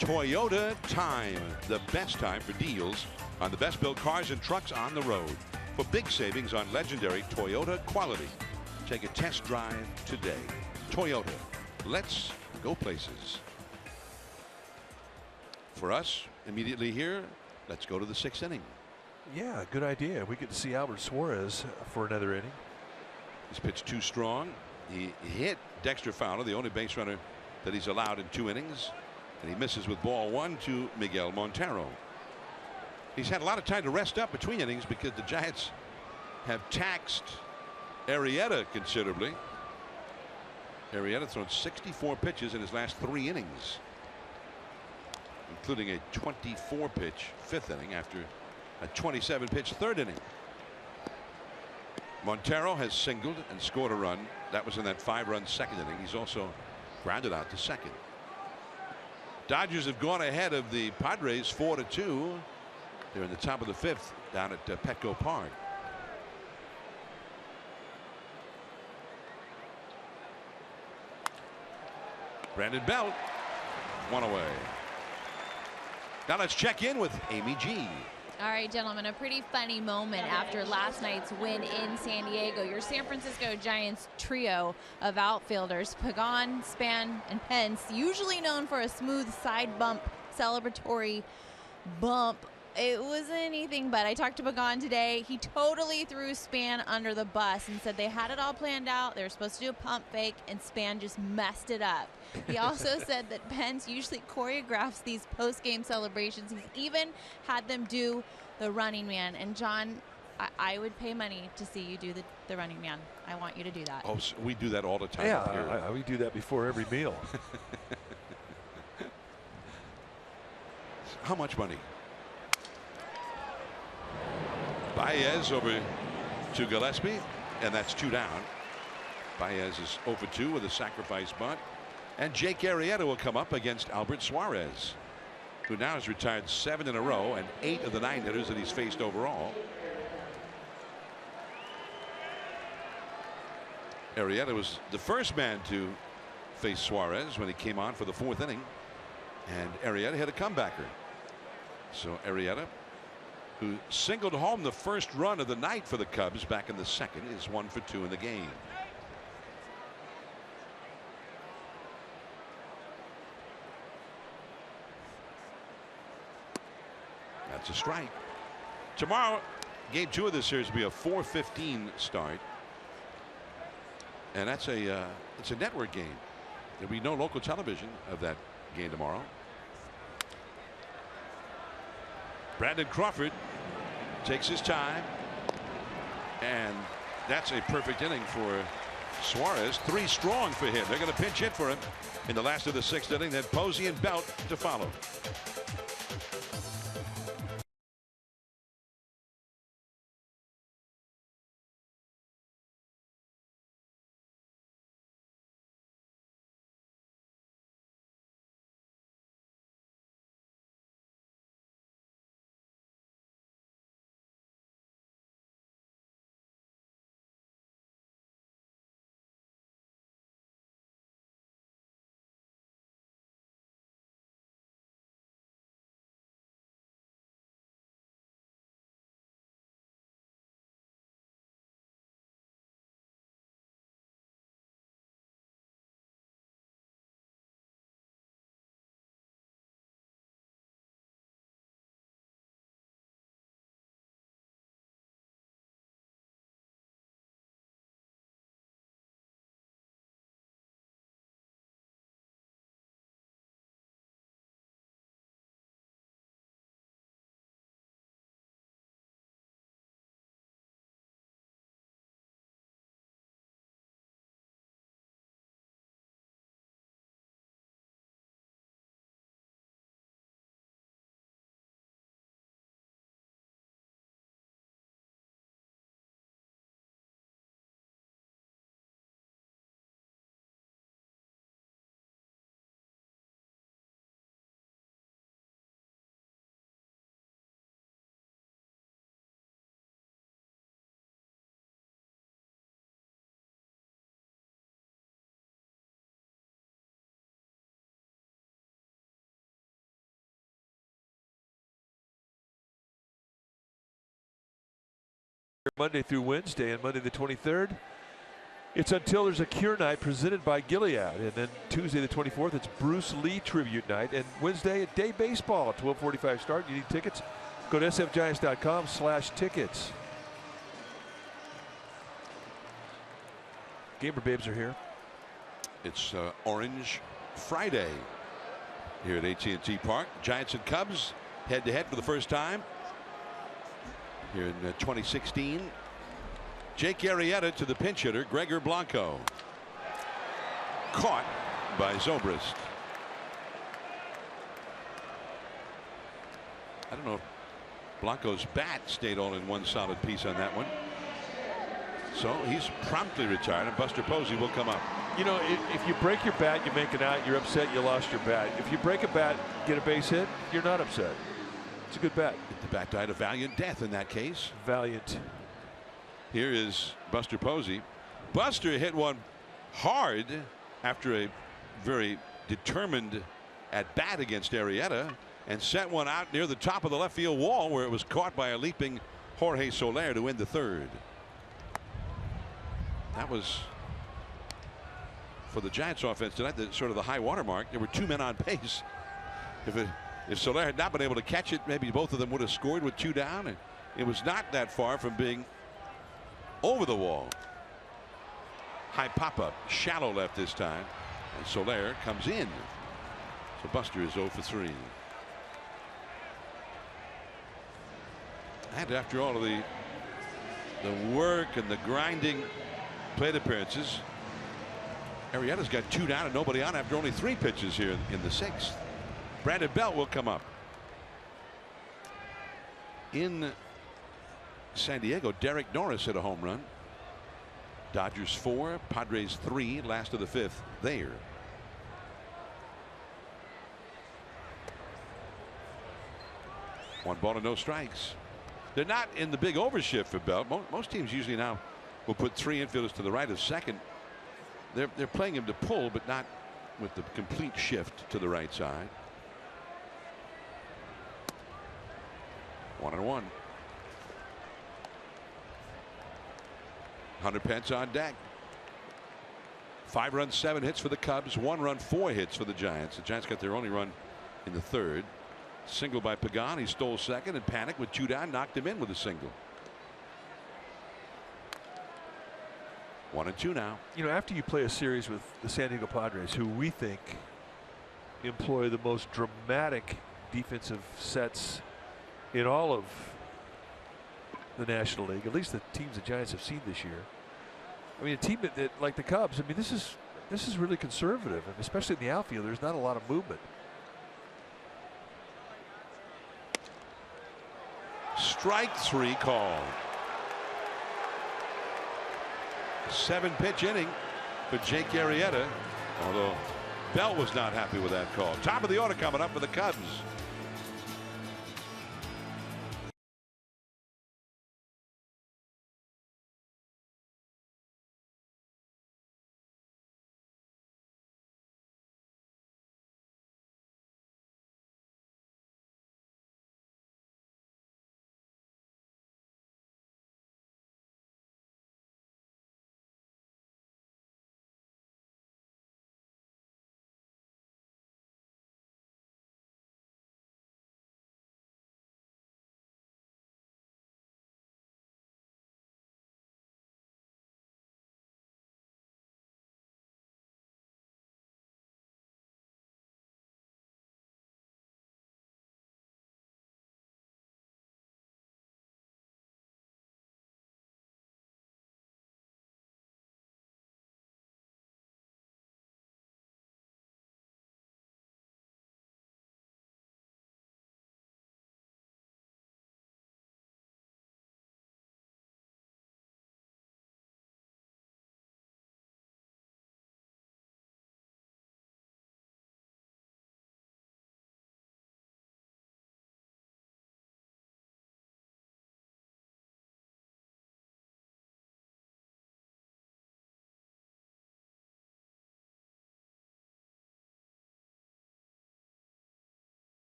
Toyota time, the best time for deals on the best built cars and trucks on the road. For big savings on legendary Toyota quality, take a test drive today. Toyota, let's go places. For us, immediately here, let's go to the 6th inning. Yeah, good idea. We get to see Albert Suarez for another inning. He's pitched too strong. He hit Dexter Fowler, the only base runner that he's allowed in 2 innings. And he misses with ball 1 to Miguel Montero. He's had a lot of time to rest up between innings because the Giants have taxed Arrieta considerably. Arrieta thrown 64 pitches in his last 3 innings, including a 24-pitch 5th inning after a 27-pitch 3rd inning. Montero has singled and scored a run. That was in that 5-run 2nd inning. He's also grounded out to second. Dodgers have gone ahead of the Padres 4-2. They're in the top of the 5th down at Petco Park. Brandon Belt, 1 away. Now let's check in with Amy G. All right, gentlemen, a pretty funny moment after last night's win in San Diego. Your San Francisco Giants trio of outfielders, Pagan, Span, and Pence, usually known for a smooth side bump, celebratory bump. It wasn't anything but. I talked to Pagan today. He totally threw Span under the bus and said they had it all planned out. They were supposed to do a pump fake, and Span just messed it up. He also said that Pence usually choreographs these post-game celebrations. He's even had them do the running man. And John, I would pay money to see you do the running man. I want you to do that. Oh, so we do that all the time. Yeah, we do that before every meal. How much money? Baez over to Gillespie, and that's 2 down. Baez is 0-2 with a sacrifice bunt. And Jake Arrieta will come up against Albert Suarez, who now has retired 7 in a row and 8 of the 9 hitters that he's faced overall. Arrieta was the first man to face Suarez when he came on for the 4th inning, and Arrieta hit a comebacker. So Arrieta, who singled home the first run of the night for the Cubs back in the 2nd, is 1 for 2 in the game. That's a strike. Tomorrow, game 2 of this series will be a 4:15 start, and that's it's a network game. There'll be no local television of that game tomorrow. Brandon Crawford takes his time, and that's a perfect inning for Suarez. 3 strong for him. They're going to pinch hit for him in the last of the 6th inning. Then Posey and Belt to follow. Monday through Wednesday, and Monday the 23rd, it's Until There's a Cure Night presented by Gilead. And then Tuesday the 24th, it's Bruce Lee Tribute Night. And Wednesday, day baseball, 12:45 start. You need tickets? Go to sfgiants.com/tickets. Gamer Babes are here. It's Orange Friday here at AT&T Park. Giants and Cubs head-to-head for the first time here in 2016. Jake Arrieta to the pinch hitter, Gregor Blanco. Caught by Zobrist. I don't know if Blanco's bat stayed all in one solid piece on that one. So he's promptly retired, and Buster Posey will come up. You know, if you break your bat, you make it out, you're upset you lost your bat. If you break a bat, get a base hit, you're not upset. It's a good bat. The bat died a valiant death in that case. Valiant. Here is Buster Posey. Buster hit one hard after a very determined at bat against Arrieta, and sent one out near the top of the left field wall, where it was caught by a leaping Jorge Soler to end the 3rd. That was, for the Giants offense tonight, sort of the high water mark. There were 2 men on base. If Soler had not been able to catch it, maybe both of them would have scored with 2 down. And it was not that far from being over the wall. High pop-up, shallow left this time, and Soler comes in. So Buster is 0 for 3. And after all of the work and the grinding plate appearances, Arrieta's got 2 down and nobody on after only 3 pitches here in the 6th. Brandon Belt will come up. In San Diego, Derek Norris hit a home run. Dodgers 4, Padres 3, last of the 5th there. One ball and no strikes. They're not in the big overshift for Belt. Most teams usually now will put 3 infielders to the right of second. They're playing him to pull, but not with the complete shift to the right side. 1-1. Hunter Pence on deck. 5 runs, 7 hits for the Cubs. 1 run, 4 hits for the Giants. The Giants got their only run in the 3rd. Single by Pagan. He stole second and panicked with 2 down, knocked him in with a single. 1-2 now. You know, after you play a series with the San Diego Padres, who we think employ the most dramatic defensive sets in all of the National League, at least the teams the Giants have seen this year. I mean, a team that like the Cubs, I mean, this is really conservative, and especially in the outfield, there's not a lot of movement. Strike 3 call. 7-pitch inning for Jake Arrieta, although Bell was not happy with that call. Top of the order coming up for the Cubs.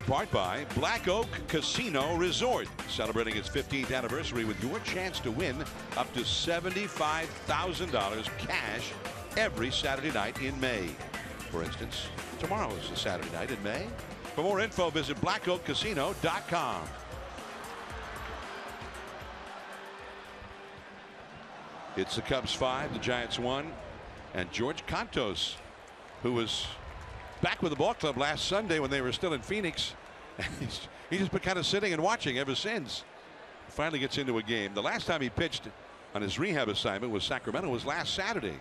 Part by Black Oak Casino Resort, celebrating its 15th anniversary with your chance to win up to $75,000 cash every Saturday night in May. For instance, tomorrow is a Saturday night in May. For more info, visit blackoakcasino.com. It's the Cubs 5, the Giants 1, and George Cantos, who was back with the ball club last Sunday when they were still in Phoenix. He's just been kind of sitting and watching ever since. Finally gets into a game. The last time he pitched on his rehab assignment with Sacramento was last Saturday.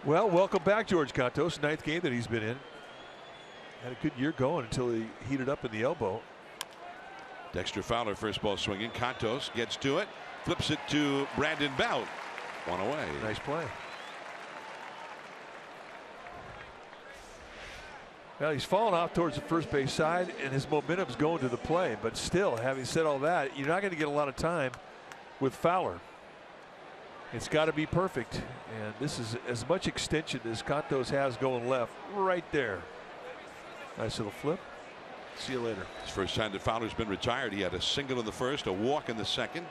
Well, welcome back, George Cantos. 9th game that he's been in. Had a good year going until he heated up in the elbow. Dexter Fowler, first ball swinging. Cantos gets to it, flips it to Brandon Belt. One away. Nice play. Well, he's fallen off towards the first base side, and his momentum's going to the play. But still, having said all that, you're not going to get a lot of time with Fowler. It's got to be perfect, and this is as much extension as Cantos has going left, right there. Nice little flip. See you later. It's the first time that Fowler's been retired. He had a single in the first, a walk in the second,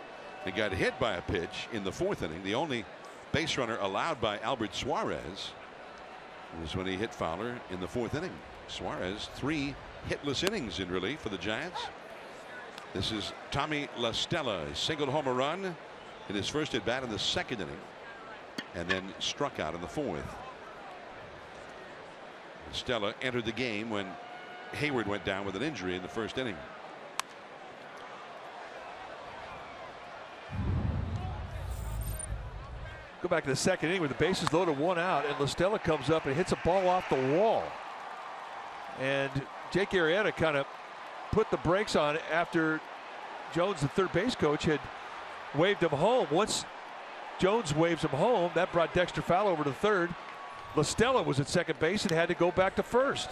and got hit by a pitch in the 4th inning. The only base runner allowed by Albert Suarez was when he hit Fowler in the 4th inning. Suarez 3 hitless innings in relief for the Giants. This is Tommy La Stella. He singled home a run in his first at bat in the 2nd inning, and then struck out in the 4th. Stella entered the game when Hayward went down with an injury in the 1st inning. Go back to the 2nd inning with the bases loaded, 1 out, and La Stella comes up and hits a ball off the wall. And Jake Arrieta kind of put the brakes on after Jones, the third base coach, had waved him home. Once Jones waves him home, that brought Dexter Fowler over to third. La Stella was at second base and had to go back to first.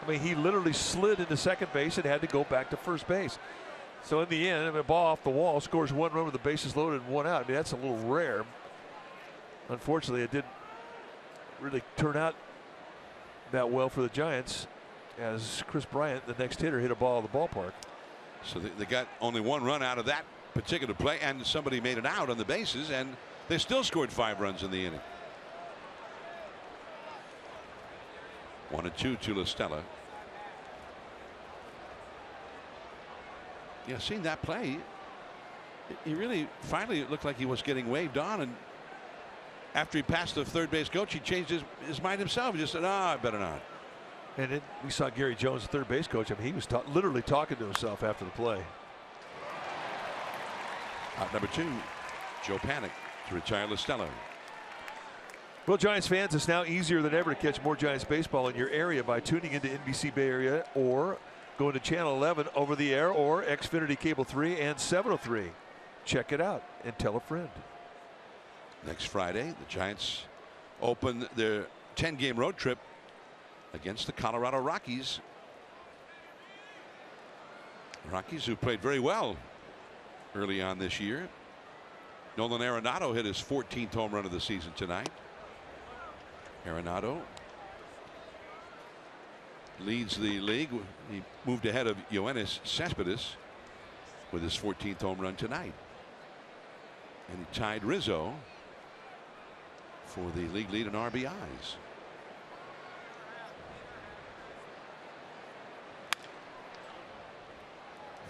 I mean, he literally slid into second base and had to go back to first base. So in the end, a ball off the wall, scores 1 run with the bases loaded and 1 out. I mean, that's a little rare. Unfortunately, it didn't really turn out that well for the Giants, as Chris Bryant, the next hitter, hit a ball in the ballpark. So they got only one run out of that particular play, and somebody made it out on the bases, and they still scored 5 runs in the inning. 1-2 to La Stella. Yeah, seeing that play, he really finally it looked like he was getting waved on, and after he passed the third base coach, he changed his mind himself. He just said, I better not. And then we saw Gary Jones, the third base coach. I mean, he was literally talking to himself after the play. Out number 2, Joe Panic to retire La Stella. Well, Giants fans, it's now easier than ever to catch more Giants baseball in your area by tuning into NBC Bay Area or going to Channel 11 over the air or Xfinity Cable 3 and 703. Check it out and tell a friend. Next Friday, the Giants open their 10-game road trip against the Colorado Rockies. Rockies who played very well early on this year. Nolan Arenado hit his 14th home run of the season tonight. Arenado leads the league. He moved ahead of Yoenis Cespedes with his 14th home run tonight. And he tied Rizzo for the league lead in RBIs.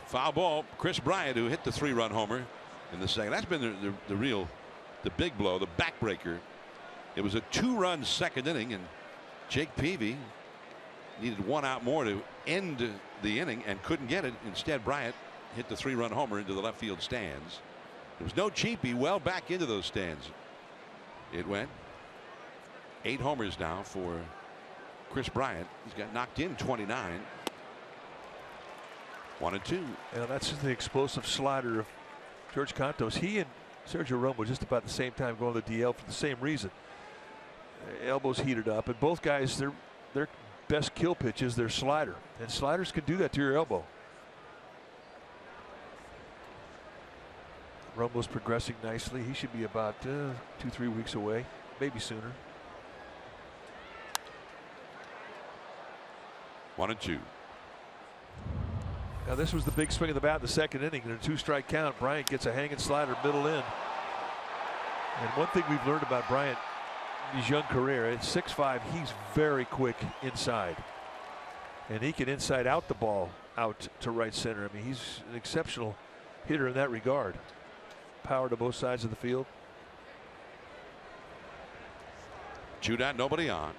Foul ball. Chris Bryant, who hit the 3-run homer in the second. That's been the big blow, the backbreaker. It was a 2-run second inning, and Jake Peavy needed 1 out more to end the inning and couldn't get it. Instead, Bryant hit the 3-run homer into the left field stands. There was no cheapie, well back into those stands. It went. 8 homers now for Chris Bryant. He's got knocked in 29. 1-2. Yeah, that's the explosive slider of George Cantos. He and Sergio Romo just about the same time going to the DL for the same reason. Elbows heated up, and both guys, their best kill pitch is their slider, and sliders can do that to your elbow. Romo's progressing nicely. He should be about 2-3 weeks away, maybe sooner. 1-2. Now this was the big swing of the bat in the second inning. In a 2-strike count, Bryant gets a hanging slider middle in. And one thing we've learned about Bryant in his young career, at 6'5", he's very quick inside. And he can inside out the ball out to right center. I mean, he's an exceptional hitter in that regard. Power to both sides of the field. 2-0, nobody on.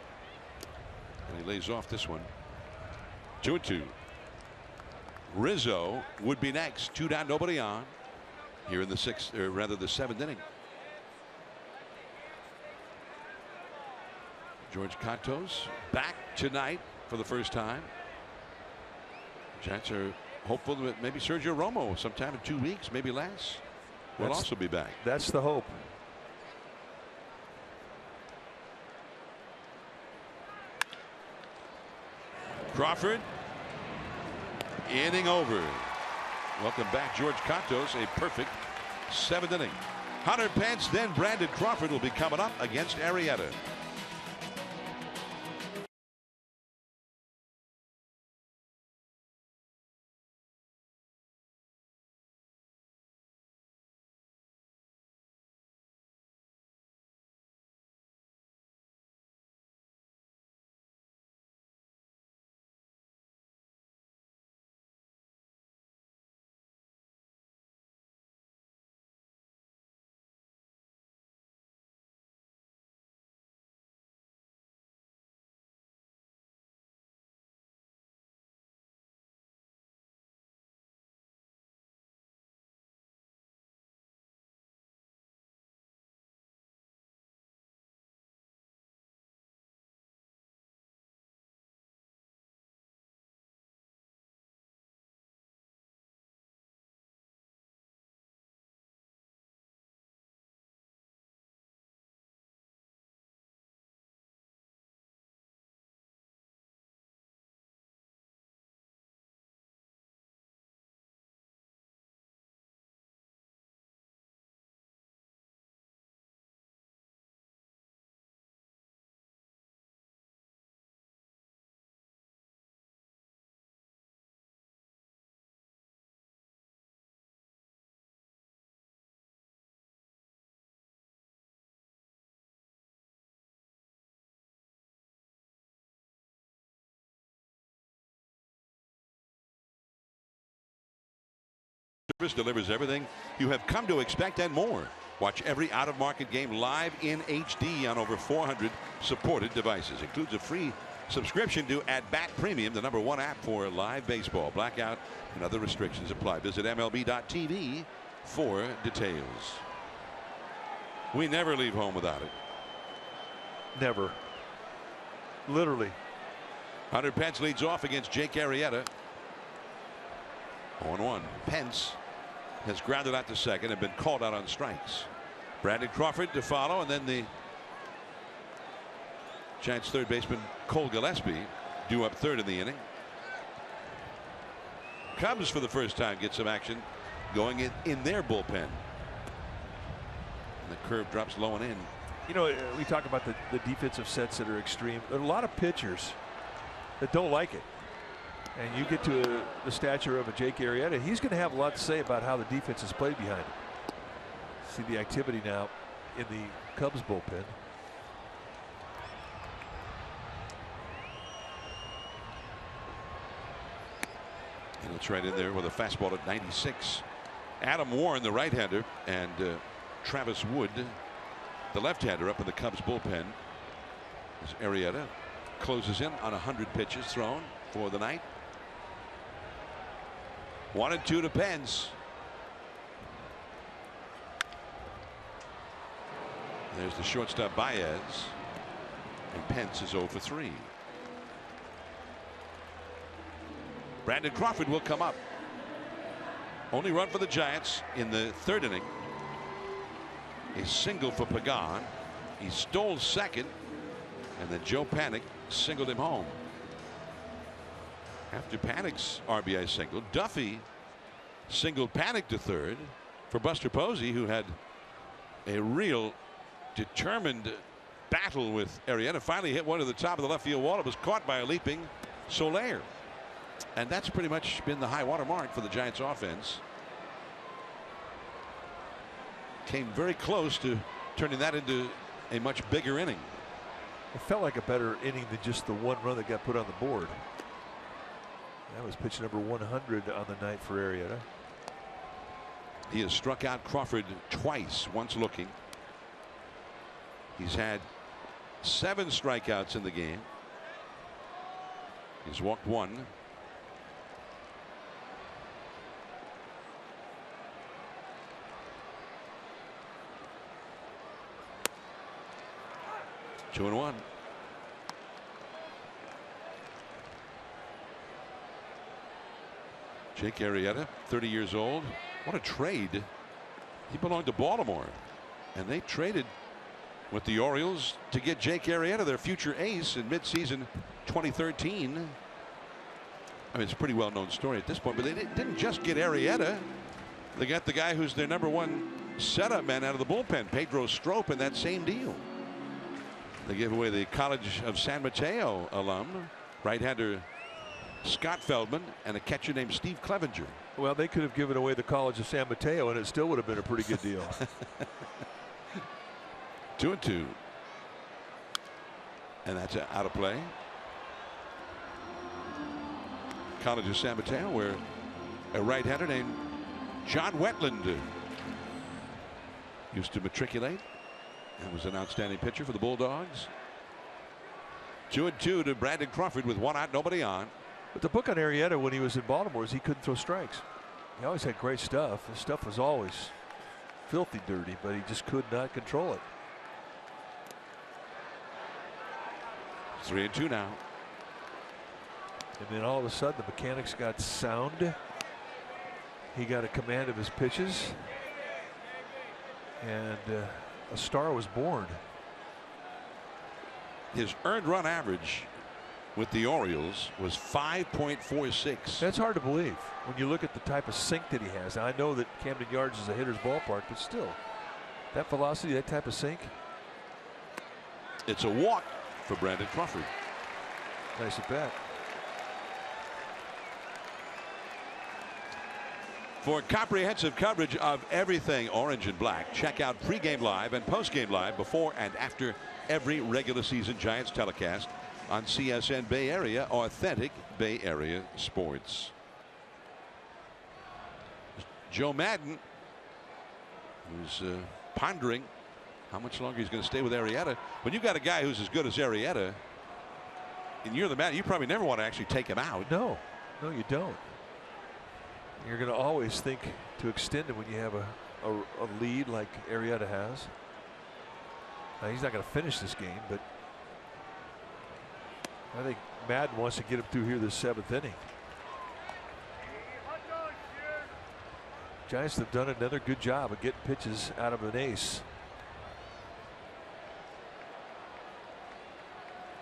And he lays off this one. 2-2. Rizzo would be next. 2-0, nobody on. Here in the 6th, or rather the 7th inning. George Cantos back tonight for the first time. Giants are hopeful that maybe Sergio Romo sometime in 2 weeks, maybe less, will also be back. That's the hope. Crawford. Inning over. Welcome back, George Cantos. A perfect 7th inning. Hunter Pence, then Brandon Crawford will be coming up against Arrieta. delivers everything you have come to expect and more. Watch every out-of-market game live in HD on over 400 supported devices. Includes a free subscription to At Bat Premium, the #1 app for live baseball. Blackout and other restrictions apply. Visit MLB.tv for details. We never leave home without it. Never. Literally. Hunter Pence leads off against Jake Arrieta. 0-1. Pence has grounded out to second and been called out on strikes. Brandon Crawford to follow, and then the Giants third baseman Cole Gillespie due up third in the inning. Cubs for the first time get some action going in their bullpen. And the curve drops low and in. You know, we talk about the defensive sets that are extreme. There are a lot of pitchers that don't like it. And you get to the stature of a Jake Arrieta, he's going to have a lot to say about how the defense is played behind him. See the activity now in the Cubs bullpen. And it's right in there with a fastball at 96. Adam Warren, the right-hander, and Travis Wood, the left-hander, up in the Cubs bullpen. As Arrieta closes in on 100 pitches thrown for the night. 1-2 to Pence. There's the shortstop Baez, and Pence is 0 for 3. Brandon Crawford will come up. Only run for the Giants in the third inning. A single for Pagan. He stole second, and then Joe Panik singled him home. After Panik's RBI single, Duffy singled Panik to third for Buster Posey, who had a real determined battle with Arrieta. Finally hit one to the top of the left field wall. It was caught by a leaping Soler. And that's pretty much been the high water mark for the Giants offense. Came very close to turning that into a much bigger inning. It felt like a better inning than just the one run that got put on the board. That was pitch number 100 on the night for Arrieta. He has struck out Crawford twice, once looking. He's had 7 strikeouts in the game. He's walked 1. Two and 1. Jake Arrieta, 30 years old. What a trade. He belonged to Baltimore, and they traded with the Orioles to get Jake Arrieta, their future ace, in midseason 2013. I mean, it's a pretty well-known story at this point, but they didn't just get Arrieta. They got the guy who's their #1 setup man out of the bullpen, Pedro Strop, in that same deal. They gave away the College of San Mateo alum, right-hander Scott Feldman, and a catcher named Steve Clevenger. Well, they could have given away the College of San Mateo, and it still would have been a pretty good deal. 2-2. And that's out of play. College of San Mateo, where a right-hander named John Wetland used to matriculate and was an outstanding pitcher for the Bulldogs. 2-2 to Brandon Crawford with 1 out, nobody on. But the book on Arrieta when he was in Baltimore is he couldn't throw strikes. He always had great stuff. His stuff was always filthy dirty, but he just could not control it. 3-2 now. And then all of a sudden the mechanics got sound. He got a command of his pitches, and a star was born. His earned run average with the Orioles was 5.46. That's hard to believe when you look at the type of sink that he has. Now, I know that Camden Yards is a hitter's ballpark, but still, that velocity, that type of sink. It's a walk for Brandon Crawford. Nice at bat. For comprehensive coverage of everything orange and black, check out pregame live and postgame live before and after every regular season Giants telecast on CSN Bay Area, authentic Bay Area sports. Joe Madden, who's pondering how much longer he's going to stay with Arrieta. When you've got a guy who's as good as Arrieta, and you're the man, you probably never want to actually take him out. No, no, you don't. You're going to always think to extend it when you have a lead like Arrieta has. Now, he's not going to finish this game, but I think Madden wants to get him through here this 7th inning. Giants have done another good job of getting pitches out of an ace.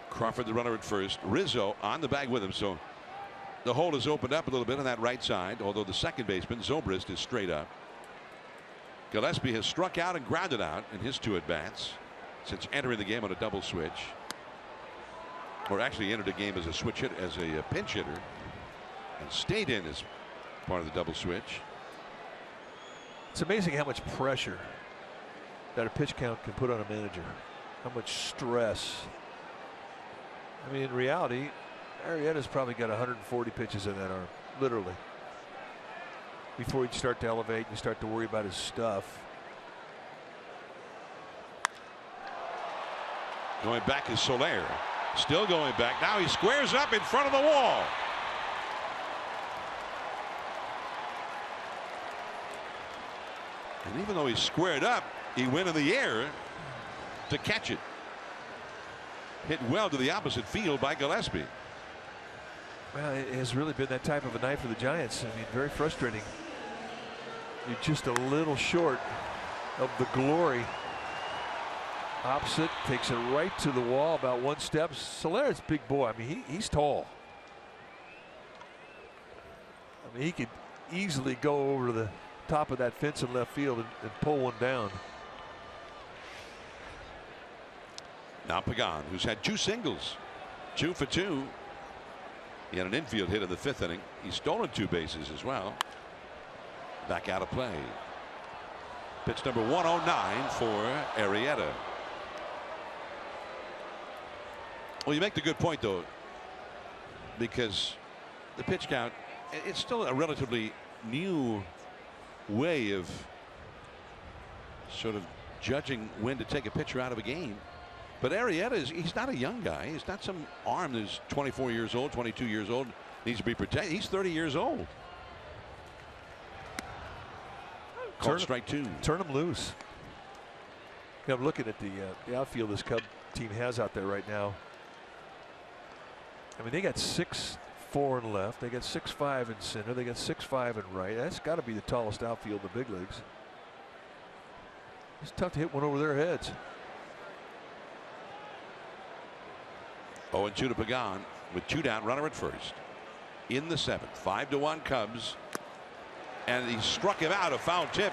Crawford, the runner at first. Rizzo on the bag with him, so the hole has opened up a little bit on that right side, although the second baseman, Zobrist, is straight up. Gillespie has struck out and grounded out in his 2 at-bats since entering the game on a double switch. Or actually entered the game as a switch hit, as a pinch hitter, and stayed in as part of the double switch. It's amazing how much pressure that a pitch count can put on a manager. How much stress. I mean, in reality, Arrieta's probably got 140 pitches in that arm, literally. Before you start to elevate, you start to worry about his stuff. Going back is Soler. Still going back. Now he squares up in front of the wall. And even though he squared up, he went in the air to catch it. Hit well to the opposite field by Gillespie. Well, it has really been that type of a night for the Giants. I mean, very frustrating. You're just a little short of the glory. Opposite takes it right to the wall, about 1 step. Soler's a big boy. I mean, he's tall. I mean, he could easily go over the top of that fence in left field and pull one down. Now Pagan, who's had 2 singles, 2 for 2. He had an infield hit in the 5th inning. He's stolen 2 bases as well. Back out of play. Pitch number 109 for Arrieta. Well, you make the good point, though, because the pitch count, it's still a relatively new way of sort of judging when to take a pitcher out of a game. But Arrieta, he's not a young guy. He's not some arm that's 24 years old, 22 years old, needs to be protected. He's 30 years old. Called strike 2. Turn him loose. You know, I'm looking at the outfield this Cub team has out there right now. I mean, they got 6'4" in left. They got 6'5" in center. They got 6'5" in right. That's got to be the tallest outfield in the big leagues. It's tough to hit one over their heads. 0-2 to Pagan with 2 down, runner at first. In the 7th, 5-1 Cubs. And he struck him out, a foul tip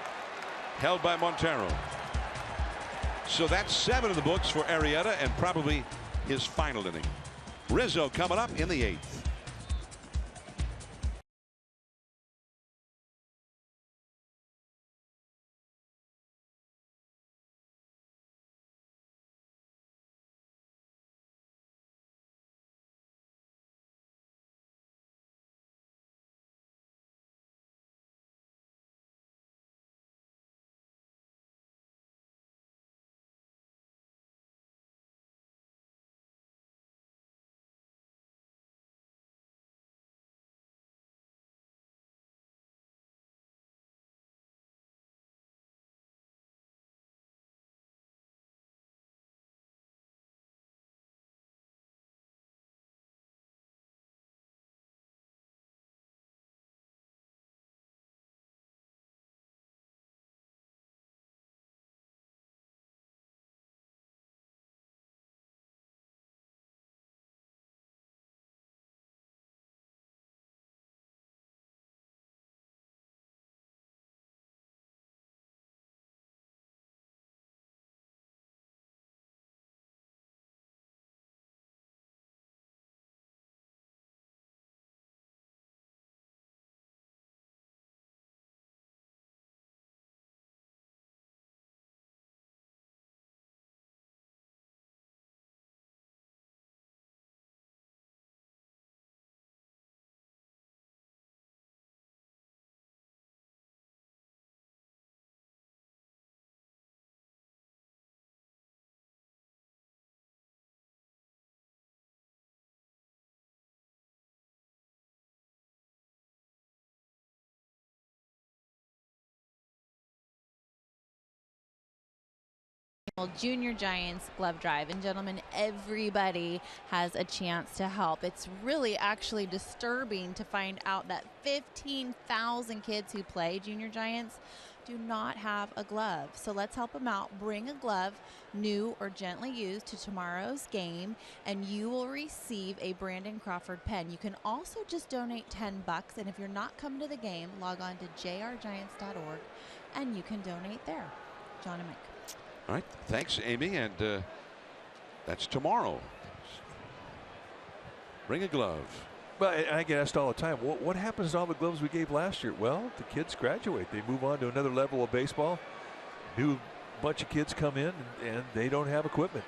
held by Montero. So that's 7 in the books for Arrieta, and probably his final inning. Rizzo coming up in the 8th. Junior Giants glove drive. And gentlemen, everybody has a chance to help. It's really actually disturbing to find out that 15,000 kids who play Junior Giants do not have a glove. So let's help them out. Bring a glove, new or gently used, to tomorrow's game, and you will receive a Brandon Crawford pen. You can also just donate $10, and if you're not coming to the game, log on to jrgiants.org and you can donate there. John and Mike. All right, thanks, Amy, and that's tomorrow. Bring a glove. Well, I get asked all the time, what happens to all the gloves we gave last year? Well, the kids graduate. They move on to another level of baseball. New bunch of kids come in, and they don't have equipment.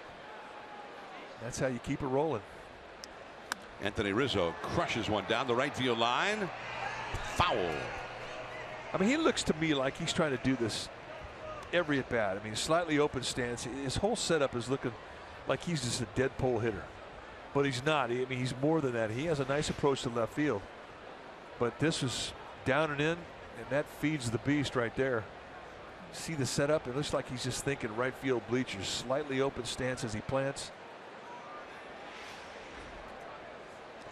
That's how you keep it rolling. Anthony Rizzo crushes one down the right field line. Foul. I mean, he looks to me like he's trying to do this every at bat. I mean, slightly open stance. His whole setup is looking like he's just a dead pole hitter, but he's not. I mean, he's more than that. He has a nice approach to left field, but this is down and in, and that feeds the beast right there. See the setup? It looks like he's just thinking right field bleachers. Slightly open stance as he plants.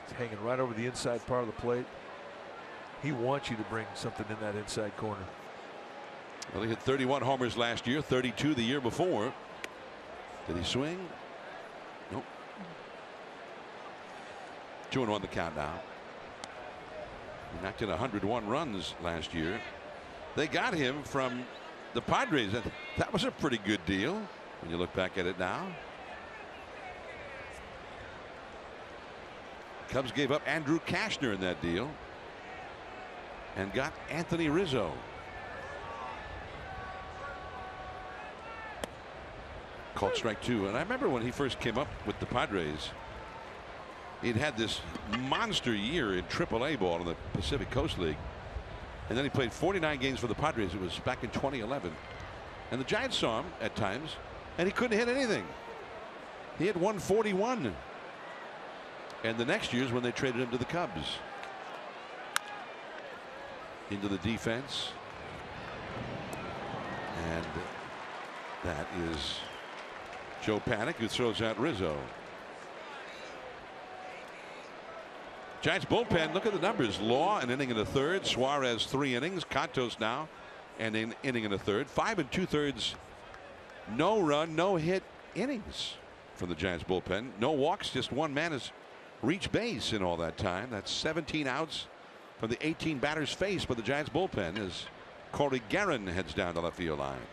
He's hanging right over the inside part of the plate. He wants you to bring something in that inside corner. Well, he hit 31 homers last year, 32 the year before. Did he swing? Nope. 2-1 the count now. He knocked in 101 runs last year. They got him from the Padres. That was a pretty good deal when you look back at it now. Cubs gave up Andrew Kashner in that deal and got Anthony Rizzo. Called strike two. And I remember when he first came up with the Padres, he'd had this monster year in AAA ball in the Pacific Coast League, and then he played 49 games for the Padres. It was back in 2011, and the Giants saw him at times, and he couldn't hit anything. He had 141, and the next year's when they traded him to the Cubs. Into the defense, and that is Joe Panic, who throws out Rizzo. Giants bullpen, look at the numbers. Law an inning and a third. Suarez 3 innings. Contos now and an inning and a third. 5 2/3 no run, no hit innings from the Giants bullpen. No walks, just one man has reached base in all that time. That's 17 outs from the 18 batters faced by the Giants bullpen as Corey Guerin heads down the left field line.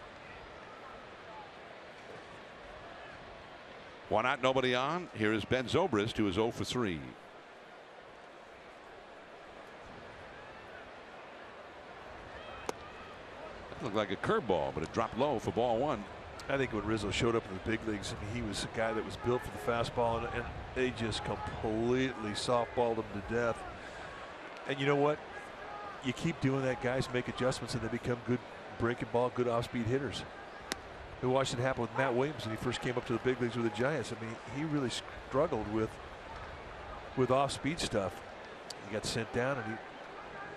1 out, nobody on. Here is Ben Zobrist, who is 0 for 3. That looked like a curveball, but it dropped low for ball 1. I think when Rizzo showed up in the big leagues, I mean, he was a guy that was built for the fastball, and they just completely softballed him to death. And you know what? You keep doing that, guys make adjustments, and they become good breaking ball, good off-speed hitters. We watched it happen with Matt Williams when he first came up to the big leagues with the Giants. I mean, he really struggled with off-speed stuff. He got sent down, and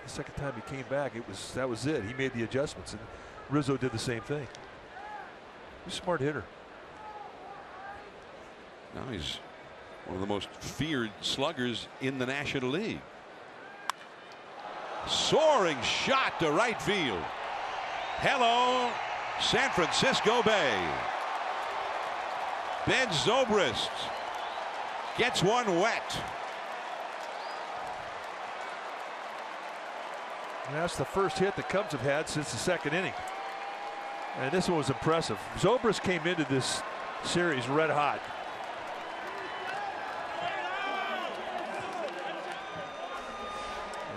the second time he came back, that was it. He made the adjustments, and Rizzo did the same thing. He's a smart hitter. Now he's one of the most feared sluggers in the National League. Soaring shot to right field. Hello, San Francisco Bay. Ben Zobrist gets one wet. And that's the first hit the Cubs have had since the second inning. And this one was impressive. Zobrist came into this series red hot.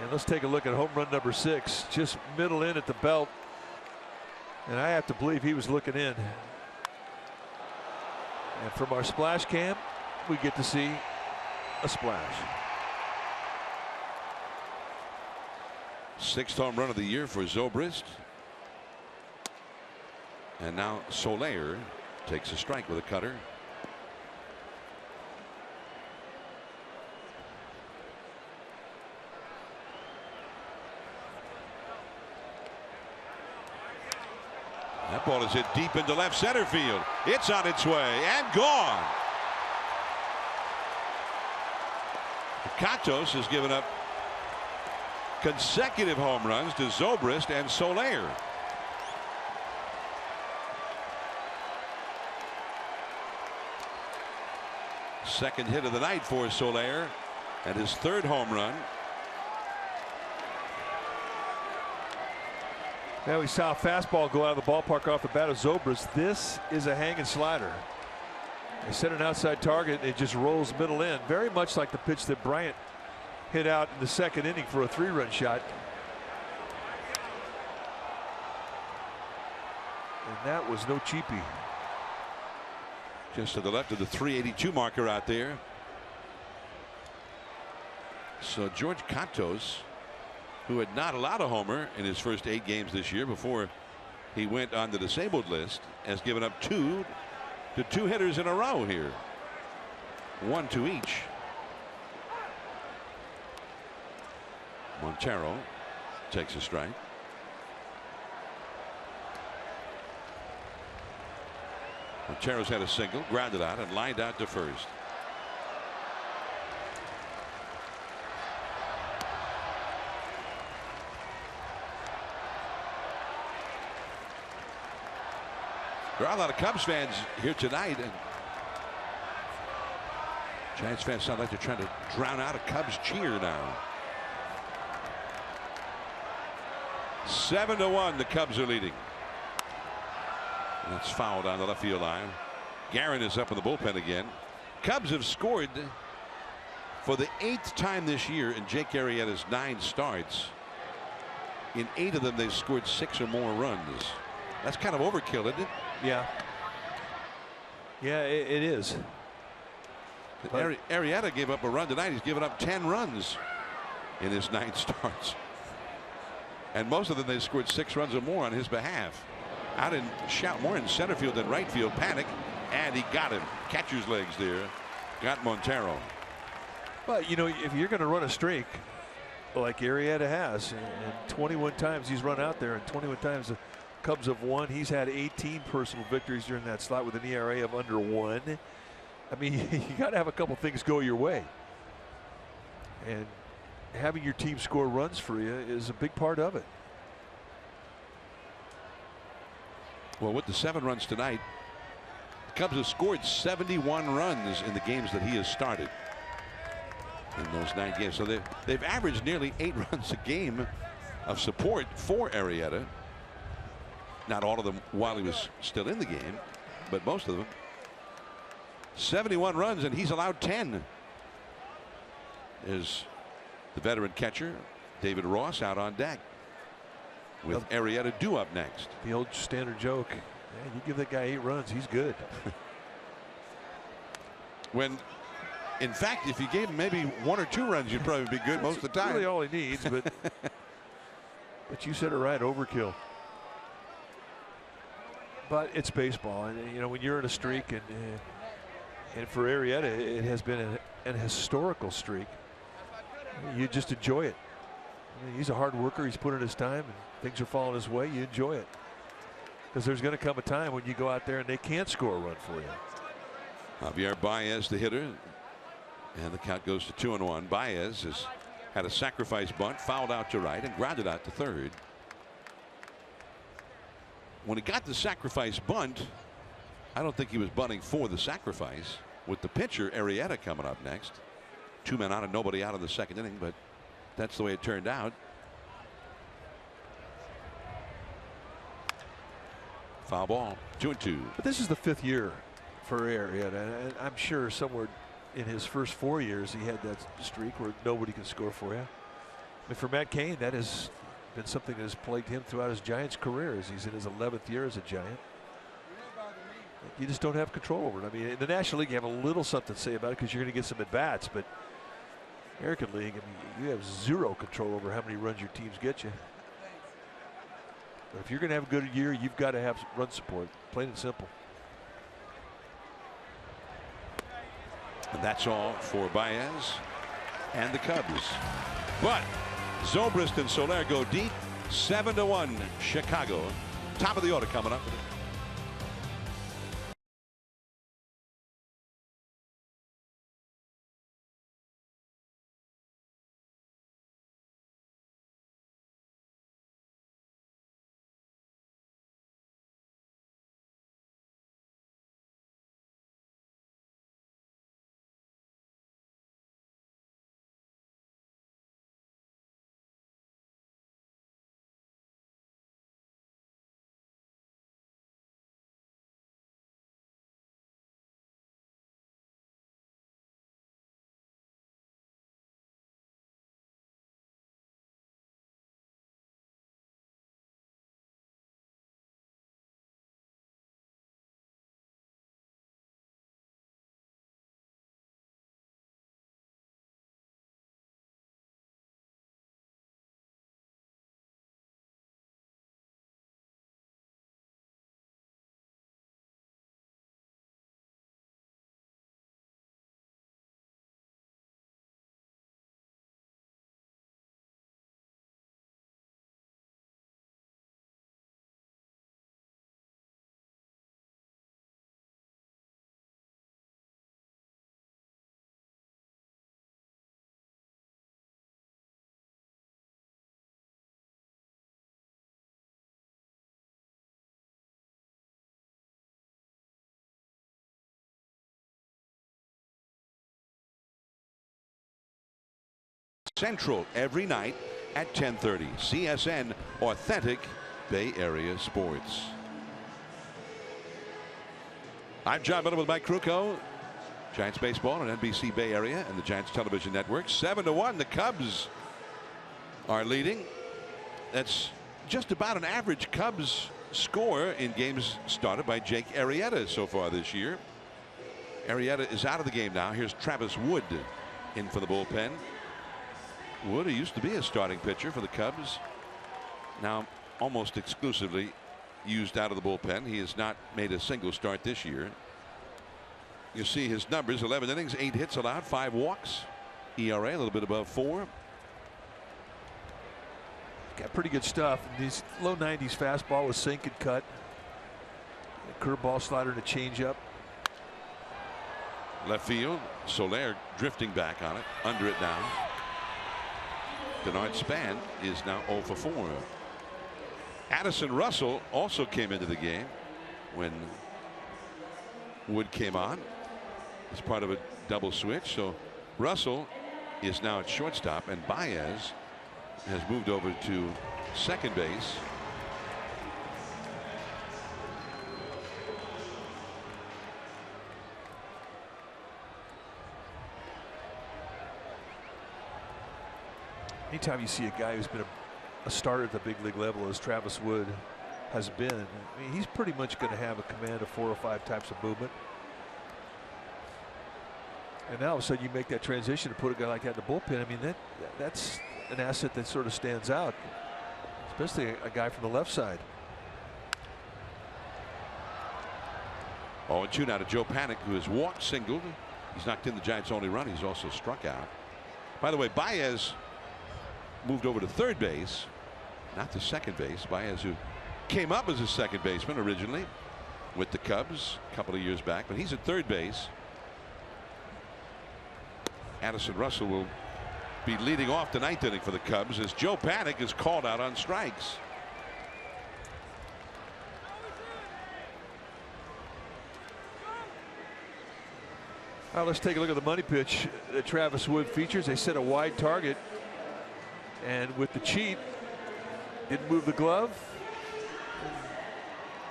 And let's take a look at home run number 6. Just middle in at the belt. And I have to believe he was looking in. And from our splash cam, we get to see a splash. 6th home run of the year for Zobrist. And now Soler takes a strike with a cutter. That ball is hit deep into left center field. It's on its way and gone. Katos has given up consecutive home runs to Zobrist and Soler. Second hit of the night for Soler and his third home run. Now we saw a fastball go out of the ballpark off the bat of Zobrist. This is a hanging slider. They set an outside target. It just rolls middle in, very much like the pitch that Bryant hit out in the second inning for a 3-run shot. And that was no cheapie. Just to the left of the 382 marker out there. So George Katos, who had not allowed a homer in his first 8 games this year before he went on the disabled list, has given up 2 hitters in a row here. 1 to each. Montero takes a strike. Montero's had a single, grounded out, and lined out to first. There are a lot of Cubs fans here tonight, and Giants fans sound like they're trying to drown out a Cubs cheer now. 7-1, the Cubs are leading. That's fouled on the left field line. Guerin is up in the bullpen again. Cubs have scored for the 8th time this year in Jake Arrieta's 9 starts. In 8 of them, they've scored 6 or more runs. That's kind of overkill, isn't it? Yeah. Yeah, it is. Arrieta gave up a run tonight. He's given up 10 runs in his 9 starts. And most of them, they scored 6 runs or more on his behalf. Out in shout more in center field than right field. Panic, and he got him. Catcher's legs there. Got Montero. But you know, if you're going to run a streak like Arrieta has, and 21 times he's run out there, and 21 times the Cubs have won. He's had 18 personal victories during that slot with an ERA of under 1. I mean, you got to have a couple things go your way, and having your team score runs for you is a big part of it. Well, with the 7 runs tonight, the Cubs have scored 71 runs in the games that he has started in those 9 games. So they've averaged nearly 8 runs a game of support for Arrieta. Not all of them while he was still in the game, but most of them. 71 runs, and he's allowed 10. There's the veteran catcher, David Ross, out on deck, with Arrieta due up next. The old standard joke. Man, you give that guy 8 runs, he's good. When, in fact, if you gave him maybe 1 or 2 runs, you'd probably be good most of the time. Really all he needs, but but you said it right, overkill. But it's baseball, and you know, when you're in a streak, and for Arrieta it has been an historical streak. You just enjoy it. I mean, he's a hard worker. He's put in his time, and things are falling his way. You enjoy it, because there's going to come a time when you go out there and they can't score a run for you. Javier Baez, the hitter, and the count goes to 2-1. Baez has had a sacrifice bunt, fouled out to right, and grounded out to third. When he got the sacrifice bunt, I don't think he was bunting for the sacrifice. With the pitcher, Arrieta, coming up next. 2 men out and nobody out in the second inning, but that's the way it turned out. Foul ball, 2-2. But this is the 5th year for Arrieta, and I'm sure somewhere in his first 4 years he had that streak where nobody can score for you. And for Matt Cain, that has been something that has plagued him throughout his Giants career, as he's in his 11th year as a Giant. You just don't have control over it. I mean, in the National League, you have a little something to say about it because you're going to get some at bats, but American League, I mean, you have 0 control over how many runs your teams get you. But if you're going to have a good year, you've got to have run support, plain and simple. And that's all for Baez and the Cubs. But Zobrist and Soler go deep. 7-1 Chicago Top of the order coming up. Central every night at 10:30. CSN, authentic Bay Area sports. I'm John Miller with Mike Krukow. Giants baseball on NBC Bay Area and the Giants television network. 7-1. The Cubs are leading. That's just about an average Cubs score in games started by Jake Arrieta so far this year. Arrieta is out of the game now. Here's Travis Wood in for the bullpen. Wood, who used to be a starting pitcher for the Cubs, now almost exclusively used out of the bullpen. He has not made a single start this year. You see his numbers: 11 innings, 8 hits allowed, 5 walks, ERA a little bit above 4. Got pretty good stuff. These low 90s fastball with sink and cut, a curveball, slider, and a changeup. Left field, Soler drifting back on it, under it now. Denard Span is now 0 for 4. Addison Russell also came into the game when Wood came on as part of a double switch. So Russell is now at shortstop, and Baez has moved over to second base. Anytime you see a guy who's been a starter at the big league level, as Travis Wood has been, I mean, he's pretty much going to have a command of 4 or 5 types of movement. And now all of a sudden you make that transition to put a guy like that in the bullpen. I mean, that's an asset that sort of stands out, especially a guy from the left side. 0-2 now to Joe Panik, who has walked, singled. He's knocked in the Giants' only run. He's also struck out. By the way, Baez moved over to third base, not to second base. Baez, who came up as a second baseman originally with the Cubs a couple of years back, but he's at third base. Addison Russell will be leading off the 9th inning for the Cubs as Joe Panik is called out on strikes. Now let's take a look at the money pitch that Travis Wood features. They set a wide target, and with the cheat, didn't move the glove.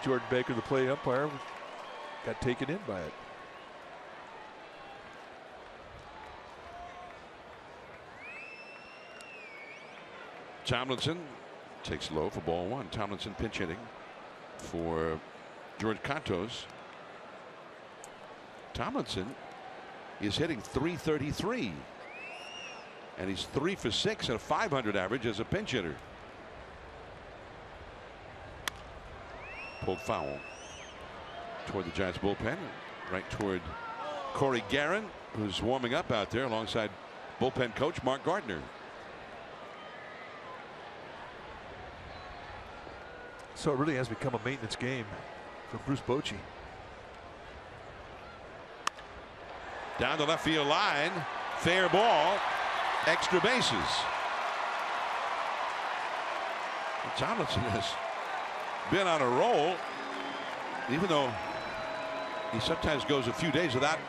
Jordan Baker, the play umpire, got taken in by it. Tomlinson takes low for ball 1. Tomlinson pinch hitting for George Cantos. Tomlinson is hitting .333, and he's 3 for 6 and a .500 average as a pinch hitter. Pulled foul toward the Giants bullpen, right toward Corey Guerin, who's warming up out there alongside bullpen coach Mark Gardner. So it really has become a maintenance game for Bruce Bochy. Down the left field line, fair ball, extra bases. Tomlinson has been on a roll, even though he sometimes goes a few days without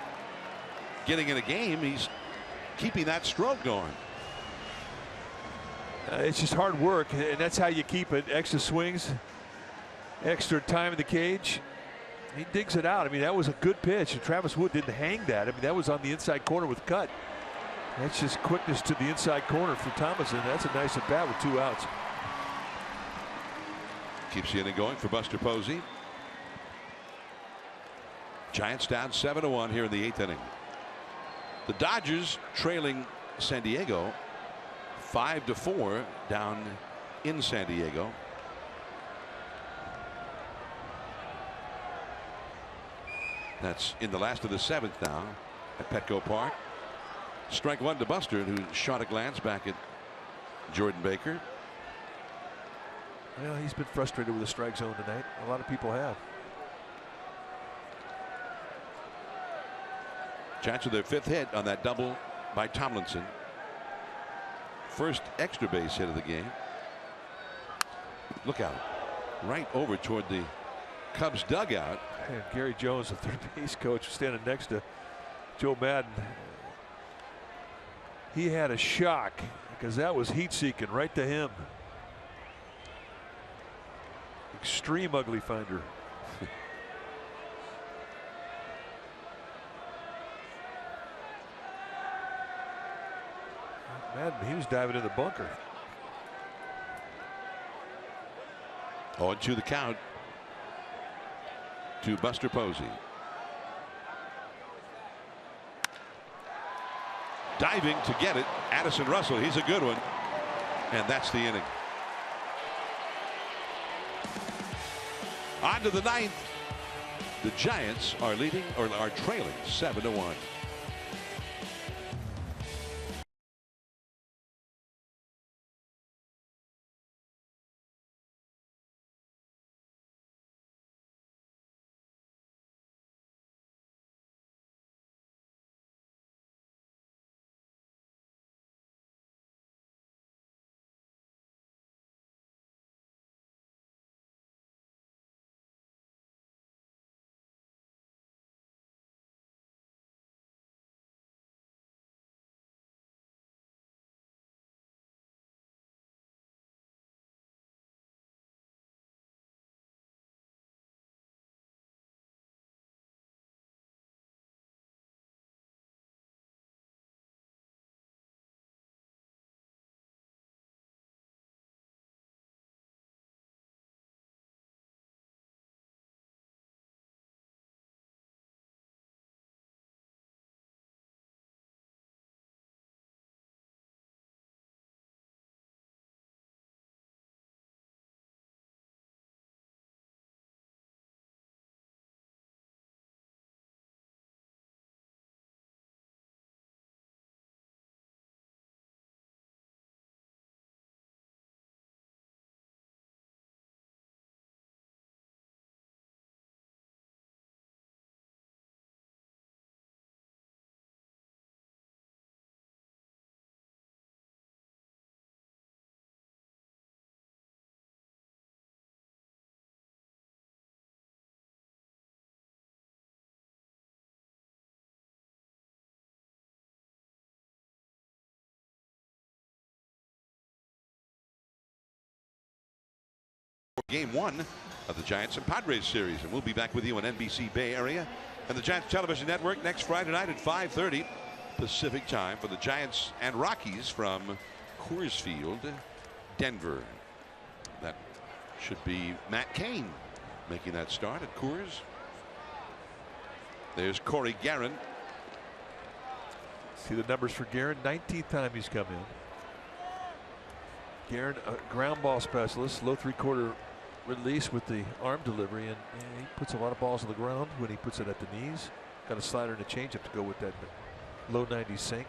getting in a game. He's keeping that stroke going. It's just hard work, and that's how you keep it. Extra swings, extra time in the cage. He digs it out. I mean, that was a good pitch, and Travis Wood didn't hang that. I mean, that was on the inside corner with cut. That's just quickness to the inside corner for Thomason. That's a nice at bat with 2 outs. Keeps the inning going for Buster Posey. Giants down 7-1 here in the 8th inning. The Dodgers trailing San Diego 5-4 down in San Diego. That's in the last of the 7th now at Petco Park. Strike 1 to Buster, who shot a glance back at Jordan Baker. Well, he's been frustrated with the strike zone tonight. A lot of people have. Giants with their 5th hit on that double by Tomlinson. First extra base hit of the game. Look out. Right over toward the Cubs dugout. And Gary Jones, the third base coach, was standing next to Joe Madden. He had a shock because that was heat seeking right to him. Extreme ugly finder. Madden, he was diving in the bunker. 0-2 the count to Buster Posey. Diving to get it, Addison Russell. He's a good one, and that's the inning. On to the 9th. The Giants are leading, or are trailing 7-1. Game 1 of the Giants and Padres series, and we'll be back with you on NBC Bay Area and the Giants Television Network next Friday night at 5:30 Pacific time for the Giants and Rockies from Coors Field, Denver. That should be Matt Cain making that start at Coors. There's Corey Guerin. See the numbers for Guerin. 19th time he's come in. Guerin, a ground ball specialist, low 3/4 release with the arm delivery, and he puts a lot of balls on the ground when he puts it at the knees. Got a slider and a changeup to go with that low 90 sink.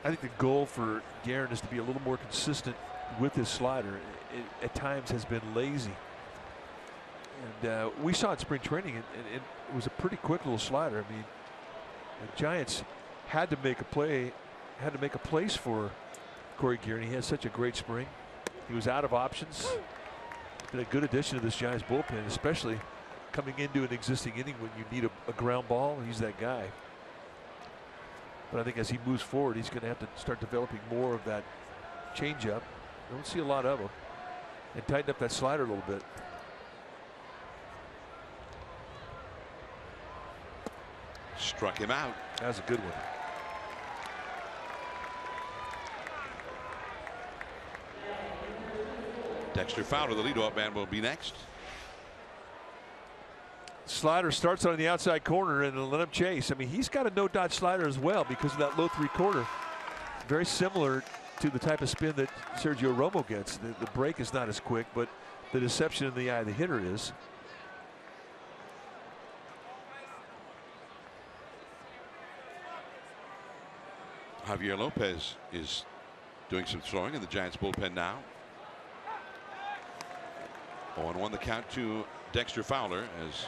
I think the goal for Guerin is to be a little more consistent with his slider. It at times has been lazy. And we saw it in spring training, and it was a pretty quick little slider. I mean, the Giants had to make a play, had to make a place for Corey Guerin. He has such a great spring. He was out of options. Been a good addition to this Giants bullpen, especially coming into an existing inning when you need a ground ball. He's that guy. But I think as he moves forward, he's going to have to start developing more of that changeup. Don't see a lot of them. And tighten up that slider a little bit. Struck him out. That was a good one. Dexter Fowler, the leadoff man, will be next. Slider starts on the outside corner and let him chase. I mean, he's got a no-dodge slider as well because of that low three-quarter. Very similar to the type of spin that Sergio Romo gets. The break is not as quick, but the deception in the eye of the hitter is. Javier Lopez is doing some throwing in the Giants bullpen now. 0-1 the count to Dexter Fowler as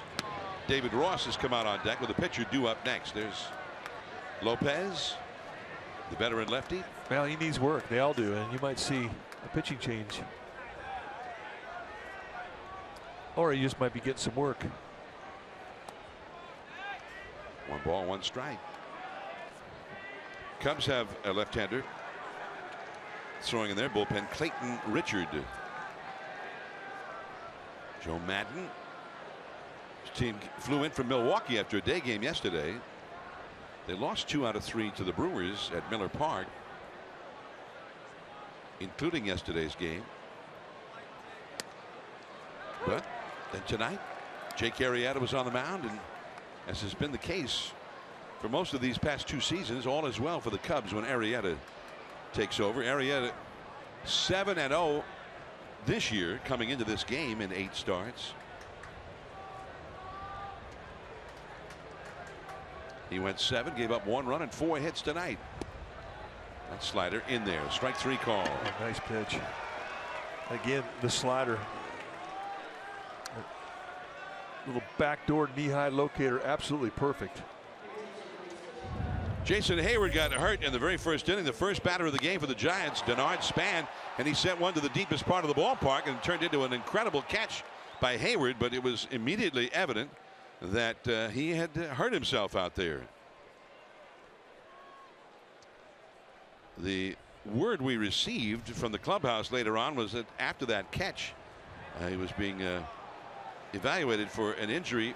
David Ross has come out on deck with a pitcher due up next. There's Lopez, the veteran lefty. Well, he needs work. They all do, and you might see a pitching change. Or he just might be getting some work. 1 ball, 1 strike. Cubs have a left-hander throwing in their bullpen, Clayton Richard. Joe Madden. His team flew in from Milwaukee after a day game yesterday. They lost 2 out of 3 to the Brewers at Miller Park, including yesterday's game. But then tonight, Jake Arrieta was on the mound, and as has been the case for most of these past 2 seasons, all is well for the Cubs when Arrieta takes over. Arrieta 7-0 this year coming into this game in 8 starts. He went 7, gave up 1 run and 4 hits tonight. That slider in there. Strike 3 call. Oh, nice pitch. Again, the slider. Little backdoor knee-high locator, absolutely perfect. Jason Hayward got hurt in the very first inning. The first batter of the game for the Giants, Denard Span, and he sent one to the deepest part of the ballpark and turned into an incredible catch by Hayward, but it was immediately evident that he had hurt himself out there. The word we received from the clubhouse later on was that after that catch, he was being evaluated for an injury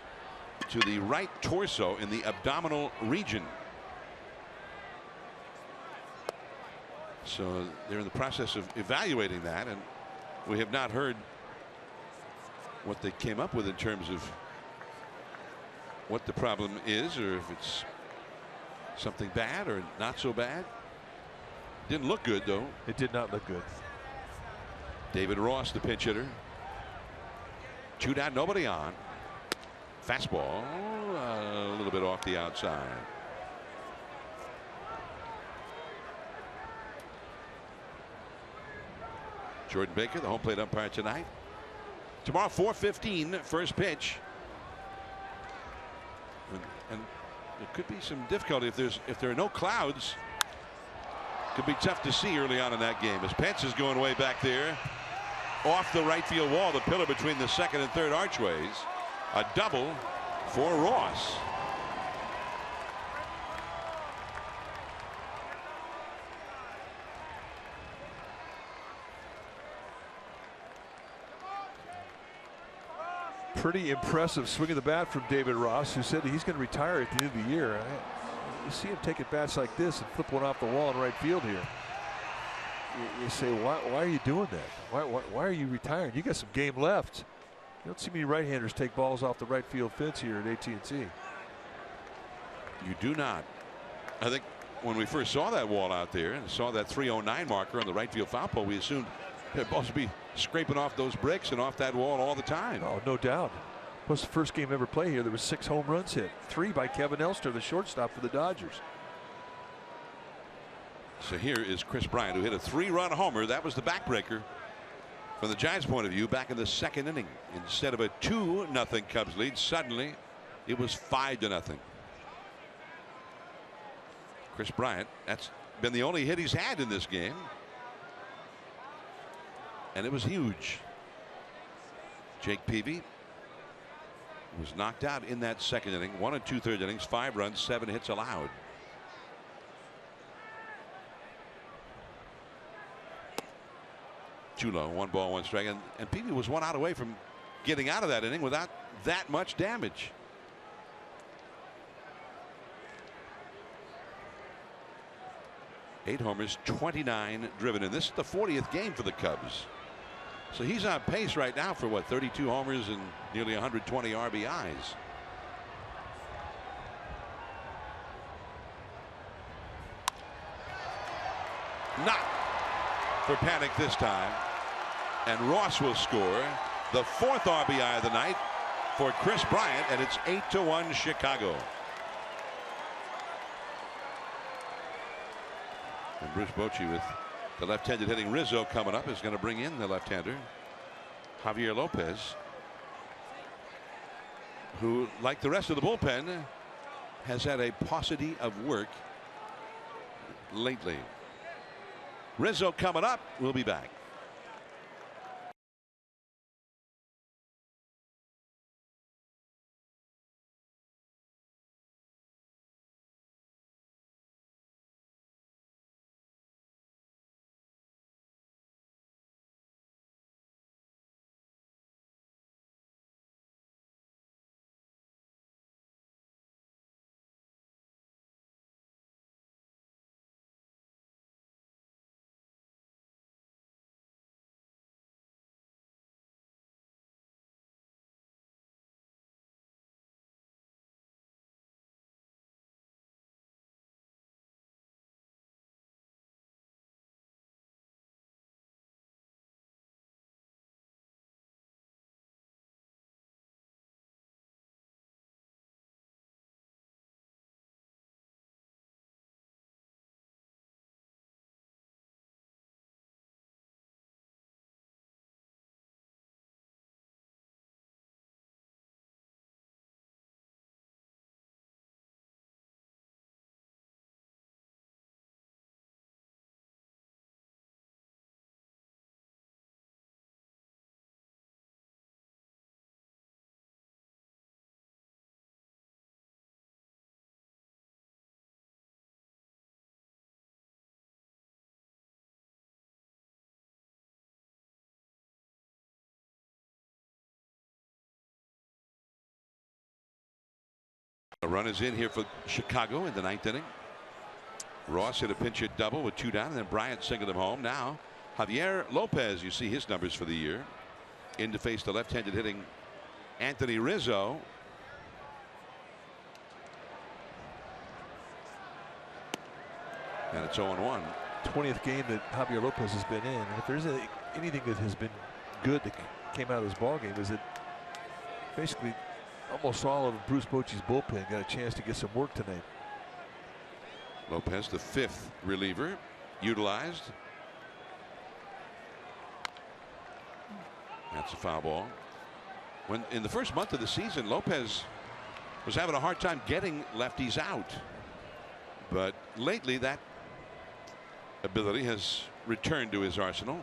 to the right torso in the abdominal region. So they're in the process of evaluating that, and we have not heard what they came up with in terms of what the problem is, or if it's something bad or not so bad. Didn't look good, though. It did not look good. David Ross, the pinch hitter. 2 down, nobody on. Fastball a little bit off the outside. Jordan Baker, the home plate umpire tonight. Tomorrow, 4:15, first pitch. And there could be some difficulty if there are no clouds. Could be tough to see early on in that game as Pence is going way back there off the right field wall, the pillar between the second and third archways. A double for Ross. Pretty impressive swing of the bat from David Ross, who said he's going to retire at the end of the year. You see him take at bats like this and flip one off the wall in right field here. You say, why are you doing that? Why are you retiring? You got some game left. You don't see many right-handers take balls off the right field fence here at AT&T. You do not. I think when we first saw that wall out there and saw that 309 marker on the right field foul pole, we assumed that balls would be scraping off those bricks and off that wall all the time. Oh, no doubt. It was the first game ever played here. There was 6 home runs hit, 3 by Kevin Elster, the shortstop for the Dodgers. So here is Chris Bryant, who hit a 3-run homer. That was the backbreaker from the Giants' point of view back in the second inning. Instead of a 2-0 Cubs lead, suddenly it was 5-0. Chris Bryant, that's been the only hit he's had in this game, and it was huge. Jake Peavy was knocked out in that second inning. 1 2/3 innings, 5 runs, 7 hits allowed. Too low, 1 ball, 1 strike, and Peavy was 1 out away from getting out of that inning without that much damage. Eight homers, 29 driven in. This is the 40th game for the Cubs. So he's on pace right now for what, 32 homers and nearly 120 RBIs. Not for Panic this time. And Ross will score the 4th RBI of the night for Chris Bryant, and it's 8-1 Chicago. And Bruce Bochy, with the left-handed hitting Rizzo coming up, is going to bring in the left-hander Javier Lopez, who, like the rest of the bullpen, has had a paucity of work lately. Rizzo coming up. We'll be back. A run is in here for Chicago in the 9th inning. Ross hit a pinch hit double with 2 down, and then Bryant singled him home. Now Javier Lopez, you see his numbers for the year, in to face the left-handed hitting Anthony Rizzo. And it's 0-1. 20th game that Javier Lopez has been in, and if there's anything that has been good that came out of this ball game, is that basically almost all of Bruce Bochy's bullpen got a chance to get some work tonight. Lopez, the 5th reliever utilized. That's a foul ball. When in the first month of the season, Lopez was having a hard time getting lefties out, but lately that ability has returned to his arsenal.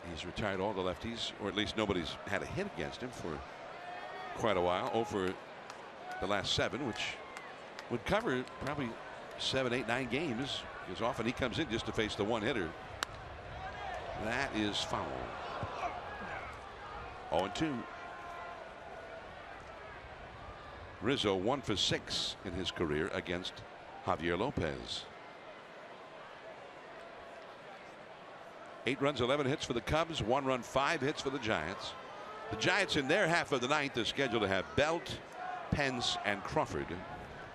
He's retired all the lefties, or at least nobody's had a hit against him for quite a while. Over the last 7, which would cover probably 7, 8, 9 games, because often he comes in just to face the one hitter. That is foul. 0-2. Rizzo 1 for 6 in his career against Javier Lopez. 8 runs, 11 hits for the Cubs, 1 run, 5 hits for the Giants. The Giants in their half of the 9th are scheduled to have Belt, Pence, and Crawford.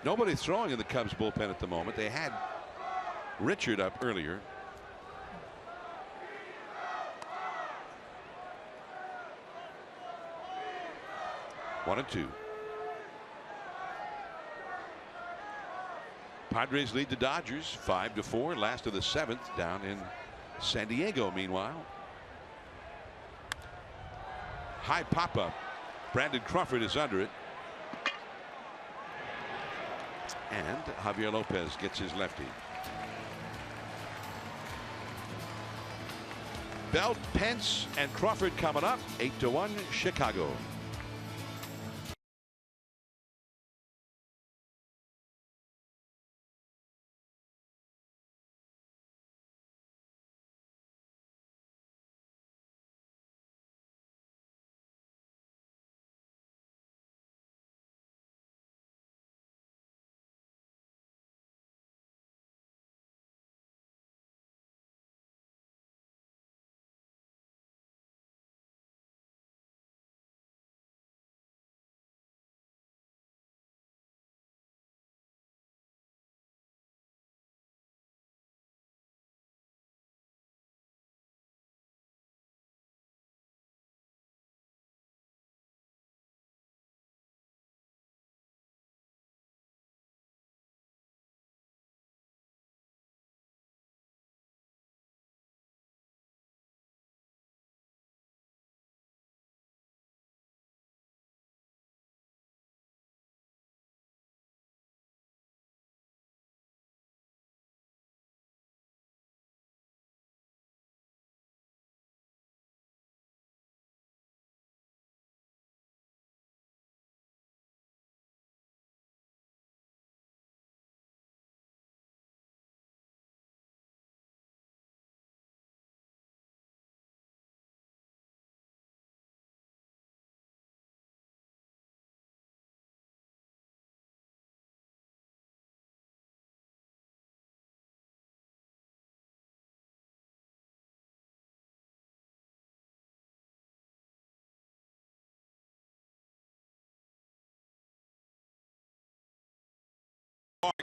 Nobody throwing in the Cubs bullpen at the moment. They had Richard up earlier. One and 2. Padres lead the Dodgers 5-4. Last of the 7th down in San Diego. Meanwhile, high pop up. Brandon Crawford is under it. And Javier Lopez gets his lefty. Belt, Pence, and Crawford coming up. 8-1 Chicago.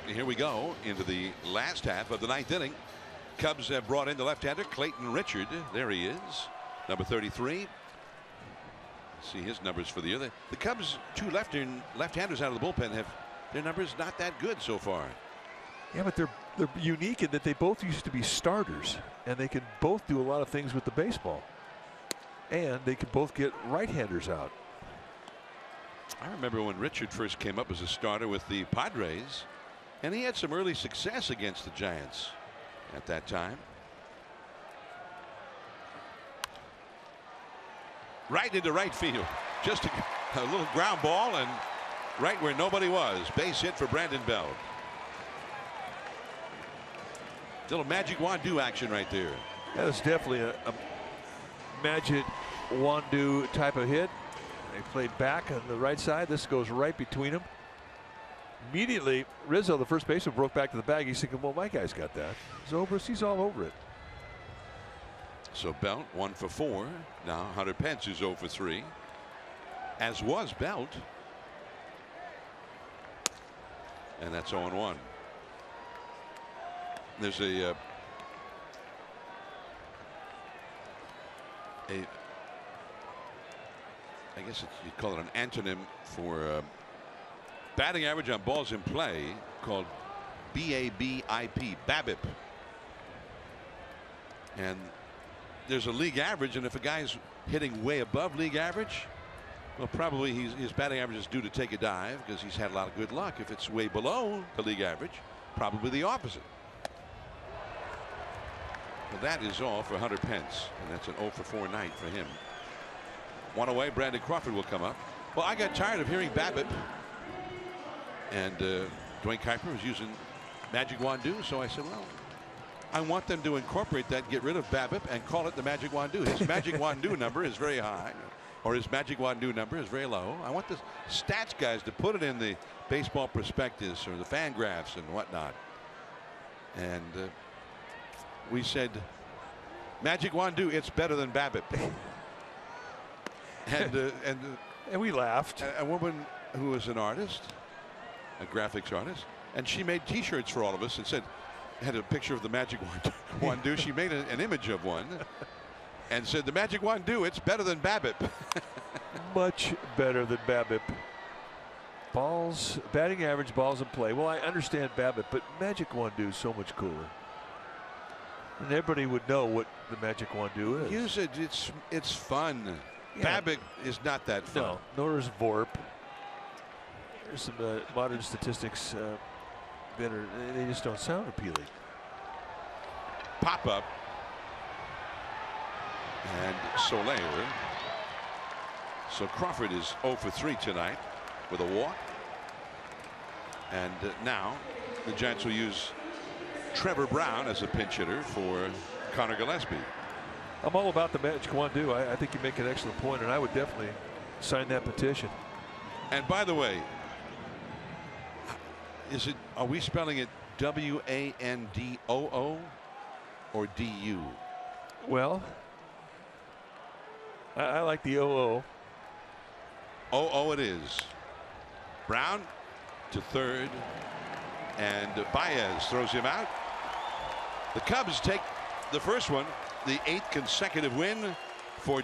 Here we go into the last half of the 9th inning. Cubs have brought in the left-hander Clayton Richard. There he is, number 33. See his numbers for the year. The Cubs, 2 left-handers out of the bullpen, have their numbers not that good so far. Yeah, but they're unique in that they both used to be starters, and they can both do a lot of things with the baseball, and they can both get right-handers out. I remember when Richard first came up as a starter with the Padres, and he had some early success against the Giants at that time. Right into right field. Just a little ground ball and right where nobody was. Base hit for Brandon Belt. Little Magic Wandu action right there. That is definitely a Magic Wandu type of hit. They played back on the right side. This goes right between them. Immediately, Rizzo, the first baseman, broke back to the bag. He's thinking, well, my guy's got that. Zobrist, he's all over it. So Belt 1 for 4. Now Hunter Pence is 0 for 3. As was Belt. And that's 0-1. There's I guess you'd call it an antonym for batting average on balls in play, called BABIP, BABIP. And there's a league average, and if a guy's hitting way above league average, well, probably his batting average is due to take a dive because he's had a lot of good luck. If it's way below the league average, probably the opposite. Well, that is all for Hunter Pence, and that's an 0 for 4 night for him. One away, Brandon Crawford will come up. Well, I got tired of hearing BABIP, and Dwayne Kuiper was using Magic Wandu, so I said, well, I want them to incorporate that, get rid of BABIP, and call it the Magic Wandu. His Magic Wandu number is very high, or his Magic Wandu number is very low. I want the stats guys to put it in the baseball prospectus or the fan graphs and whatnot. And we said, Magic Wandu, it's better than BABIP. And we laughed. A woman who was an artist, a graphics artist, and she made T-shirts for all of us and said, had a picture of the Magic Wandu. She made an image of one and said, the Magic Wandu, it's better than BABIP. Much better than BABIP. batting average, balls in play. Well, I understand BABIP, but Magic Wand-Do is so much cooler. And everybody would know what the Magic Wand-Do is. Use it. It's fun. Yeah. BABIP is not that fun. No, nor is VORP. There's some modern statistics that they just don't sound appealing. Pop up. And Soler. So Crawford is 0 for 3 tonight with a walk. And now the Giants will use Trevor Brown as a pinch hitter for Connor Gillespie. I'm all about the Magic Wand-Do. I think you make an excellent point, and I would definitely sign that petition. And by the way, are we spelling it W-A-N-D-O-O or D-U? Well, I like the O-O. O-O it is. Brown to third, and Baez throws him out. The Cubs take the first one, the 8th consecutive win for